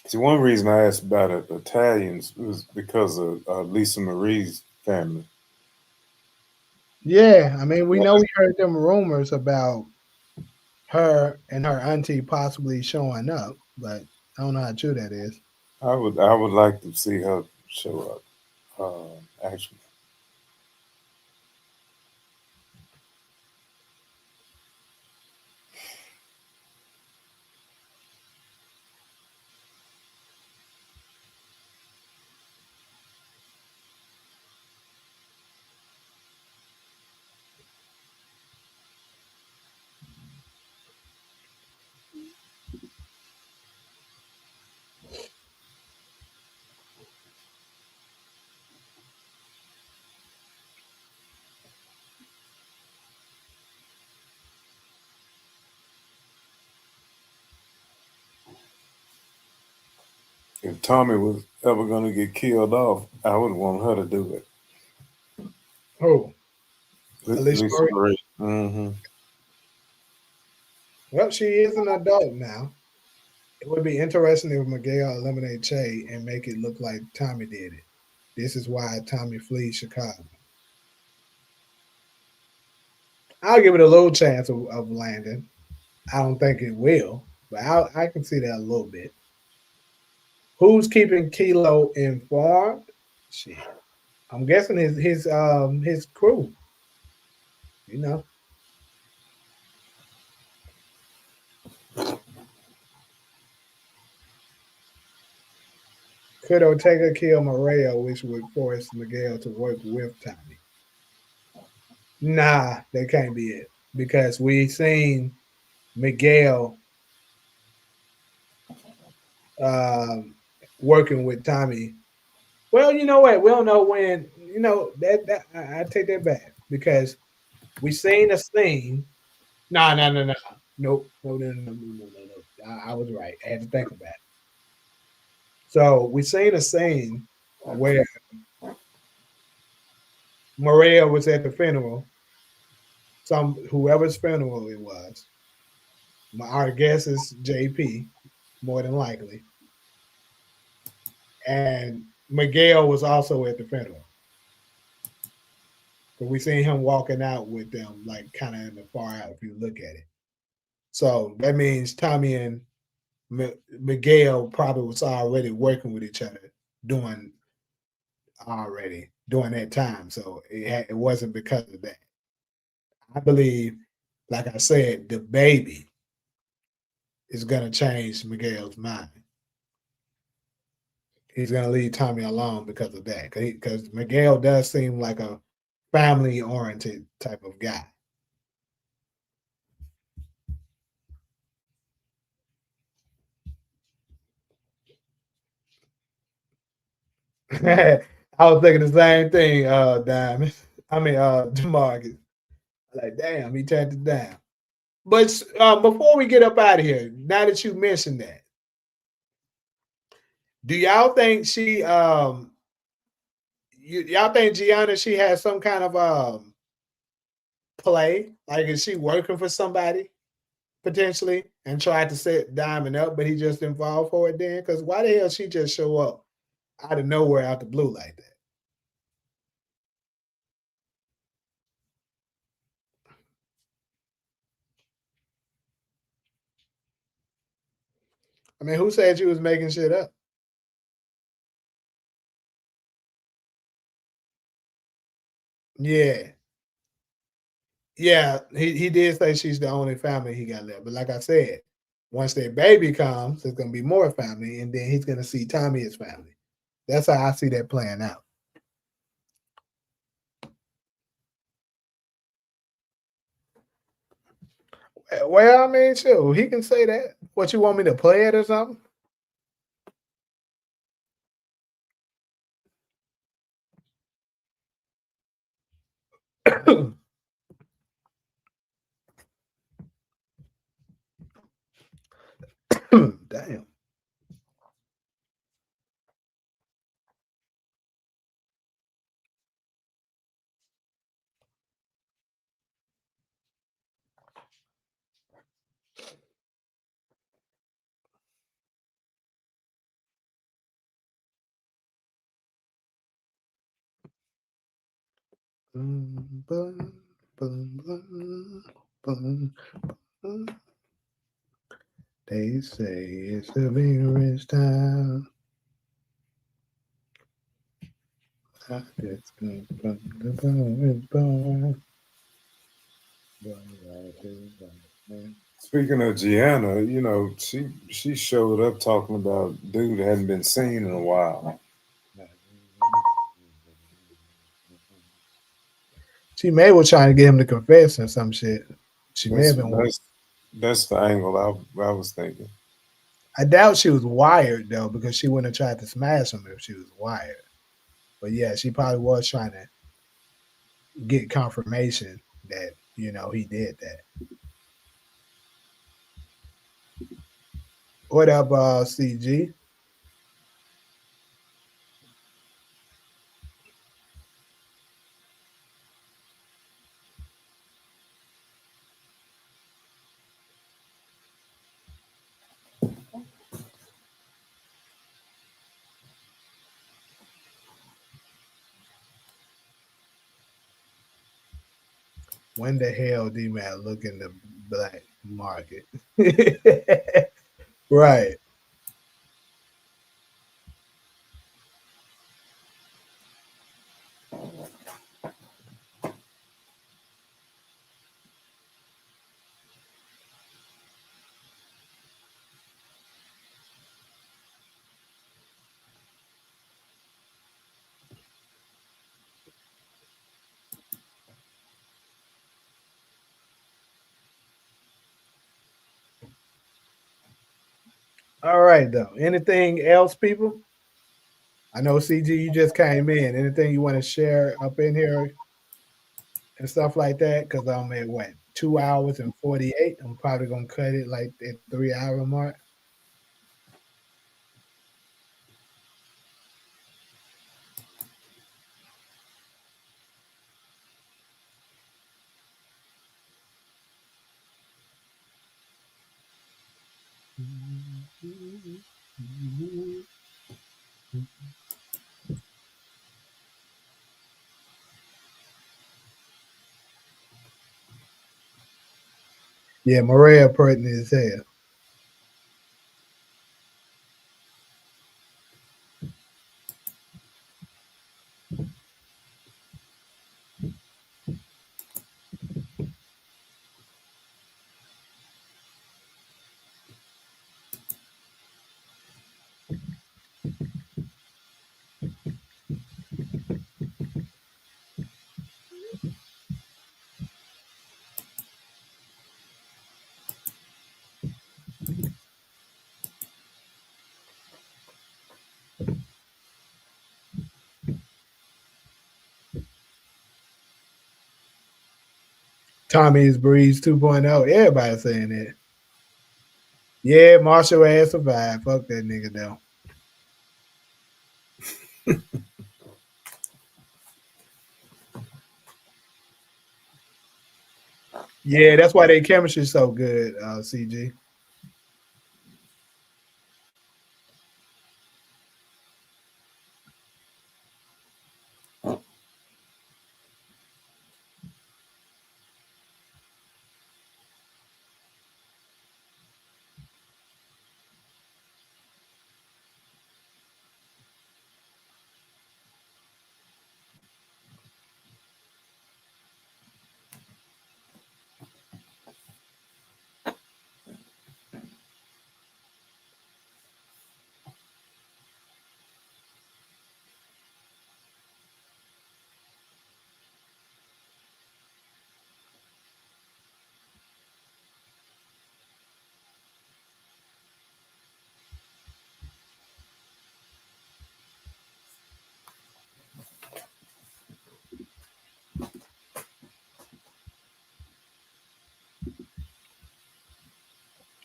See, one reason I asked about Italians was because of Lisa Marie's family. Yeah, I mean, we heard them rumors about her and her auntie possibly showing up, but I don't know how true that is. I would like to see her show up. Actually, if Tommy was ever going to get killed off, I would want her to do it. Oh, Alicia Lisa Marie. Marie. Mm-hmm. Well, she is an adult now. It would be interesting if Miguel eliminated Che and make it look like Tommy did it. This is why Tommy flees Chicago. I'll give it a little chance of landing. I don't think it will, but I can see that a little bit. Who's keeping Kilo informed? Shit. I'm guessing his crew. You know, could Ortega kill Moreo, which would force Miguel to work with Tommy? Nah, that can't be it because we seen Miguel um, working with Tommy. Well, you know what? We don't know when. You know that I take that back because we seen a scene. No, no, no, no, nope, no, no, no, no, no, no, no. I was right. I had to think about it. So we seen a scene where Maria was at the funeral, some whoever's funeral it was. Our guess is JP, more than likely, and Miguel was also at the funeral. But we seen him walking out with them, like kind of in the far out. If you look at it, so that means Tommy and Miguel probably was already working with each other doing during that time. So it wasn't because of that. I believe, like I said, the baby is gonna change Miguel's mind. He's gonna leave Tommy alone because of that. Because Miguel does seem like a family oriented type of guy. I was thinking the same thing, Diamond. I mean, Demarcus. Like, damn, he turned it down. But before we get up out of here, now that you mentioned that, do y'all think y'all think Gianna she has some kind of play? Like is she working for somebody potentially and tried to set Diamond up, but he just didn't fall for it then? Because why the hell she just show up out of nowhere out the blue like that? I mean, who said you was making shit up? Yeah. Yeah, he did say she's the only family he got left. But like I said, once their baby comes, there's gonna be more family, and then he's gonna see Tommy as family. That's how I see that playing out. Well, I mean, sure, he can say that. What you want me to play it or something? Damn. Boom, boom, boom, boom, boom, boom. They say it's a big rich town. I just come from the bar. Speaking of Gianna, she showed up talking about dude that hadn't been seen in a while. She may was trying to get him to confess or some shit. She may That's have been. that's that's the angle I was thinking. I doubt she was wired though, because she wouldn't have tried to smash him if she was wired. But yeah, she probably was trying to get confirmation that he did that. What up, CG? When the hell D man look in the black market? Right. All right, though. Anything else, people? I know CG, you just came in. Anything you want to share up in here and stuff like that? Because I'm at what 2 hours and 48. I'm probably gonna cut it like at 3 hour mark. Yeah, Maria Purton is here. Tommy's Breeze 2.0. Everybody saying that. Yeah, Marshall ass survived. Fuck that nigga though. Yeah, that's why their chemistry so good, CG.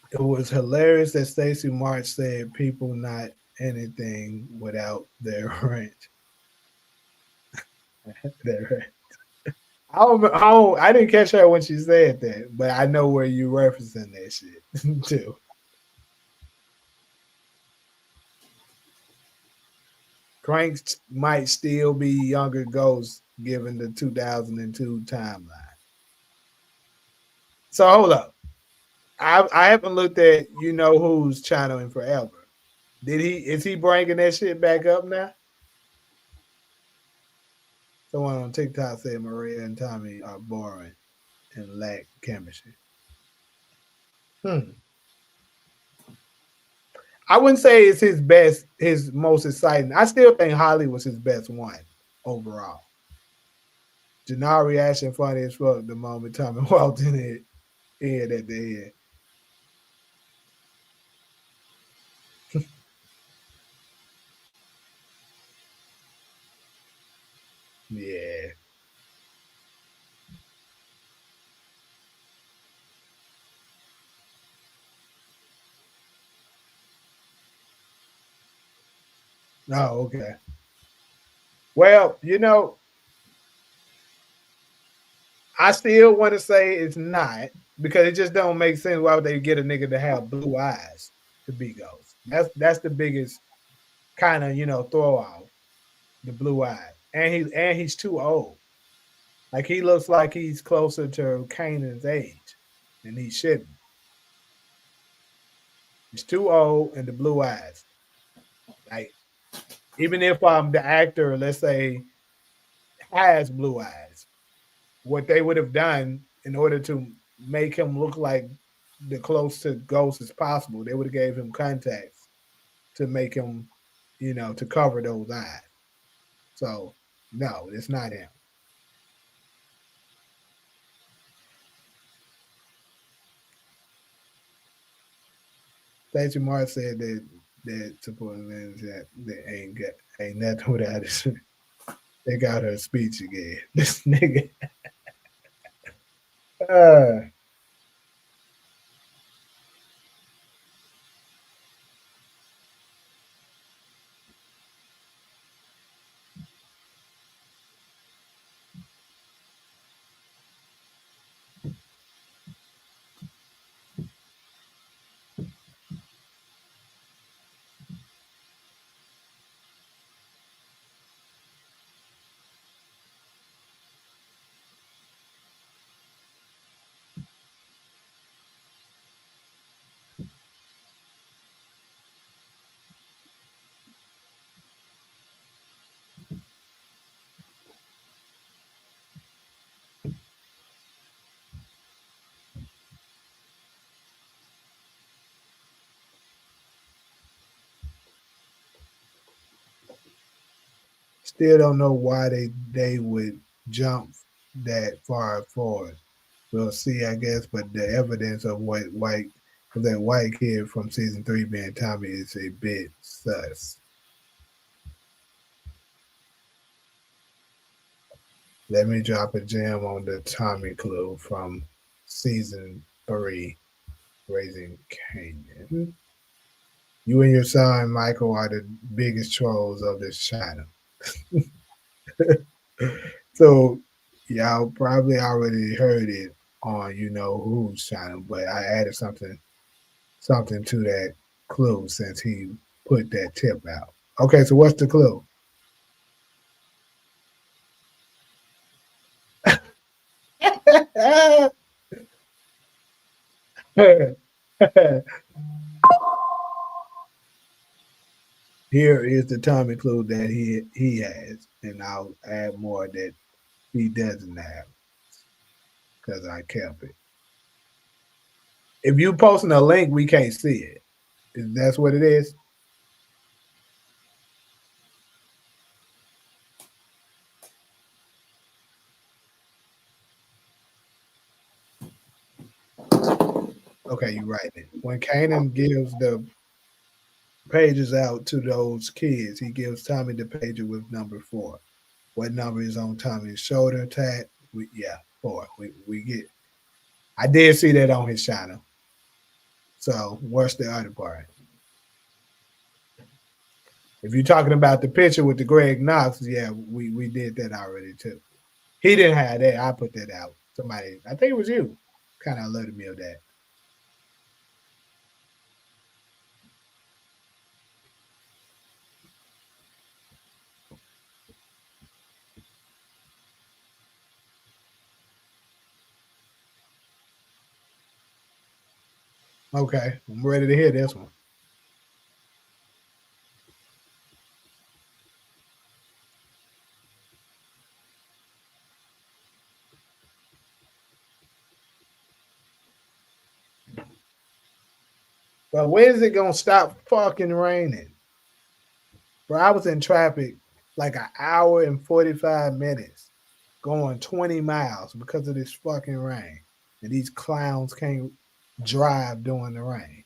It was hilarious that Stacey March said people not anything without their rent. Their rent. I didn't catch her when she said that, but I know where you referencing that shit too. Cranks might still be younger ghosts given the 2002 timeline. So hold up. I haven't looked at you know who's channel in forever. Is he bringing that shit back up now? Someone on TikTok said Maria and Tommy are boring and lack chemistry. Hmm. I wouldn't say it's his best, his most exciting. I still think Holly was his best one overall. Janelle reaction funny as fuck the moment Tommy walked in at the end. Yeah. Oh, okay. Well, I still want to say it's not because it just don't make sense. Why would they get a nigga to have blue eyes to be Ghost? That's the biggest kind of throw off, the blue eye, and he's too old. Like he looks like he's closer to Kanan's age, and he shouldn't. He's too old and the blue eyes. Like even if the actor, let's say, has blue eyes, what they would have done in order to make him look like the close to Ghost as possible, they would have gave him contacts to make him, to cover those eyes. So no, it's not him. Stacey Martin said that supposedly that ain't nothing without it. They got her speech again. This nigga. Uh, still don't know why they would jump that far forward. We'll see, I guess, but the evidence of that white kid from season 3 being Tommy is a bit sus. Let me drop a gem on the Tommy clue from season 3, Raising Canaan. You and your son Michael are the biggest trolls of this channel. So y'all probably already heard it on you know whose channel, but I added something to that clue since he put that tip out. Okay, so what's the clue? Here is the Tommy clue that he has, and I'll add more that he doesn't have because I kept it. If you posting a link, we can't see it. That's what it is. Okay, you're right. When Kanan gives the pages out to those kids, he gives Tommy the pager with number 4. What number is on Tommy's shoulder tat? Yeah, 4. We get. I did see that on his channel. So what's the other part? If you're talking about the picture with the Greg Knox, yeah, we did that already too. He didn't have that. I put that out. Somebody, I think it was you, kind of alerted me of that. Okay, I'm ready to hear this one. But when is it gonna stop fucking raining? Bro, I was in traffic like an hour and 45 minutes going 20 miles because of this fucking rain. And these clowns can't drive during the rain.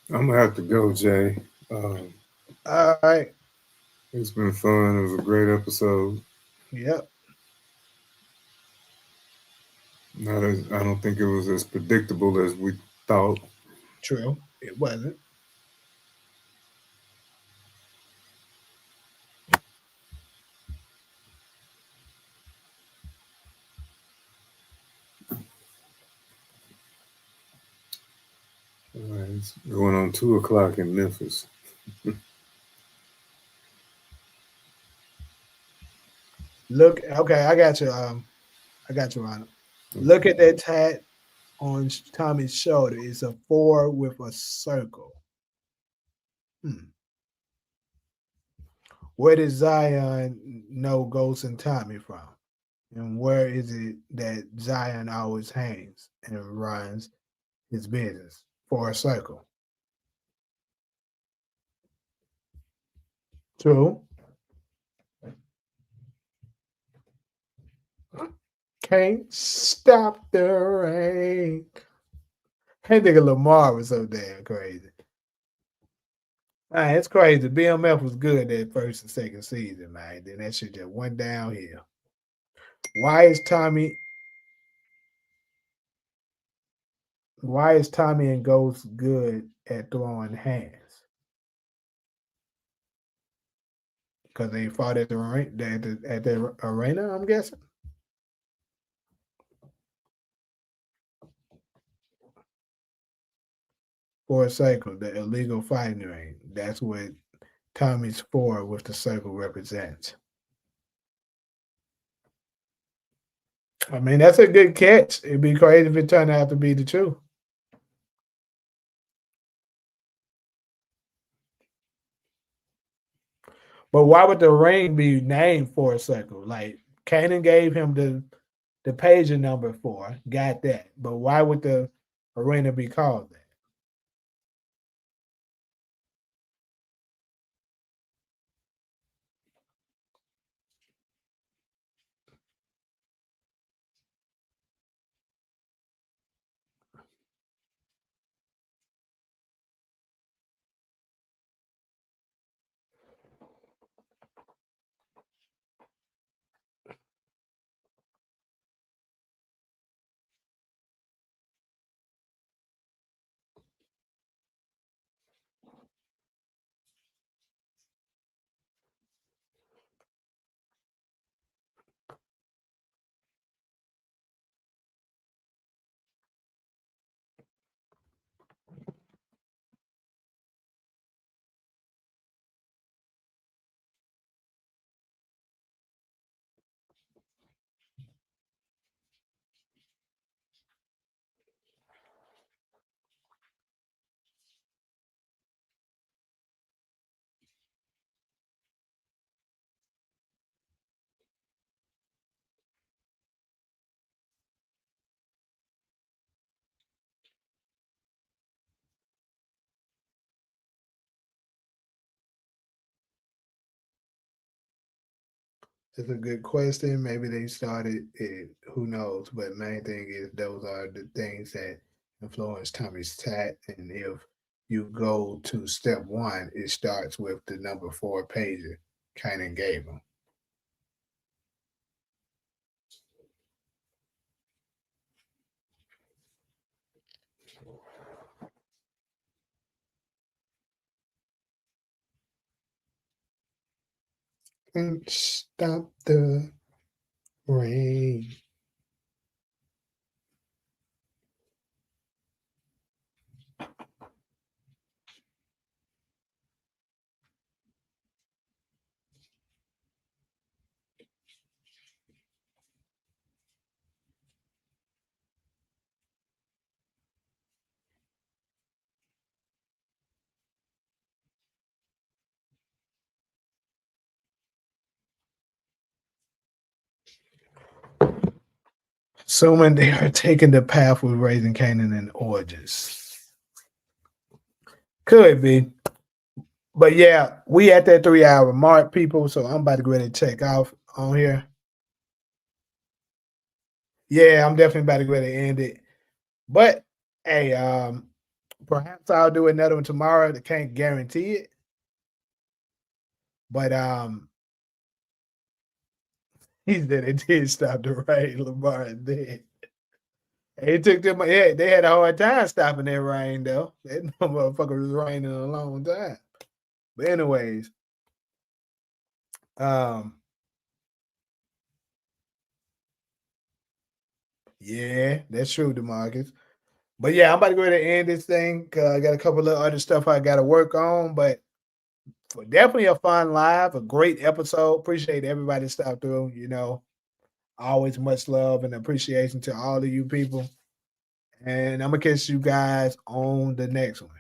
I'm gonna have to go, Jay. All right. It's been fun. It was a great episode. Yep. Not as I don't think it was as predictable as we thought. True. It wasn't. All right, it's going on 2 o'clock in Memphis. Look, okay, I got you. I got you, Ronald. Look at that tat on Tommy's shoulder. It's a 4 with a circle. Where does Zion know Ghost and Tommy from? And where is it that Zion always hangs and runs his business? For a circle. True. Can't stop the rain. That nigga Lamar was so damn crazy. It's crazy. BMF was good that first and second season, man. Then that shit just went downhill. Why is Tommy and Ghost good at throwing hands? Because they fought at the arena, I'm guessing. For a circle, the illegal fighting ring. That's what Tommy's for with the circle represents. I mean, that's a good catch. It'd be crazy if it turned out to be the truth. But why would the ring be named for a circle? Like Kanan gave him the pager number for, got that. But why would the arena be called that? It's a good question. Maybe they started it, who knows? But main thing is those are the things that influence Tommy's tat. And if you go to step one, it starts with the number 4 pager Kanan gave him. Can't stop the rain. Assuming they are taking the path with raising Canaan and origins. Could be. But yeah, we at that 3-hour mark, people. So I'm about to go ahead and check off on here. Yeah, I'm definitely about to go ahead and end it. But hey, perhaps I'll do another one tomorrow. I can't guarantee it. But he said it did stop the rain, Lamar did. It took them, yeah, they had a hard time stopping that rain though. That motherfucker was raining a long time. But anyways, yeah, that's true, DeMarcus. But yeah, I'm about to go ahead and end this thing. I got a couple of other stuff I got to work on, but definitely a fun live, a great episode. Appreciate everybody stopped through. You know, always much love and appreciation to all of you people. And I'm gonna catch you guys on the next one.